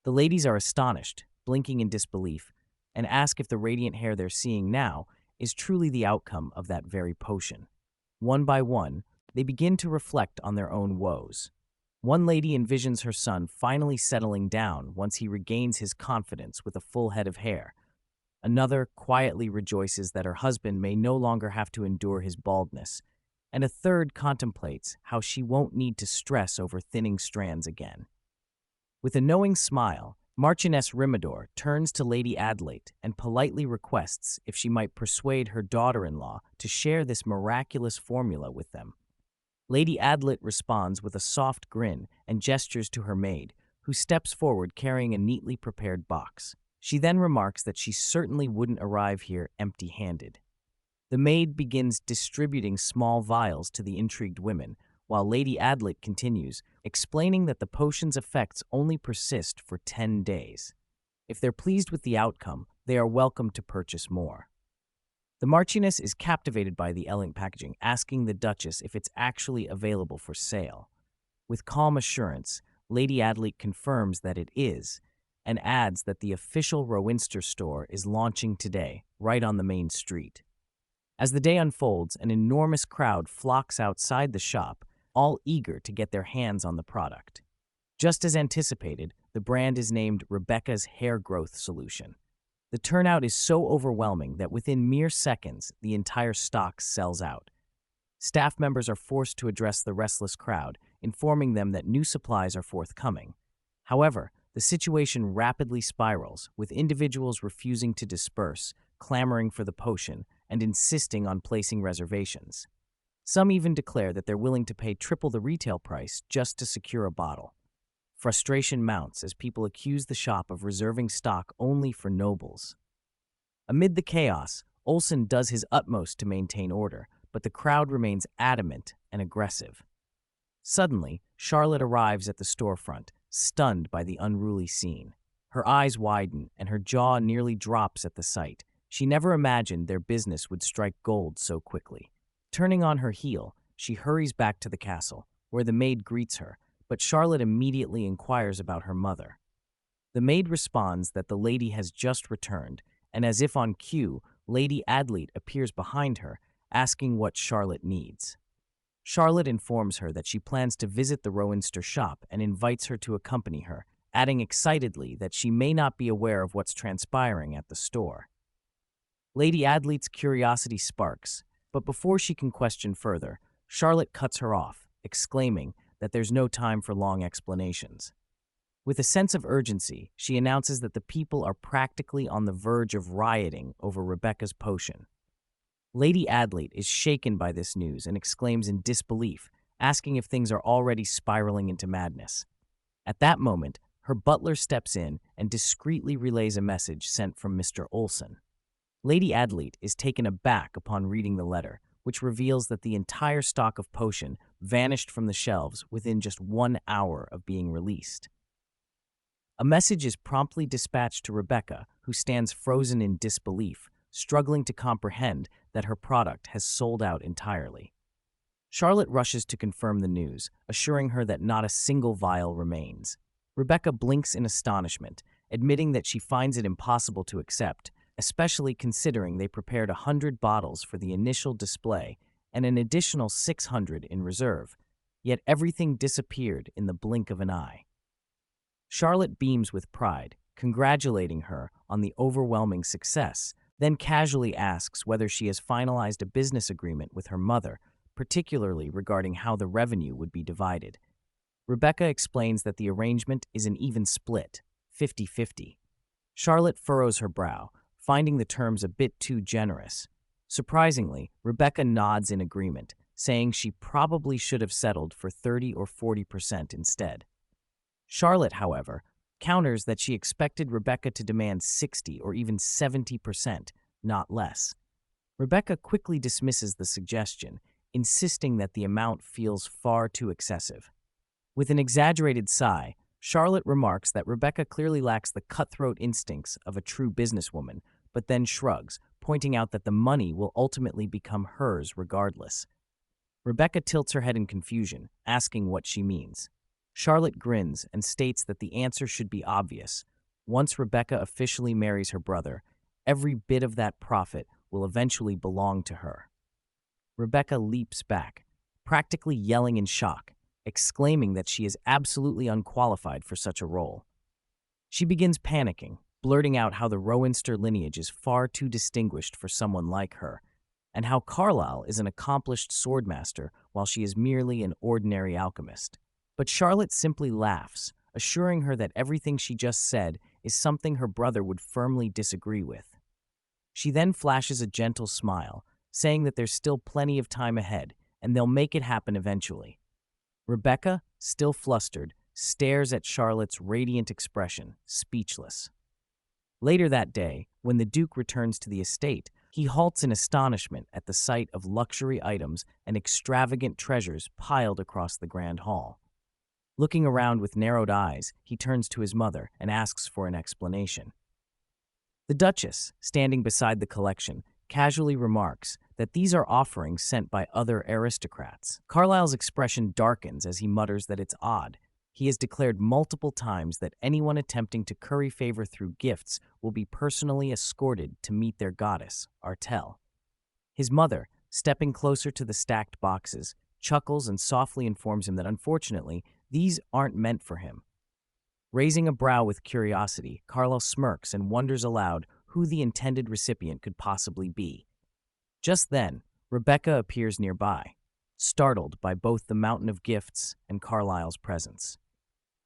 The ladies are astonished, blinking in disbelief, and ask if the radiant hair they're seeing now is truly the outcome of that very potion. One by one, they begin to reflect on their own woes. One lady envisions her son finally settling down once he regains his confidence with a full head of hair. Another quietly rejoices that her husband may no longer have to endure his baldness. And a third contemplates how she won't need to stress over thinning strands again. With a knowing smile, Marchioness Rimador turns to Lady Adelaide and politely requests if she might persuade her daughter-in-law to share this miraculous formula with them. Lady Adelaide responds with a soft grin and gestures to her maid, who steps forward carrying a neatly prepared box. She then remarks that she certainly wouldn't arrive here empty-handed. The maid begins distributing small vials to the intrigued women, while Lady Adelaide continues, explaining that the potion's effects only persist for 10 days. If they're pleased with the outcome, they are welcome to purchase more. The Marchioness is captivated by the elegant packaging, asking the Duchess if it's actually available for sale. With calm assurance, Lady Adelaide confirms that it is, and adds that the official Rowinster store is launching today, right on the main street. As the day unfolds, an enormous crowd flocks outside the shop, all eager to get their hands on the product. Just as anticipated, the brand is named Rebecca's Hair Growth Solution. The turnout is so overwhelming that within mere seconds, the entire stock sells out. Staff members are forced to address the restless crowd, informing them that new supplies are forthcoming. However, the situation rapidly spirals, with individuals refusing to disperse, clamoring for the potion, and insisting on placing reservations. Some even declare that they're willing to pay triple the retail price just to secure a bottle. Frustration mounts as people accuse the shop of reserving stock only for nobles. Amid the chaos, Olsen does his utmost to maintain order, but the crowd remains adamant and aggressive. Suddenly, Charlotte arrives at the storefront, stunned by the unruly scene. Her eyes widen and her jaw nearly drops at the sight. She never imagined their business would strike gold so quickly. Turning on her heel, she hurries back to the castle, where the maid greets her, but Charlotte immediately inquires about her mother. The maid responds that the lady has just returned, and as if on cue, Lady Adlete appears behind her, asking what Charlotte needs. Charlotte informs her that she plans to visit the Rowanster shop and invites her to accompany her, adding excitedly that she may not be aware of what's transpiring at the store. Lady Adlete's curiosity sparks, but before she can question further, Charlotte cuts her off, exclaiming that there's no time for long explanations. With a sense of urgency, she announces that the people are practically on the verge of rioting over Rebecca's potion. Lady Adlete is shaken by this news and exclaims in disbelief, asking if things are already spiraling into madness. At that moment, her butler steps in and discreetly relays a message sent from Mr. Olsen. Lady Adlete is taken aback upon reading the letter, which reveals that the entire stock of potion vanished from the shelves within just 1 hour of being released. A message is promptly dispatched to Rebecca, who stands frozen in disbelief, struggling to comprehend that her product has sold out entirely. Charlotte rushes to confirm the news, assuring her that not a single vial remains. Rebecca blinks in astonishment, admitting that she finds it impossible to accept, especially considering they prepared 100 bottles for the initial display and an additional 600 in reserve, yet everything disappeared in the blink of an eye. Charlotte beams with pride, congratulating her on the overwhelming success, then casually asks whether she has finalized a business agreement with her mother, particularly regarding how the revenue would be divided. Rebecca explains that the arrangement is an even split, 50-50. Charlotte furrows her brow, finding the terms a bit too generous. Surprisingly, Rebecca nods in agreement, saying she probably should have settled for 30 or 40% instead. Charlotte, however, counters that she expected Rebecca to demand 60 or even 70%, not less. Rebecca quickly dismisses the suggestion, insisting that the amount feels far too excessive. With an exaggerated sigh, Charlotte remarks that Rebecca clearly lacks the cutthroat instincts of a true businesswoman, but then shrugs, pointing out that the money will ultimately become hers regardless. Rebecca tilts her head in confusion, asking what she means. Charlotte grins and states that the answer should be obvious. Once Rebecca officially marries her brother, every bit of that profit will eventually belong to her. Rebecca leaps back, practically yelling in shock, exclaiming that she is absolutely unqualified for such a role. She begins panicking, blurting out how the Rowanster lineage is far too distinguished for someone like her, and how Carlyle is an accomplished swordmaster while she is merely an ordinary alchemist. But Charlotte simply laughs, assuring her that everything she just said is something her brother would firmly disagree with. She then flashes a gentle smile, saying that there's still plenty of time ahead, and they'll make it happen eventually. Rebecca, still flustered, stares at Charlotte's radiant expression, speechless. Later that day, when the Duke returns to the estate, he halts in astonishment at the sight of luxury items and extravagant treasures piled across the grand hall. Looking around with narrowed eyes, he turns to his mother and asks for an explanation. The Duchess, standing beside the collection, casually remarks that these are offerings sent by other aristocrats. Carlyle's expression darkens as he mutters that it's odd. He has declared multiple times that anyone attempting to curry favor through gifts will be personally escorted to meet their goddess, Artel. His mother, stepping closer to the stacked boxes, chuckles and softly informs him that unfortunately, these aren't meant for him. Raising a brow with curiosity, Carlyle smirks and wonders aloud who the intended recipient could possibly be. Just then, Rebecca appears nearby, startled by both the mountain of gifts and Carlyle's presence.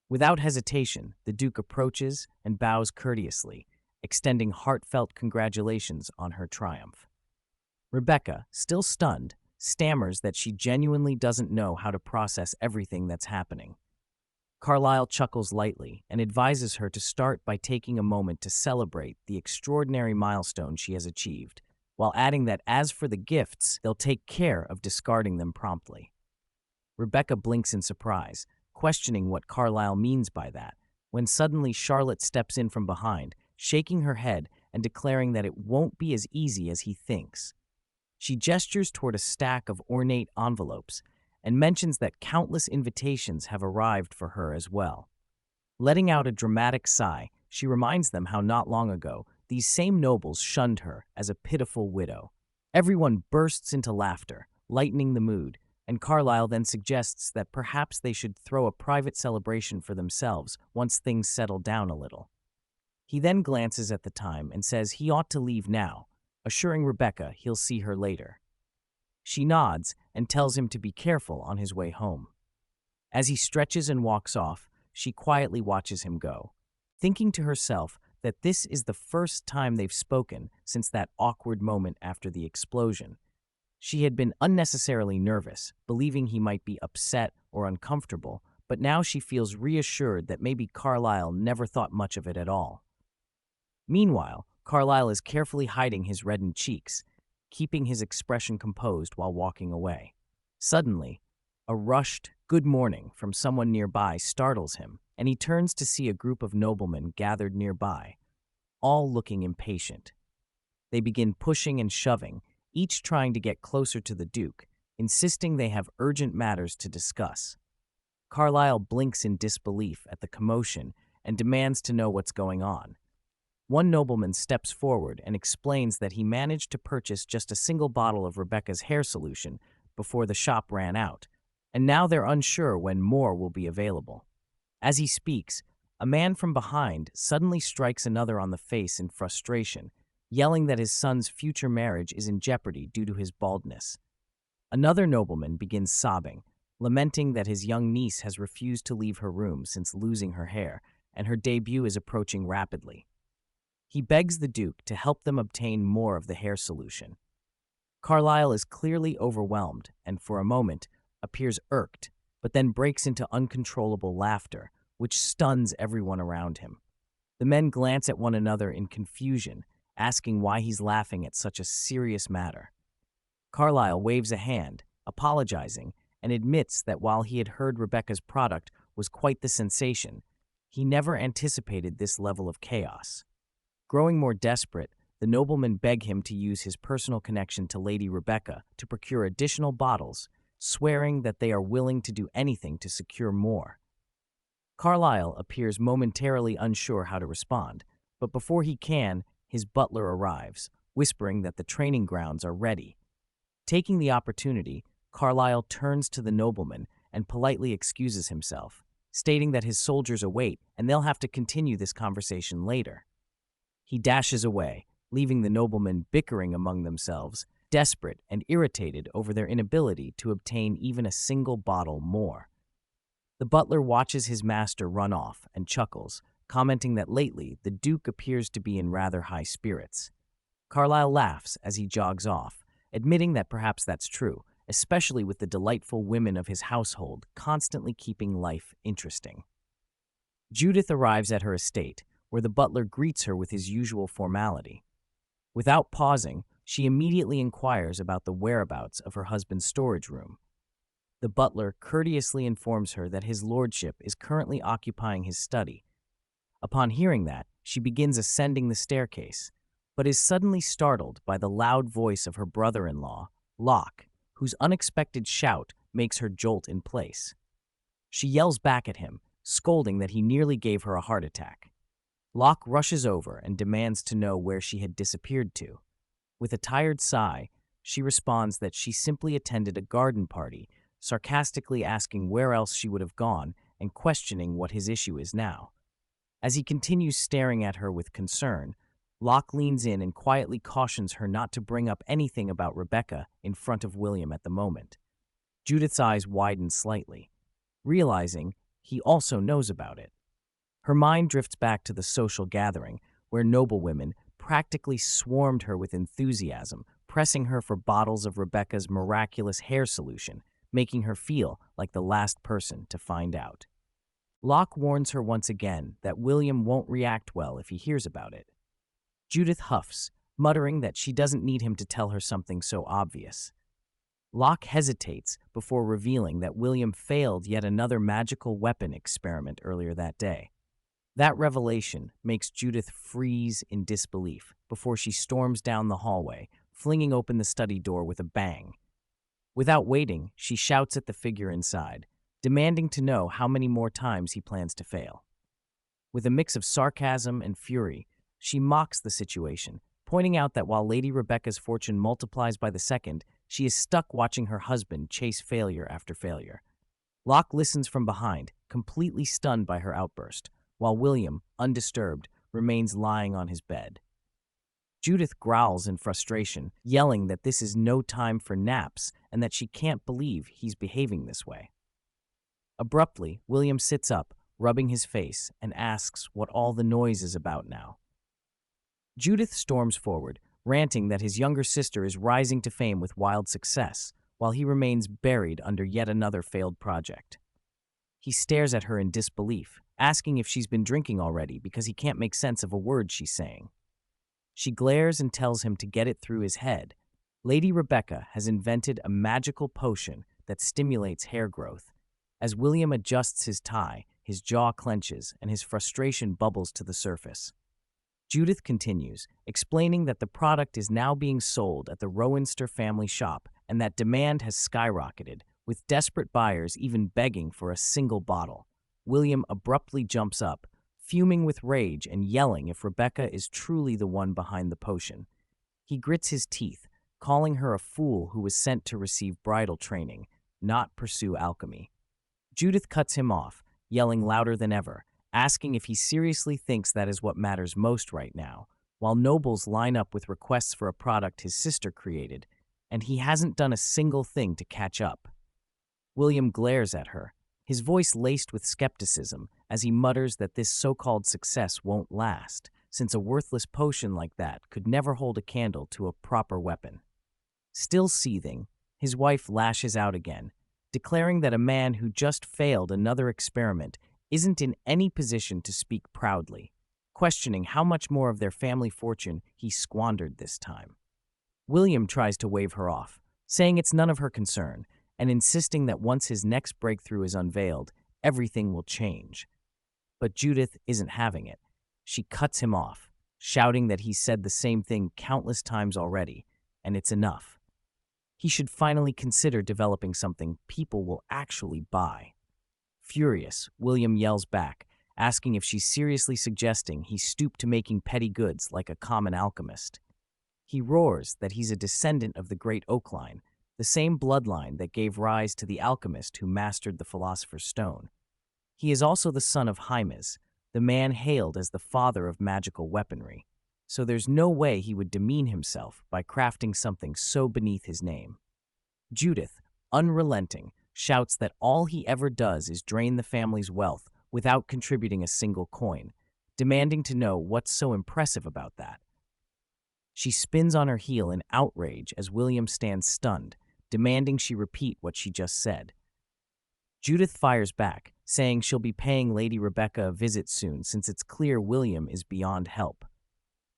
Without hesitation, the Duke approaches and bows courteously, extending heartfelt congratulations on her triumph. Rebecca, still stunned, stammers that she genuinely doesn't know how to process everything that's happening. Carlyle chuckles lightly and advises her to start by taking a moment to celebrate the extraordinary milestone she has achieved, while adding that as for the gifts, they'll take care of discarding them promptly. Rebecca blinks in surprise, questioning what Carlyle means by that, when suddenly Charlotte steps in from behind, shaking her head and declaring that it won't be as easy as he thinks. She gestures toward a stack of ornate envelopes and mentions that countless invitations have arrived for her as well. Letting out a dramatic sigh, she reminds them how not long ago these same nobles shunned her as a pitiful widow. Everyone bursts into laughter, lightening the mood, and Carlyle then suggests that perhaps they should throw a private celebration for themselves once things settle down a little. He then glances at the time and says he ought to leave now, assuring Rebecca he'll see her later. She nods and tells him to be careful on his way home. As he stretches and walks off, she quietly watches him go, thinking to herself that this is the first time they've spoken since that awkward moment after the explosion. She had been unnecessarily nervous, believing he might be upset or uncomfortable, but now she feels reassured that maybe Carlyle never thought much of it at all. Meanwhile, Carlyle is carefully hiding his reddened cheeks, keeping his expression composed while walking away. Suddenly, a rushed "good morning" from someone nearby startles him, and he turns to see a group of noblemen gathered nearby, all looking impatient. They begin pushing and shoving, each trying to get closer to the Duke, insisting they have urgent matters to discuss. Carlyle blinks in disbelief at the commotion and demands to know what's going on. One nobleman steps forward and explains that he managed to purchase just a single bottle of Rebecca's hair solution before the shop ran out, and now they're unsure when more will be available. As he speaks, a man from behind suddenly strikes another on the face in frustration, yelling that his son's future marriage is in jeopardy due to his baldness. Another nobleman begins sobbing, lamenting that his young niece has refused to leave her room since losing her hair, and her debut is approaching rapidly. He begs the Duke to help them obtain more of the hair solution. Carlyle is clearly overwhelmed and, for a moment, appears irked, but then breaks into uncontrollable laughter, which stuns everyone around him. The men glance at one another in confusion, asking why he's laughing at such a serious matter. Carlyle waves a hand, apologizing, and admits that while he had heard Rebecca's product was quite the sensation, he never anticipated this level of chaos. Growing more desperate, the noblemen beg him to use his personal connection to Lady Rebecca to procure additional bottles, swearing that they are willing to do anything to secure more. Carlyle appears momentarily unsure how to respond, but before he can, his butler arrives, whispering that the training grounds are ready. Taking the opportunity, Carlyle turns to the nobleman and politely excuses himself, stating that his soldiers await and they'll have to continue this conversation later. He dashes away, leaving the noblemen bickering among themselves, desperate and irritated over their inability to obtain even a single bottle more. The butler watches his master run off and chuckles, commenting that lately the Duke appears to be in rather high spirits. Carlyle laughs as he jogs off, admitting that perhaps that's true, especially with the delightful women of his household constantly keeping life interesting. Judith arrives at her estate, where the butler greets her with his usual formality. Without pausing, she immediately inquires about the whereabouts of her husband's storage room. The butler courteously informs her that his lordship is currently occupying his study. Upon hearing that, she begins ascending the staircase, but is suddenly startled by the loud voice of her brother-in-law, Locke, whose unexpected shout makes her jolt in place. She yells back at him, scolding that he nearly gave her a heart attack. Locke rushes over and demands to know where she had disappeared to. With a tired sigh, she responds that she simply attended a garden party, sarcastically asking where else she would have gone and questioning what his issue is now. As he continues staring at her with concern, Locke leans in and quietly cautions her not to bring up anything about Rebecca in front of William at the moment. Judith's eyes widen slightly, realizing he also knows about it. Her mind drifts back to the social gathering, where noblewomen practically swarmed her with enthusiasm, pressing her for bottles of Rebecca's miraculous hair solution, making her feel like the last person to find out. Locke warns her once again that William won't react well if he hears about it. Judith huffs, muttering that she doesn't need him to tell her something so obvious. Locke hesitates before revealing that William failed yet another magical weapon experiment earlier that day. That revelation makes Judith freeze in disbelief before she storms down the hallway, flinging open the study door with a bang. Without waiting, she shouts at the figure inside, demanding to know how many more times he plans to fail. With a mix of sarcasm and fury, she mocks the situation, pointing out that while Lady Rebecca's fortune multiplies by the second, she is stuck watching her husband chase failure after failure. Locke listens from behind, completely stunned by her outburst, while William, undisturbed, remains lying on his bed. Judith growls in frustration, yelling that this is no time for naps and that she can't believe he's behaving this way. Abruptly, William sits up, rubbing his face, and asks what all the noise is about now. Judith storms forward, ranting that his younger sister is rising to fame with wild success, while he remains buried under yet another failed project. He stares at her in disbelief, asking if she's been drinking already because he can't make sense of a word she's saying. She glares and tells him to get it through his head. Lady Rebecca has invented a magical potion that stimulates hair growth. As William adjusts his tie, his jaw clenches and his frustration bubbles to the surface. Judith continues, explaining that the product is now being sold at the Rowanster family shop and that demand has skyrocketed, with desperate buyers even begging for a single bottle. William abruptly jumps up, fuming with rage and yelling if Rebecca is truly the one behind the potion. He grits his teeth, calling her a fool who was sent to receive bridal training, not pursue alchemy. Judith cuts him off, yelling louder than ever, asking if he seriously thinks that is what matters most right now, while nobles line up with requests for a product his sister created, and he hasn't done a single thing to catch up. William glares at her, his voice laced with skepticism as he mutters that this so-called success won't last, since a worthless potion like that could never hold a candle to a proper weapon. Still seething, his wife lashes out again, declaring that a man who just failed another experiment isn't in any position to speak proudly, questioning how much more of their family fortune he squandered this time. William tries to wave her off, saying it's none of her concern, and insisting that once his next breakthrough is unveiled, everything will change. But Judith isn't having it. She cuts him off, shouting that he said the same thing countless times already, and it's enough. He should finally consider developing something people will actually buy. Furious, William yells back, asking if she's seriously suggesting he stoop to making petty goods like a common alchemist. He roars that he's a descendant of the great oak line, the same bloodline that gave rise to the alchemist who mastered the philosopher's stone. He is also the son of Hymes, the man hailed as the father of magical weaponry, so there's no way he would demean himself by crafting something so beneath his name. Judith, unrelenting, shouts that all he ever does is drain the family's wealth without contributing a single coin, demanding to know what's so impressive about that. She spins on her heel in outrage as William stands stunned, demanding she repeat what she just said. Judith fires back, saying she'll be paying Lady Rebecca a visit soon since it's clear William is beyond help.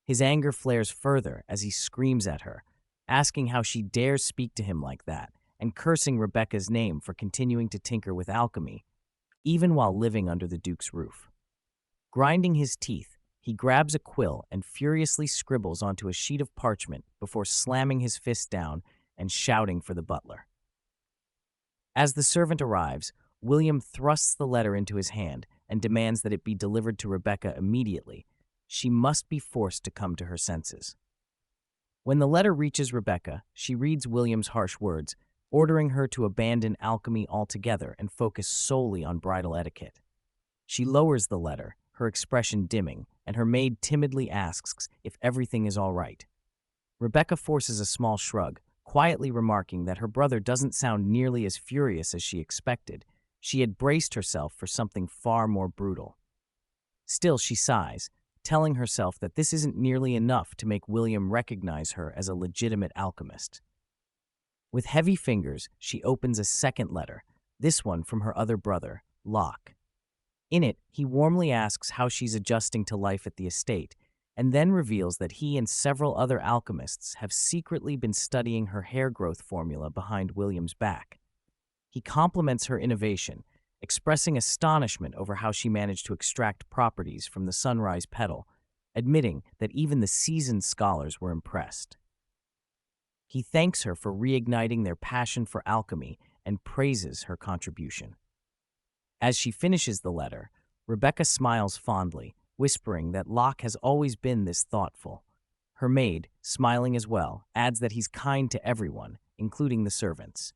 His anger flares further as he screams at her, asking how she dares speak to him like that, and cursing Rebecca's name for continuing to tinker with alchemy, even while living under the Duke's roof. Grinding his teeth, he grabs a quill and furiously scribbles onto a sheet of parchment before slamming his fist down and shouting for the butler. As the servant arrives, William thrusts the letter into his hand and demands that it be delivered to Rebecca immediately. She must be forced to come to her senses. When the letter reaches Rebecca, she reads William's harsh words, ordering her to abandon alchemy altogether and focus solely on bridal etiquette. She lowers the letter, her expression dimming, and her maid timidly asks if everything is all right. Rebecca forces a small shrug, quietly remarking that her brother doesn't sound nearly as furious as she expected. She had braced herself for something far more brutal. Still, she sighs, telling herself that this isn't nearly enough to make William recognize her as a legitimate alchemist. With heavy fingers, she opens a second letter, this one from her other brother, Locke. In it, he warmly asks how she's adjusting to life at the estate, and then reveals that he and several other alchemists have secretly been studying her hair growth formula behind William's back. He compliments her innovation, expressing astonishment over how she managed to extract properties from the sunrise petal, admitting that even the seasoned scholars were impressed. He thanks her for reigniting their passion for alchemy and praises her contribution. As she finishes the letter, Rebecca smiles fondly, whispering that Locke has always been this thoughtful. Her maid, smiling as well, adds that he's kind to everyone, including the servants.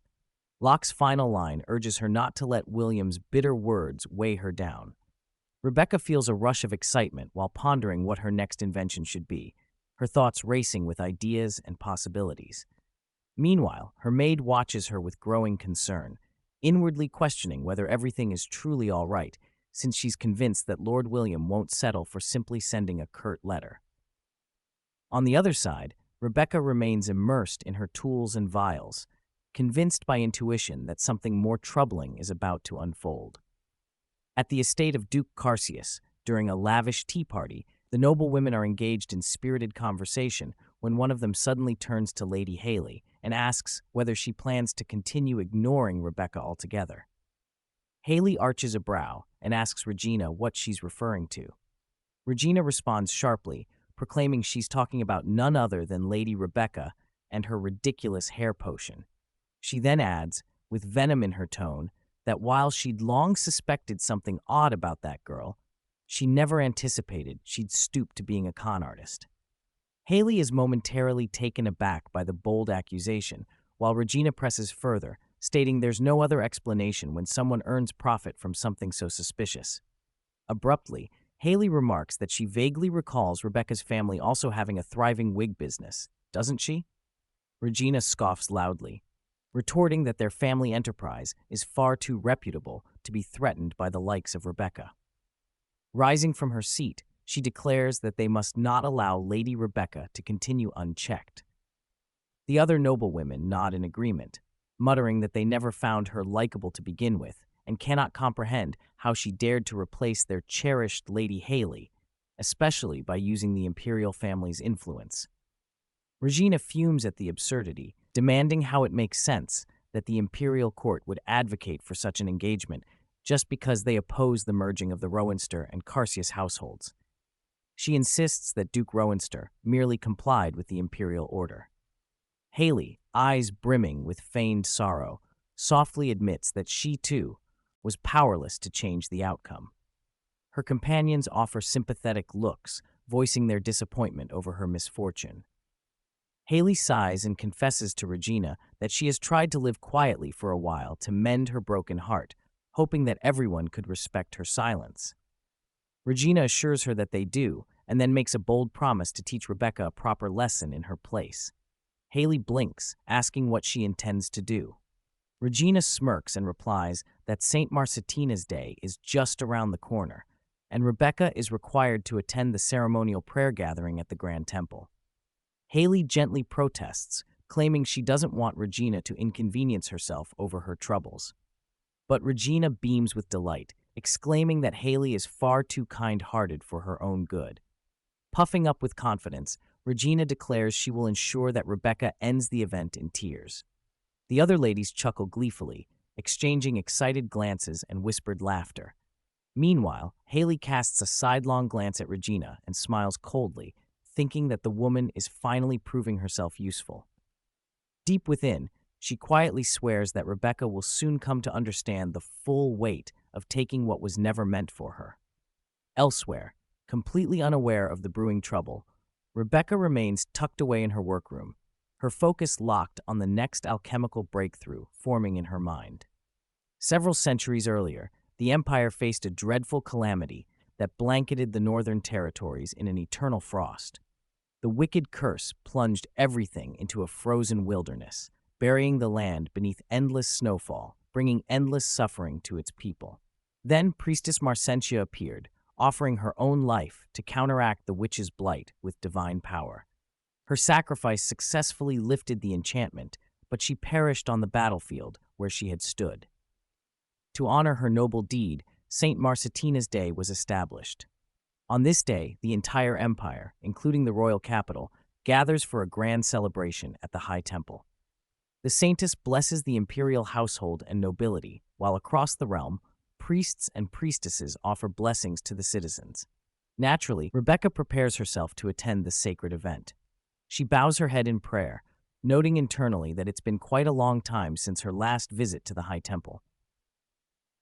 Locke's final line urges her not to let William's bitter words weigh her down. Rebecca feels a rush of excitement while pondering what her next invention should be, her thoughts racing with ideas and possibilities. Meanwhile, her maid watches her with growing concern, inwardly questioning whether everything is truly all right, since she's convinced that Lord William won't settle for simply sending a curt letter. On the other side, Rebecca remains immersed in her tools and vials, convinced by intuition that something more troubling is about to unfold. At the estate of Duke Carsius, during a lavish tea party, the noble women are engaged in spirited conversation when one of them suddenly turns to Lady Haley and asks whether she plans to continue ignoring Rebecca altogether. Haley arches a brow and asks Regina what she's referring to. Regina responds sharply, proclaiming she's talking about none other than Lady Rebecca and her ridiculous hair potion. She then adds, with venom in her tone, that while she'd long suspected something odd about that girl, she never anticipated she'd stoop to being a con artist. Haley is momentarily taken aback by the bold accusation, while Regina presses further, stating there's no other explanation when someone earns profit from something so suspicious. Abruptly, Haley remarks that she vaguely recalls Rebecca's family also having a thriving wig business, doesn't she? Regina scoffs loudly, retorting that their family enterprise is far too reputable to be threatened by the likes of Rebecca. Rising from her seat, she declares that they must not allow Lady Rebecca to continue unchecked. The other noblewomen nod in agreement, muttering that they never found her likable to begin with and cannot comprehend how she dared to replace their cherished Lady Haley, especially by using the imperial family's influence. Regina fumes at the absurdity, demanding how it makes sense that the imperial court would advocate for such an engagement just because they oppose the merging of the Rowanster and Carsius households. She insists that Duke Rowanster merely complied with the imperial order. Haley, eyes brimming with feigned sorrow, softly admits that she, too, was powerless to change the outcome. Her companions offer sympathetic looks, voicing their disappointment over her misfortune. Haley sighs and confesses to Regina that she has tried to live quietly for a while to mend her broken heart, hoping that everyone could respect her silence. Regina assures her that they do, and then makes a bold promise to teach Rebecca a proper lesson in her place. Haley blinks, asking what she intends to do. Regina smirks and replies that St. Marcetina's Day is just around the corner, and Rebecca is required to attend the ceremonial prayer gathering at the Grand Temple. Haley gently protests, claiming she doesn't want Regina to inconvenience herself over her troubles. But Regina beams with delight, exclaiming that Haley is far too kind-hearted for her own good. Puffing up with confidence, Regina declares she will ensure that Rebecca ends the event in tears. The other ladies chuckle gleefully, exchanging excited glances and whispered laughter. Meanwhile, Haley casts a sidelong glance at Regina and smiles coldly, thinking that the woman is finally proving herself useful. Deep within, she quietly swears that Rebecca will soon come to understand the full weight of taking what was never meant for her. Elsewhere, completely unaware of the brewing trouble, Rebecca remains tucked away in her workroom, her focus locked on the next alchemical breakthrough forming in her mind. Several centuries earlier, the Empire faced a dreadful calamity that blanketed the northern territories in an eternal frost. The wicked curse plunged everything into a frozen wilderness, burying the land beneath endless snowfall, bringing endless suffering to its people. Then Priestess Marcentia appeared, offering her own life to counteract the witch's blight with divine power. Her sacrifice successfully lifted the enchantment, but she perished on the battlefield where she had stood. To honor her noble deed, St. Marcetina's Day was established. On this day, the entire empire, including the royal capital, gathers for a grand celebration at the High Temple. The saintess blesses the imperial household and nobility, while across the realm, priests and priestesses offer blessings to the citizens. Naturally, Rebecca prepares herself to attend the sacred event. She bows her head in prayer, noting internally that it's been quite a long time since her last visit to the High Temple.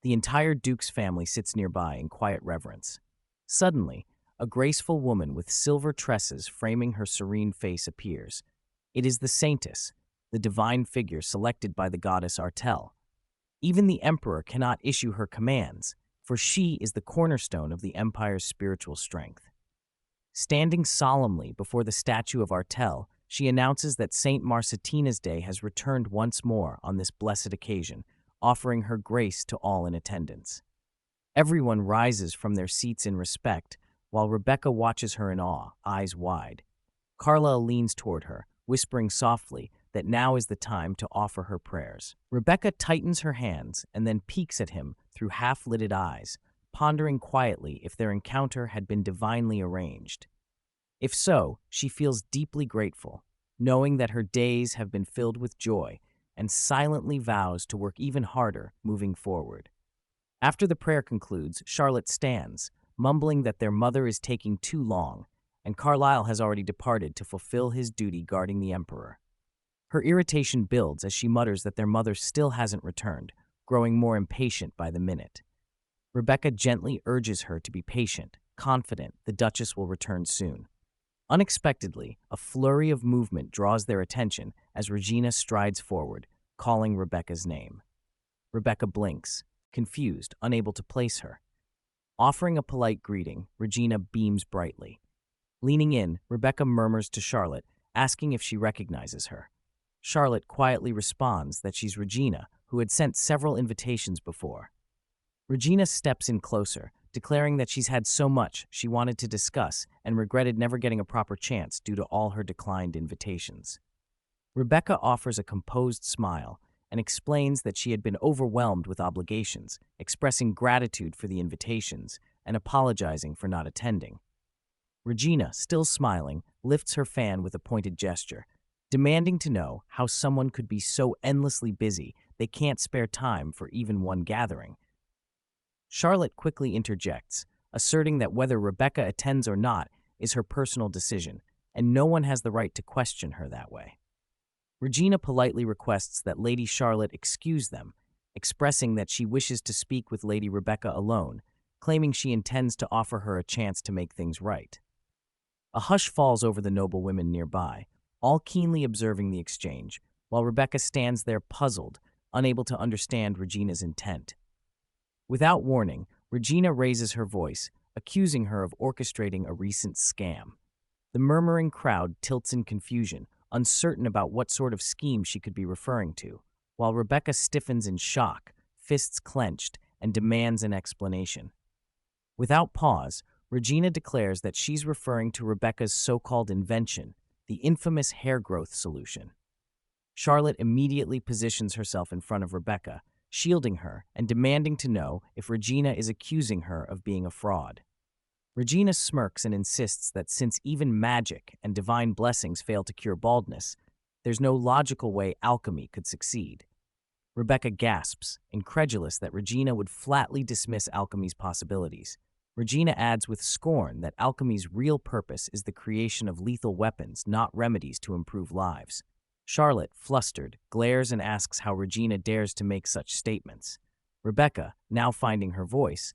The entire Duke's family sits nearby in quiet reverence. Suddenly, a graceful woman with silver tresses framing her serene face appears. It is the saintess, the divine figure selected by the goddess Artel. Even the emperor cannot issue her commands, for she is the cornerstone of the empire's spiritual strength. Standing solemnly before the statue of Artel, she announces that Saint Marcetina's Day has returned once more on this blessed occasion, offering her grace to all in attendance. Everyone rises from their seats in respect, while Rebecca watches her in awe, eyes wide. Carlyle leans toward her, whispering softly that now is the time to offer her prayers. Rebecca tightens her hands and then peeks at him through half-lidded eyes, pondering quietly if their encounter had been divinely arranged. If so, she feels deeply grateful, knowing that her days have been filled with joy, and silently vows to work even harder moving forward. After the prayer concludes, Charlotte stands, mumbling that their mother is taking too long, and Carlyle has already departed to fulfill his duty guarding the emperor. Her irritation builds as she mutters that their mother still hasn't returned, growing more impatient by the minute. Rebecca gently urges her to be patient, confident the Duchess will return soon. Unexpectedly, a flurry of movement draws their attention as Regina strides forward, calling Rebecca's name. Rebecca blinks, confused, unable to place her. Offering a polite greeting, Regina beams brightly. Leaning in, Rebecca murmurs to Charlotte, asking if she recognizes her. Charlotte quietly responds that she's Regina, who had sent several invitations before. Regina steps in closer, declaring that she's had so much she wanted to discuss and regretted never getting a proper chance due to all her declined invitations. Rebecca offers a composed smile and explains that she had been overwhelmed with obligations, expressing gratitude for the invitations and apologizing for not attending. Regina, still smiling, lifts her fan with a pointed gesture, demanding to know how someone could be so endlessly busy they can't spare time for even one gathering. Charlotte quickly interjects, asserting that whether Rebecca attends or not is her personal decision, and no one has the right to question her that way. Regina politely requests that Lady Charlotte excuse them, expressing that she wishes to speak with Lady Rebecca alone, claiming she intends to offer her a chance to make things right. A hush falls over the noble women nearby, all keenly observing the exchange, while Rebecca stands there puzzled, unable to understand Regina's intent. Without warning, Regina raises her voice, accusing her of orchestrating a recent scam. The murmuring crowd tilts in confusion, uncertain about what sort of scheme she could be referring to, while Rebecca stiffens in shock, fists clenched, and demands an explanation. Without pause, Regina declares that she's referring to Rebecca's so-called invention, the infamous hair growth solution. Charlotte immediately positions herself in front of Rebecca, shielding her and demanding to know if Regina is accusing her of being a fraud. Regina smirks and insists that since even magic and divine blessings fail to cure baldness, there's no logical way alchemy could succeed. Rebecca gasps, incredulous that Regina would flatly dismiss alchemy's possibilities. Regina adds with scorn that alchemy's real purpose is the creation of lethal weapons, not remedies to improve lives. Charlotte, flustered, glares and asks how Regina dares to make such statements. Rebecca, now finding her voice,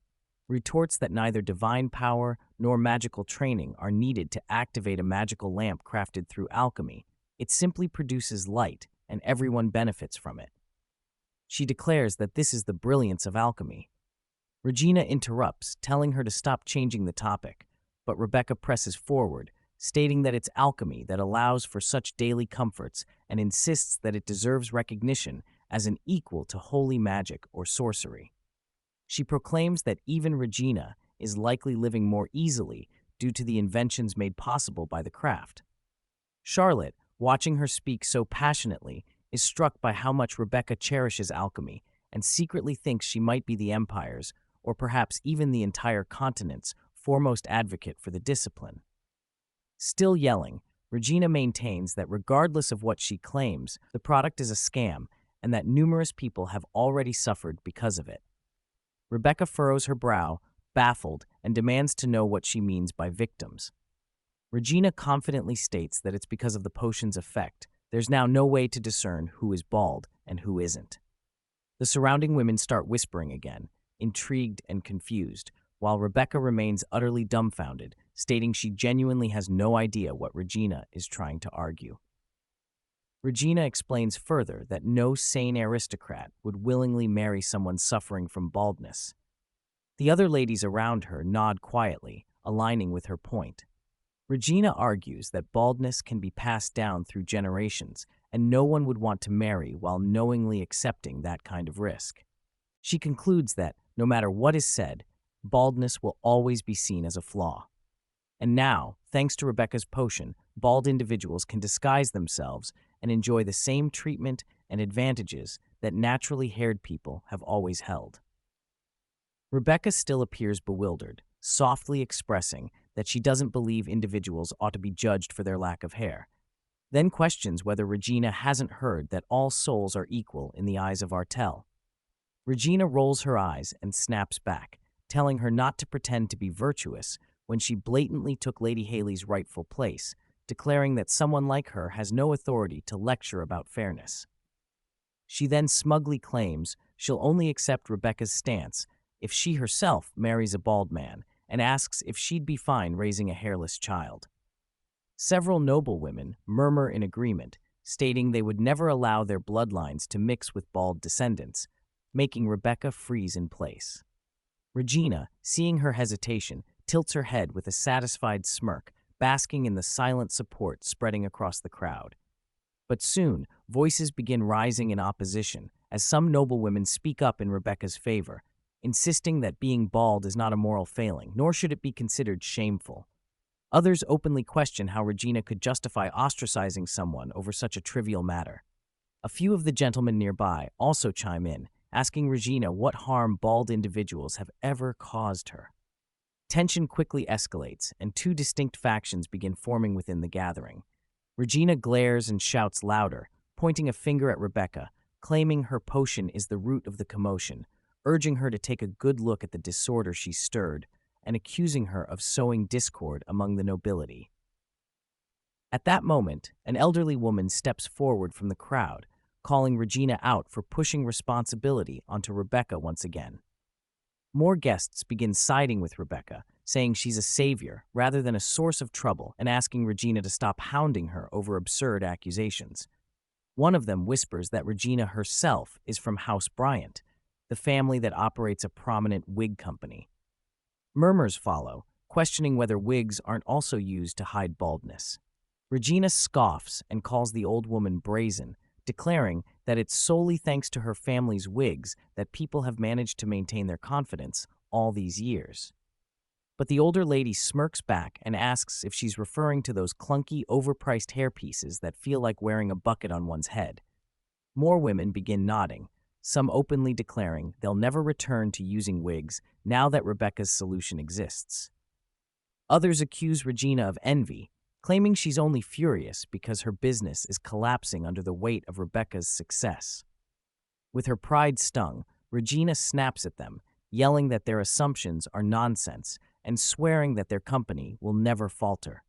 retorts that neither divine power nor magical training are needed to activate a magical lamp crafted through alchemy. It simply produces light, and everyone benefits from it. She declares that this is the brilliance of alchemy. Regina interrupts, telling her to stop changing the topic, but Rebecca presses forward, stating that it's alchemy that allows for such daily comforts and insists that it deserves recognition as an equal to holy magic or sorcery. She proclaims that even Regina is likely living more easily due to the inventions made possible by the craft. Charlotte, watching her speak so passionately, is struck by how much Rebecca cherishes alchemy and secretly thinks she might be the Empire's, or perhaps even the entire continent's, foremost advocate for the discipline. Still yelling, Regina maintains that regardless of what she claims, the product is a scam and that numerous people have already suffered because of it. Rebecca furrows her brow, baffled, and demands to know what she means by victims. Regina confidently states that it's because of the potion's effect. There's now no way to discern who is bald and who isn't. The surrounding women start whispering again, intrigued and confused, while Rebecca remains utterly dumbfounded, stating she genuinely has no idea what Regina is trying to argue. Regina explains further that no sane aristocrat would willingly marry someone suffering from baldness. The other ladies around her nod quietly, aligning with her point. Regina argues that baldness can be passed down through generations, and no one would want to marry while knowingly accepting that kind of risk. She concludes that, no matter what is said, baldness will always be seen as a flaw. And now, thanks to Rebecca's potion, bald individuals can disguise themselves and enjoy the same treatment and advantages that naturally haired people have always held. Rebecca still appears bewildered, softly expressing that she doesn't believe individuals ought to be judged for their lack of hair, then questions whether Regina hasn't heard that all souls are equal in the eyes of Artel. Regina rolls her eyes and snaps back, telling her not to pretend to be virtuous when she blatantly took Lady Haley's rightful place, declaring that someone like her has no authority to lecture about fairness. She then smugly claims she'll only accept Rebecca's stance if she herself marries a bald man, and asks if she'd be fine raising a hairless child. Several noble women murmur in agreement, stating they would never allow their bloodlines to mix with bald descendants, making Rebecca freeze in place. Regina, seeing her hesitation, tilts her head with a satisfied smirk, basking in the silent support spreading across the crowd. But soon, voices begin rising in opposition as some noble women speak up in Rebecca's favor, insisting that being bald is not a moral failing, nor should it be considered shameful. Others openly question how Regina could justify ostracizing someone over such a trivial matter. A few of the gentlemen nearby also chime in, asking Regina what harm bald individuals have ever caused her. Tension quickly escalates, and two distinct factions begin forming within the gathering. Regina glares and shouts louder, pointing a finger at Rebecca, claiming her potion is the root of the commotion, urging her to take a good look at the disorder she stirred, and accusing her of sowing discord among the nobility. At that moment, an elderly woman steps forward from the crowd, calling Regina out for pushing responsibility onto Rebecca once again. More guests begin siding with Rebecca, saying she's a savior rather than a source of trouble, and asking Regina to stop hounding her over absurd accusations. One of them whispers that Regina herself is from House Bryant, the family that operates a prominent wig company. Murmurs follow, questioning whether wigs aren't also used to hide baldness. Regina scoffs and calls the old woman brazen, declaring that it's solely thanks to her family's wigs that people have managed to maintain their confidence all these years. But the older lady smirks back and asks if she's referring to those clunky, overpriced hairpieces that feel like wearing a bucket on one's head. More women begin nodding, some openly declaring they'll never return to using wigs now that Rebecca's solution exists. Others accuse Regina of envy, claiming she's only furious because her business is collapsing under the weight of Rebecca's success. With her pride stung, Regina snaps at them, yelling that their assumptions are nonsense and swearing that their company will never falter.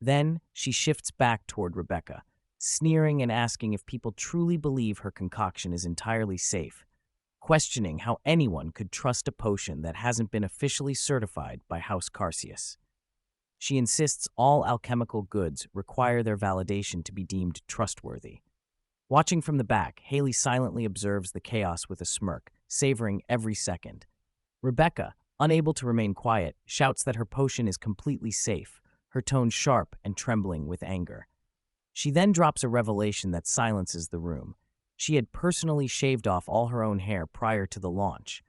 Then she shifts back toward Rebecca, sneering and asking if people truly believe her concoction is entirely safe, questioning how anyone could trust a potion that hasn't been officially certified by House Carcius. She insists all alchemical goods require their validation to be deemed trustworthy. Watching from the back, Haley silently observes the chaos with a smirk, savoring every second. Rebecca, unable to remain quiet, shouts that her potion is completely safe, her tone sharp and trembling with anger. She then drops a revelation that silences the room. She had personally shaved off all her own hair prior to the launch.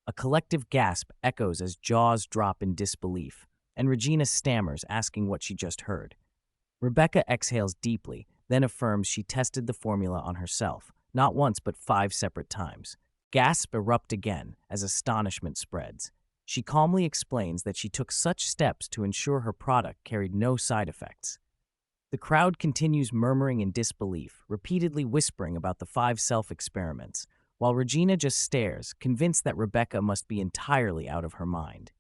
A collective gasp echoes as jaws drop in disbelief, and Regina stammers, asking what she just heard. Rebecca exhales deeply, then affirms she tested the formula on herself, not once but 5 separate times. Gasps erupt again as astonishment spreads. She calmly explains that she took such steps to ensure her product carried no side effects. The crowd continues murmuring in disbelief, repeatedly whispering about the 5 self-experiments, while Regina just stares, convinced that Rebecca must be entirely out of her mind.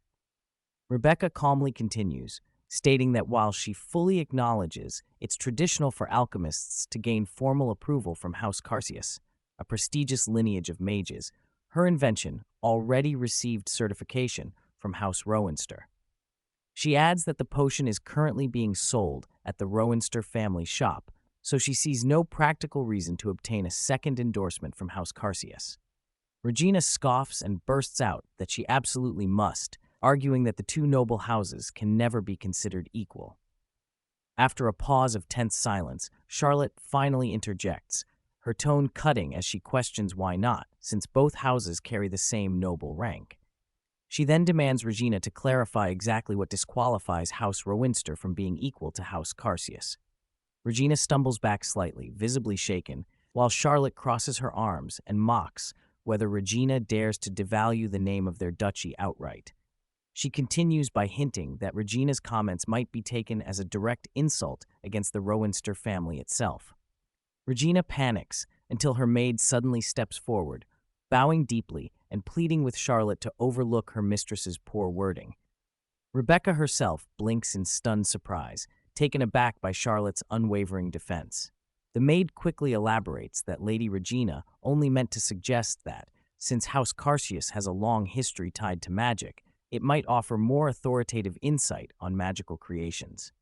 Rebecca calmly continues, stating that while she fully acknowledges it's traditional for alchemists to gain formal approval from House Carsius, a prestigious lineage of mages, her invention already received certification from House Rowenster. She adds that the potion is currently being sold at the Rowenster family shop, so she sees no practical reason to obtain a second endorsement from House Carsius. Regina scoffs and bursts out that she absolutely must, arguing that the two noble houses can never be considered equal. After a pause of tense silence, Charlotte finally interjects, her tone cutting as she questions why not, since both houses carry the same noble rank. She then demands Regina to clarify exactly what disqualifies House Rowenster from being equal to House Carsius. Regina stumbles back slightly, visibly shaken, while Charlotte crosses her arms and mocks whether Regina dares to devalue the name of their duchy outright. She continues by hinting that Regina's comments might be taken as a direct insult against the Rowenster family itself. Regina panics until her maid suddenly steps forward, bowing deeply and pleading with Charlotte to overlook her mistress's poor wording. Rebecca herself blinks in stunned surprise, taken aback by Charlotte's unwavering defense. The maid quickly elaborates that Lady Regina only meant to suggest that, since House Carsius has a long history tied to magic, it might offer more authoritative insight on magical creations.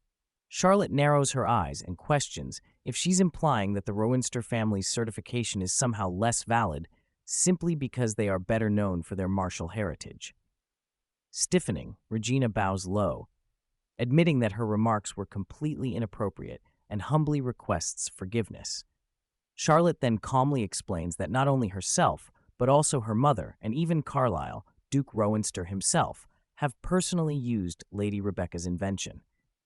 Charlotte narrows her eyes and questions if she's implying that the Rowenster family's certification is somehow less valid simply because they are better known for their martial heritage. Stiffening, Regina bows low, admitting that her remarks were completely inappropriate and humbly requests forgiveness. Charlotte then calmly explains that not only herself, but also her mother and even Carlisle, Duke Rowenster himself, have personally used Lady Rebecca's invention.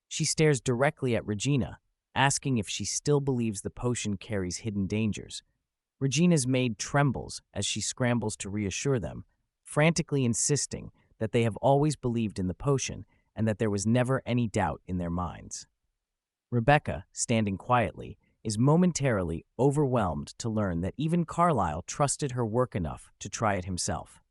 She stares directly at Regina, asking if she still believes the potion carries hidden dangers. Regina's maid trembles as she scrambles to reassure them, frantically insisting that they have always believed in the potion and that there was never any doubt in their minds. Rebecca, standing quietly, is momentarily overwhelmed to learn that even Carlisle trusted her work enough to try it himself.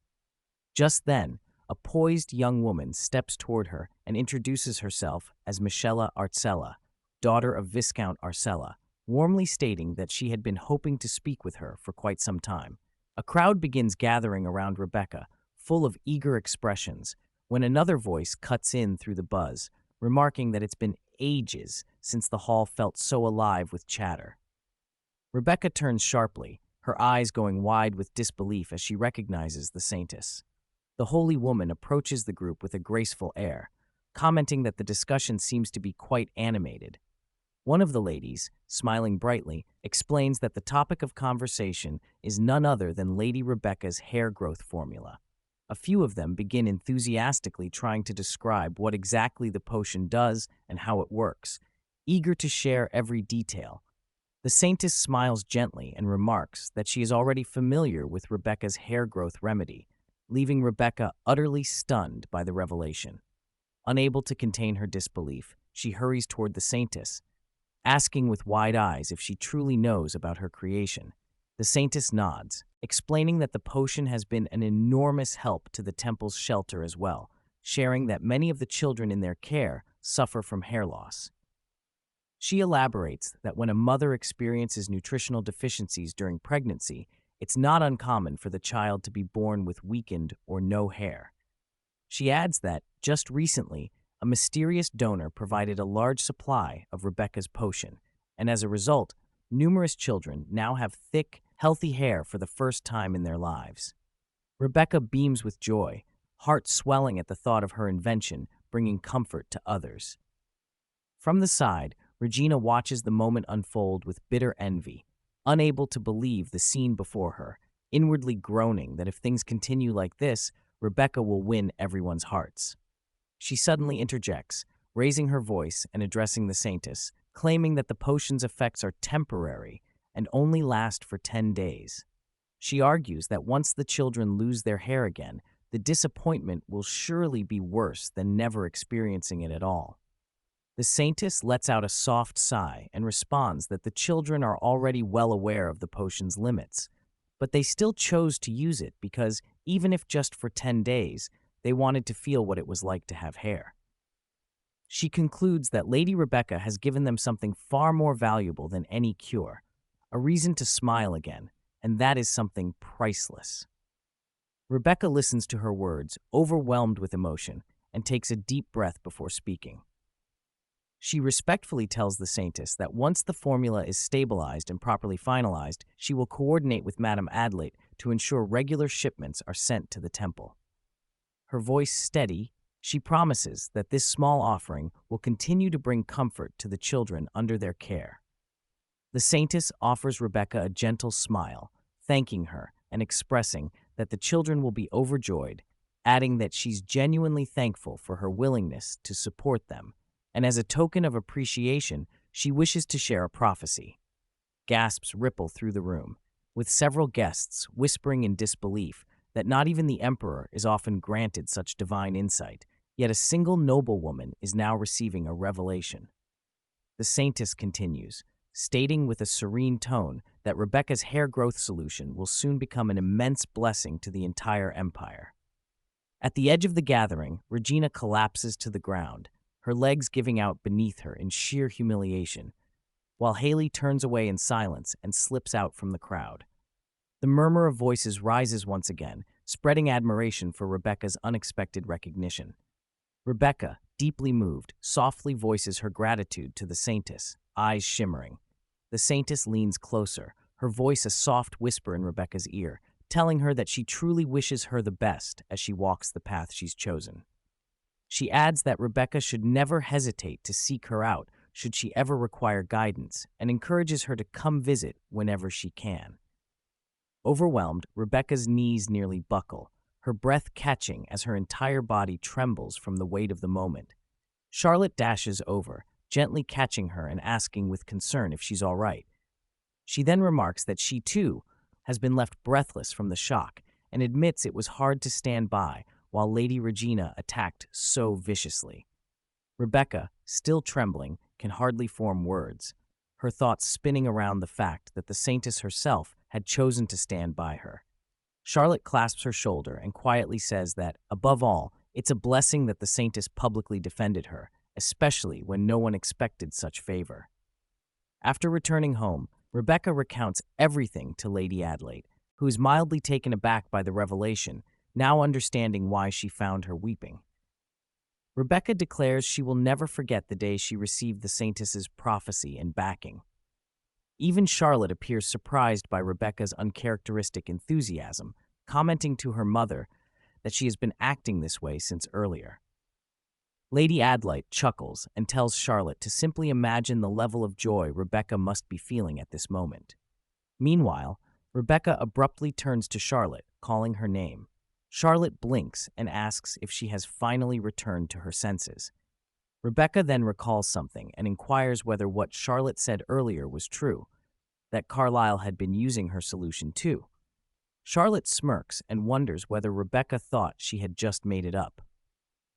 Just then, a poised young woman steps toward her and introduces herself as Michela Arcella, daughter of Viscount Arcella, warmly stating that she had been hoping to speak with her for quite some time. A crowd begins gathering around Rebecca, full of eager expressions, when another voice cuts in through the buzz, remarking that it's been ages since the hall felt so alive with chatter. Rebecca turns sharply, her eyes going wide with disbelief as she recognizes the saintess. The holy woman approaches the group with a graceful air, commenting that the discussion seems to be quite animated. One of the ladies, smiling brightly, explains that the topic of conversation is none other than Lady Rebecca's hair growth formula. A few of them begin enthusiastically trying to describe what exactly the potion does and how it works, eager to share every detail. The saintess smiles gently and remarks that she is already familiar with Rebecca's hair growth remedy, leaving Rebecca utterly stunned by the revelation. Unable to contain her disbelief, she hurries toward the saintess, asking with wide eyes if she truly knows about her creation. The saintess nods, explaining that the potion has been an enormous help to the temple's shelter as well, sharing that many of the children in their care suffer from hair loss. She elaborates that when a mother experiences nutritional deficiencies during pregnancy, it's not uncommon for the child to be born with weakened or no hair. She adds that, just recently, a mysterious donor provided a large supply of Rebecca's potion, and as a result, numerous children now have thick, healthy hair for the first time in their lives. Rebecca beams with joy, heart swelling at the thought of her invention bringing comfort to others. From the side, Regina watches the moment unfold with bitter envy, unable to believe the scene before her, inwardly groaning that if things continue like this, Rebecca will win everyone's hearts. She suddenly interjects, raising her voice and addressing the saintess, claiming that the potion's effects are temporary and only last for 10 days. She argues that once the children lose their hair again, the disappointment will surely be worse than never experiencing it at all. The Saintess lets out a soft sigh and responds that the children are already well aware of the potion's limits, but they still chose to use it because, even if just for 10 days, they wanted to feel what it was like to have hair. She concludes that Lady Rebecca has given them something far more valuable than any cure, a reason to smile again, and that is something priceless. Rebecca listens to her words, overwhelmed with emotion, and takes a deep breath before speaking. She respectfully tells the Saintess that once the formula is stabilized and properly finalized, she will coordinate with Madame Adlate to ensure regular shipments are sent to the temple. Her voice steady, she promises that this small offering will continue to bring comfort to the children under their care. The Saintess offers Rebecca a gentle smile, thanking her and expressing that the children will be overjoyed, adding that she's genuinely thankful for her willingness to support them, and as a token of appreciation, she wishes to share a prophecy. Gasps ripple through the room, with several guests whispering in disbelief that not even the emperor is often granted such divine insight, yet a single noblewoman is now receiving a revelation. The Saintess continues, stating with a serene tone that Rebecca's hair growth solution will soon become an immense blessing to the entire empire. At the edge of the gathering, Regina collapses to the ground, her legs giving out beneath her in sheer humiliation, while Haley turns away in silence and slips out from the crowd. The murmur of voices rises once again, spreading admiration for Rebecca's unexpected recognition. Rebecca, deeply moved, softly voices her gratitude to the Saintess, eyes shimmering. The Saintess leans closer, her voice a soft whisper in Rebecca's ear, telling her that she truly wishes her the best as she walks the path she's chosen. She adds that Rebecca should never hesitate to seek her out should she ever require guidance, and encourages her to come visit whenever she can. Overwhelmed, Rebecca's knees nearly buckle, her breath catching as her entire body trembles from the weight of the moment. Charlotte dashes over, gently catching her and asking with concern if she's all right. She then remarks that she, too, has been left breathless from the shock and admits it was hard to stand by while Lady Regina attacked so viciously. Rebecca, still trembling, can hardly form words, her thoughts spinning around the fact that the Saintess herself had chosen to stand by her. Charlotte clasps her shoulder and quietly says that, above all, it's a blessing that the Saintess publicly defended her, especially when no one expected such favor. After returning home, Rebecca recounts everything to Lady Adlate, who is mildly taken aback by the revelation, now understanding why she found her weeping. Rebecca declares she will never forget the day she received the Saintess's prophecy and backing. Even Charlotte appears surprised by Rebecca's uncharacteristic enthusiasm, commenting to her mother that she has been acting this way since earlier. Lady Adlate chuckles and tells Charlotte to simply imagine the level of joy Rebecca must be feeling at this moment. Meanwhile, Rebecca abruptly turns to Charlotte, calling her name. Charlotte blinks and asks if she has finally returned to her senses. Rebecca then recalls something and inquires whether what Charlotte said earlier was true, that Carlyle had been using her solution too. Charlotte smirks and wonders whether Rebecca thought she had just made it up.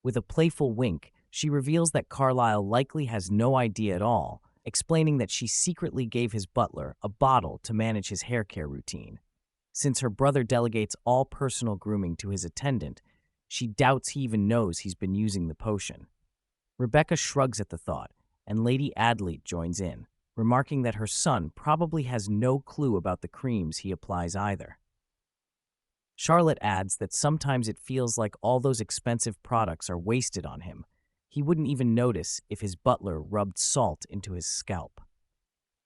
With a playful wink, she reveals that Carlyle likely has no idea at all, explaining that she secretly gave his butler a bottle to manage his hair care routine. Since her brother delegates all personal grooming to his attendant, she doubts he even knows he's been using the potion. Rebecca shrugs at the thought, and Lady Adlate joins in, remarking that her son probably has no clue about the creams he applies either. Charlotte adds that sometimes it feels like all those expensive products are wasted on him. He wouldn't even notice if his butler rubbed salt into his scalp.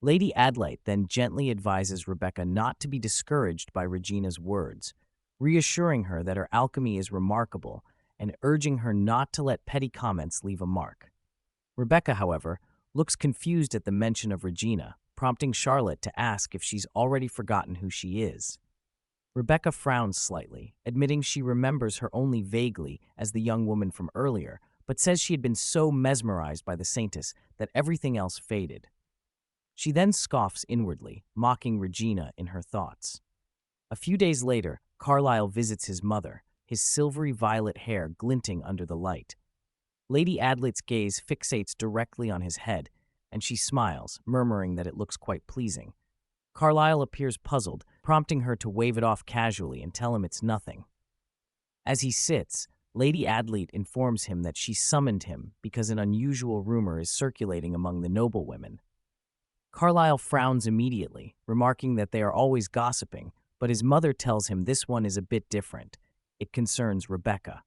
Lady Adlate then gently advises Rebecca not to be discouraged by Regina's words, reassuring her that her alchemy is remarkable and urging her not to let petty comments leave a mark. Rebecca, however, looks confused at the mention of Regina, prompting Charlotte to ask if she's already forgotten who she is. Rebecca frowns slightly, admitting she remembers her only vaguely as the young woman from earlier, but says she had been so mesmerized by the Saintess that everything else faded. She then scoffs inwardly, mocking Regina in her thoughts. A few days later, Carlyle visits his mother, his silvery violet hair glinting under the light. Lady Adlet's gaze fixates directly on his head, and she smiles, murmuring that it looks quite pleasing. Carlyle appears puzzled, prompting her to wave it off casually and tell him it's nothing. As he sits, Lady Adlet informs him that she summoned him because an unusual rumor is circulating among the noblewomen. Carlyle frowns immediately, remarking that they are always gossiping, but his mother tells him this one is a bit different. It concerns Rebecca.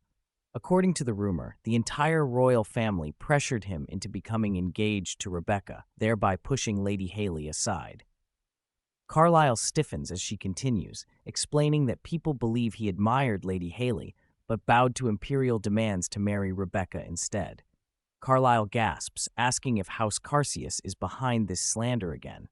According to the rumor, the entire royal family pressured him into becoming engaged to Rebecca, thereby pushing Lady Haley aside. Carlyle stiffens as she continues, explaining that people believe he admired Lady Haley, but bowed to imperial demands to marry Rebecca instead. Carlyle gasps, asking if House Carseus is behind this slander again.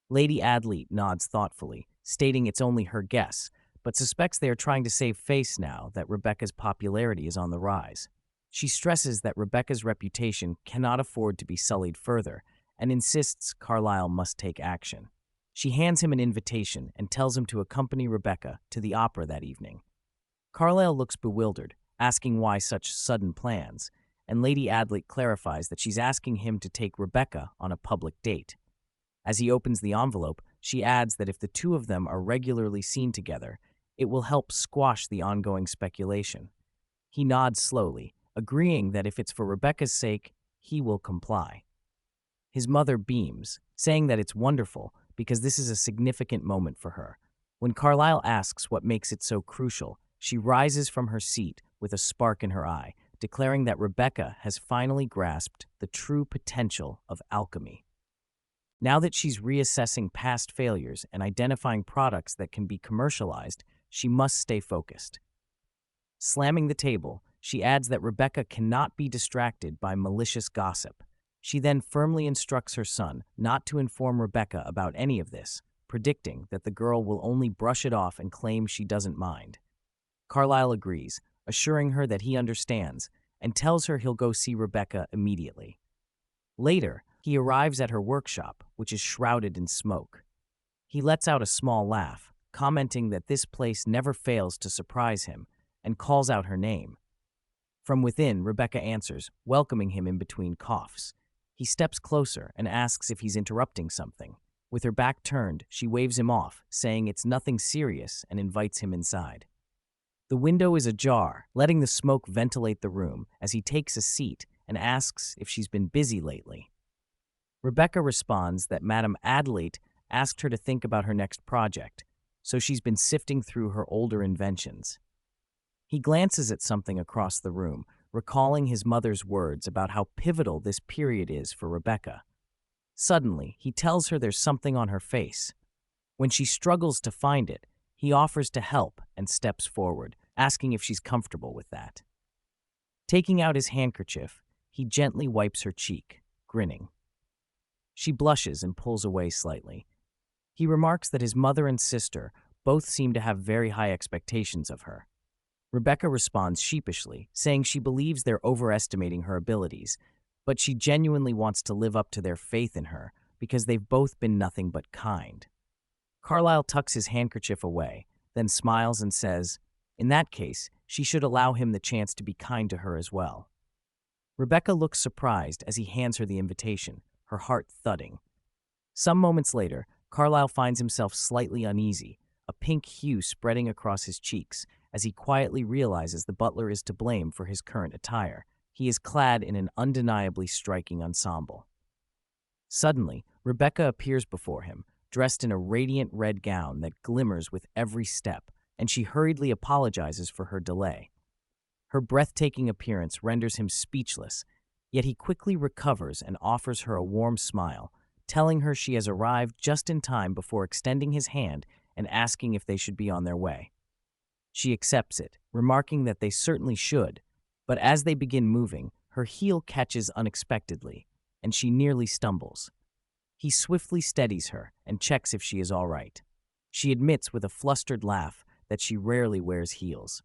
Lady Adlet nods thoughtfully, stating it's only her guess, but suspects they are trying to save face now that Rebecca's popularity is on the rise. She stresses that Rebecca's reputation cannot afford to be sullied further, and insists Carlyle must take action. She hands him an invitation and tells him to accompany Rebecca to the opera that evening. Carlyle looks bewildered, asking why such sudden plans, and Lady Adlet clarifies that she's asking him to take Rebecca on a public date. As he opens the envelope, she adds that if the two of them are regularly seen together, it will help squash the ongoing speculation. He nods slowly, agreeing that if it's for Rebecca's sake, he will comply. His mother beams, saying that it's wonderful because this is a significant moment for her. When Carlyle asks what makes it so crucial, she rises from her seat with a spark in her eye, declaring that Rebecca has finally grasped the true potential of alchemy. Now that she's reassessing past failures and identifying products that can be commercialized, she must stay focused. Slamming the table, she adds that Rebecca cannot be distracted by malicious gossip. She then firmly instructs her son not to inform Rebecca about any of this, predicting that the girl will only brush it off and claim she doesn't mind. Carlyle agrees, assuring her that he understands, and tells her he'll go see Rebecca immediately. Later, he arrives at her workshop, which is shrouded in smoke. He lets out a small laugh, commenting that this place never fails to surprise him, and calls out her name. From within, Rebecca answers, welcoming him in between coughs. He steps closer and asks if he's interrupting something. With her back turned, she waves him off, saying it's nothing serious, and invites him inside. The window is ajar, letting the smoke ventilate the room as he takes a seat and asks if she's been busy lately. Rebecca responds that Madame Adlet asked her to think about her next project, so she's been sifting through her older inventions. He glances at something across the room, recalling his mother's words about how pivotal this period is for Rebecca. Suddenly, he tells her there's something on her face. When she struggles to find it, he offers to help and steps forward, asking if she's comfortable with that. Taking out his handkerchief, he gently wipes her cheek, grinning. She blushes and pulls away slightly. He remarks that his mother and sister both seem to have very high expectations of her. Rebecca responds sheepishly, saying she believes they're overestimating her abilities, but she genuinely wants to live up to their faith in her because they've both been nothing but kind. Carlyle tucks his handkerchief away, then smiles and says, in that case, she should allow him the chance to be kind to her as well. Rebecca looks surprised as he hands her the invitation, her heart thudding. Some moments later, Carlyle finds himself slightly uneasy, a pink hue spreading across his cheeks, as he quietly realizes the butler is to blame for his current attire. He is clad in an undeniably striking ensemble. Suddenly, Rebecca appears before him, dressed in a radiant red gown that glimmers with every step, and she hurriedly apologizes for her delay. Her breathtaking appearance renders him speechless, yet he quickly recovers and offers her a warm smile, telling her she has arrived just in time before extending his hand and asking if they should be on their way. She accepts it, remarking that they certainly should, but as they begin moving, her heel catches unexpectedly, and she nearly stumbles. He swiftly steadies her and checks if she is all right. She admits with a flustered laugh that she rarely wears heels.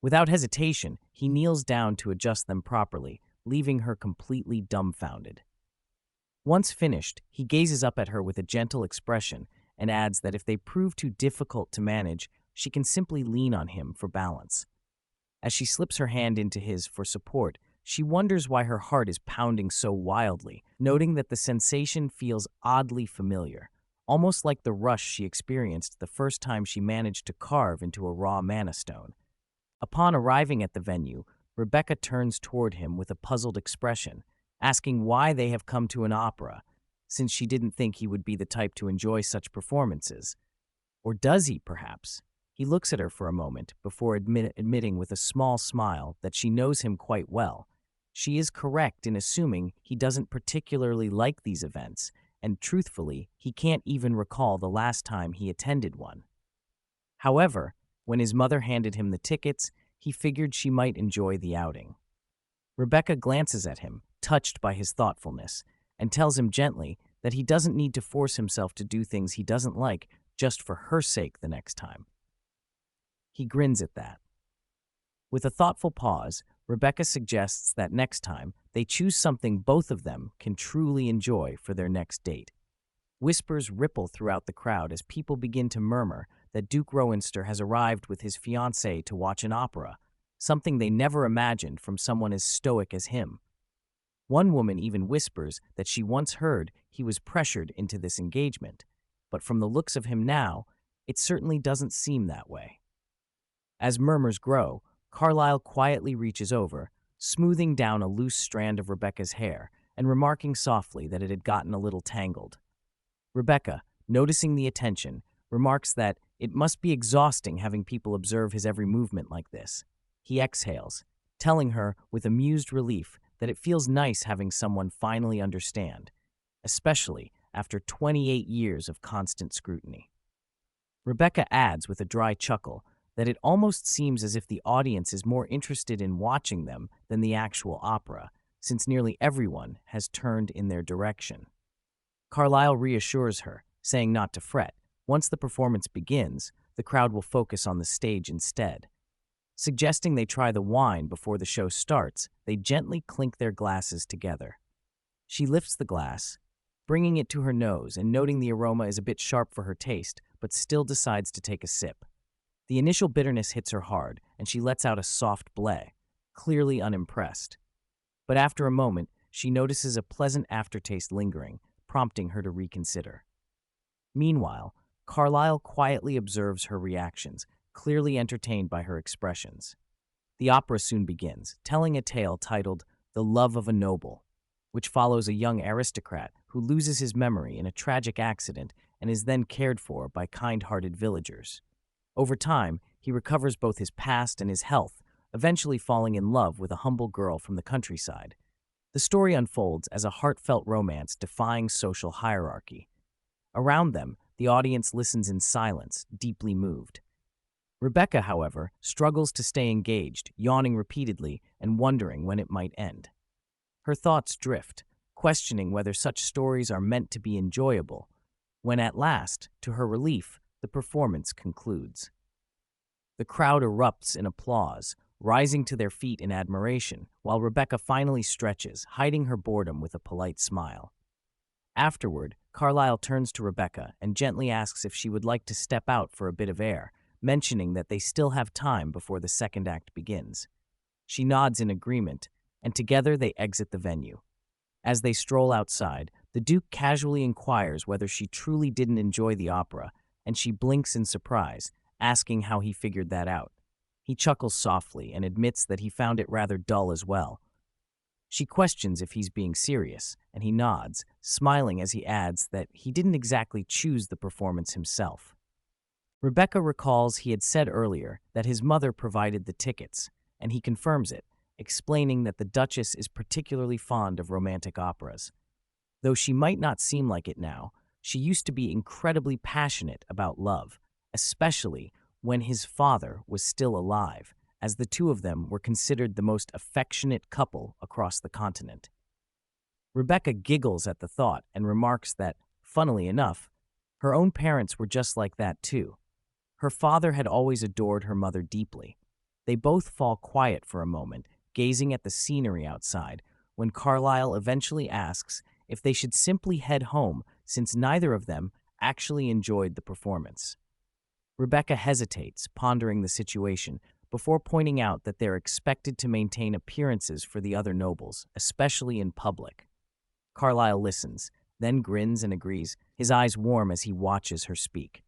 Without hesitation, he kneels down to adjust them properly, leaving her completely dumbfounded. Once finished, he gazes up at her with a gentle expression and adds that if they prove too difficult to manage, she can simply lean on him for balance. As she slips her hand into his for support, she wonders why her heart is pounding so wildly, noting that the sensation feels oddly familiar, almost like the rush she experienced the first time she managed to carve into a raw mana stone. Upon arriving at the venue, Rebecca turns toward him with a puzzled expression, asking why they have come to an opera, since she didn't think he would be the type to enjoy such performances. Or does he, perhaps? He looks at her for a moment before admitting with a small smile that she knows him quite well. She is correct in assuming he doesn't particularly like these events, and truthfully, he can't even recall the last time he attended one. However, when his mother handed him the tickets, he figured she might enjoy the outing. Rebecca glances at him, touched by his thoughtfulness, and tells him gently that he doesn't need to force himself to do things he doesn't like just for her sake the next time. He grins at that. With a thoughtful pause, Rebecca suggests that next time they choose something both of them can truly enjoy for their next date. Whispers ripple throughout the crowd as people begin to murmur that Duke Rowenster has arrived with his fiancée to watch an opera, something they never imagined from someone as stoic as him. One woman even whispers that she once heard he was pressured into this engagement, but from the looks of him now, it certainly doesn't seem that way. As murmurs grow, Carlyle quietly reaches over, smoothing down a loose strand of Rebecca's hair and remarking softly that it had gotten a little tangled. Rebecca, noticing the attention, remarks that it must be exhausting having people observe his every movement like this. He exhales, telling her with amused relief that it feels nice having someone finally understand, especially after 28 years of constant scrutiny. Rebecca adds with a dry chuckle that it almost seems as if the audience is more interested in watching them than the actual opera, since nearly everyone has turned in their direction. Carlyle reassures her, saying not to fret. Once the performance begins, the crowd will focus on the stage instead. Suggesting they try the wine before the show starts, they gently clink their glasses together. She lifts the glass, bringing it to her nose and noting the aroma is a bit sharp for her taste, but still decides to take a sip. The initial bitterness hits her hard, and she lets out a soft bleh, clearly unimpressed. But after a moment, she notices a pleasant aftertaste lingering, prompting her to reconsider. Meanwhile, Carlyle quietly observes her reactions, clearly entertained by her expressions. The opera soon begins, telling a tale titled The Love of a Noble, which follows a young aristocrat who loses his memory in a tragic accident and is then cared for by kind-hearted villagers. Over time, he recovers both his past and his health, eventually falling in love with a humble girl from the countryside. The story unfolds as a heartfelt romance defying social hierarchy. Around them, the audience listens in silence, deeply moved. Rebecca, however, struggles to stay engaged, yawning repeatedly and wondering when it might end. Her thoughts drift, questioning whether such stories are meant to be enjoyable, when at last, to her relief, the performance concludes. The crowd erupts in applause, rising to their feet in admiration, while Rebecca finally stretches, hiding her boredom with a polite smile. Afterward, Carlyle turns to Rebecca and gently asks if she would like to step out for a bit of air, mentioning that they still have time before the second act begins. She nods in agreement, and together they exit the venue. As they stroll outside, the Duke casually inquires whether she truly didn't enjoy the opera, and she blinks in surprise, asking how he figured that out. He chuckles softly and admits that he found it rather dull as well. She questions if he's being serious, and he nods, smiling as he adds that he didn't exactly choose the performance himself. Rebecca recalls he had said earlier that his mother provided the tickets, and he confirms it, explaining that the Duchess is particularly fond of romantic operas. Though she might not seem like it now, she used to be incredibly passionate about love, especially when his father was still alive, as the two of them were considered the most affectionate couple across the continent. Rebecca giggles at the thought and remarks that, funnily enough, her own parents were just like that too. Her father had always adored her mother deeply. They both fall quiet for a moment, gazing at the scenery outside, when Carlyle eventually asks if they should simply head home since neither of them actually enjoyed the performance. Rebecca hesitates, pondering the situation, before pointing out that they're expected to maintain appearances for the other nobles, especially in public. Carlyle listens, then grins and agrees, his eyes warm as he watches her speak.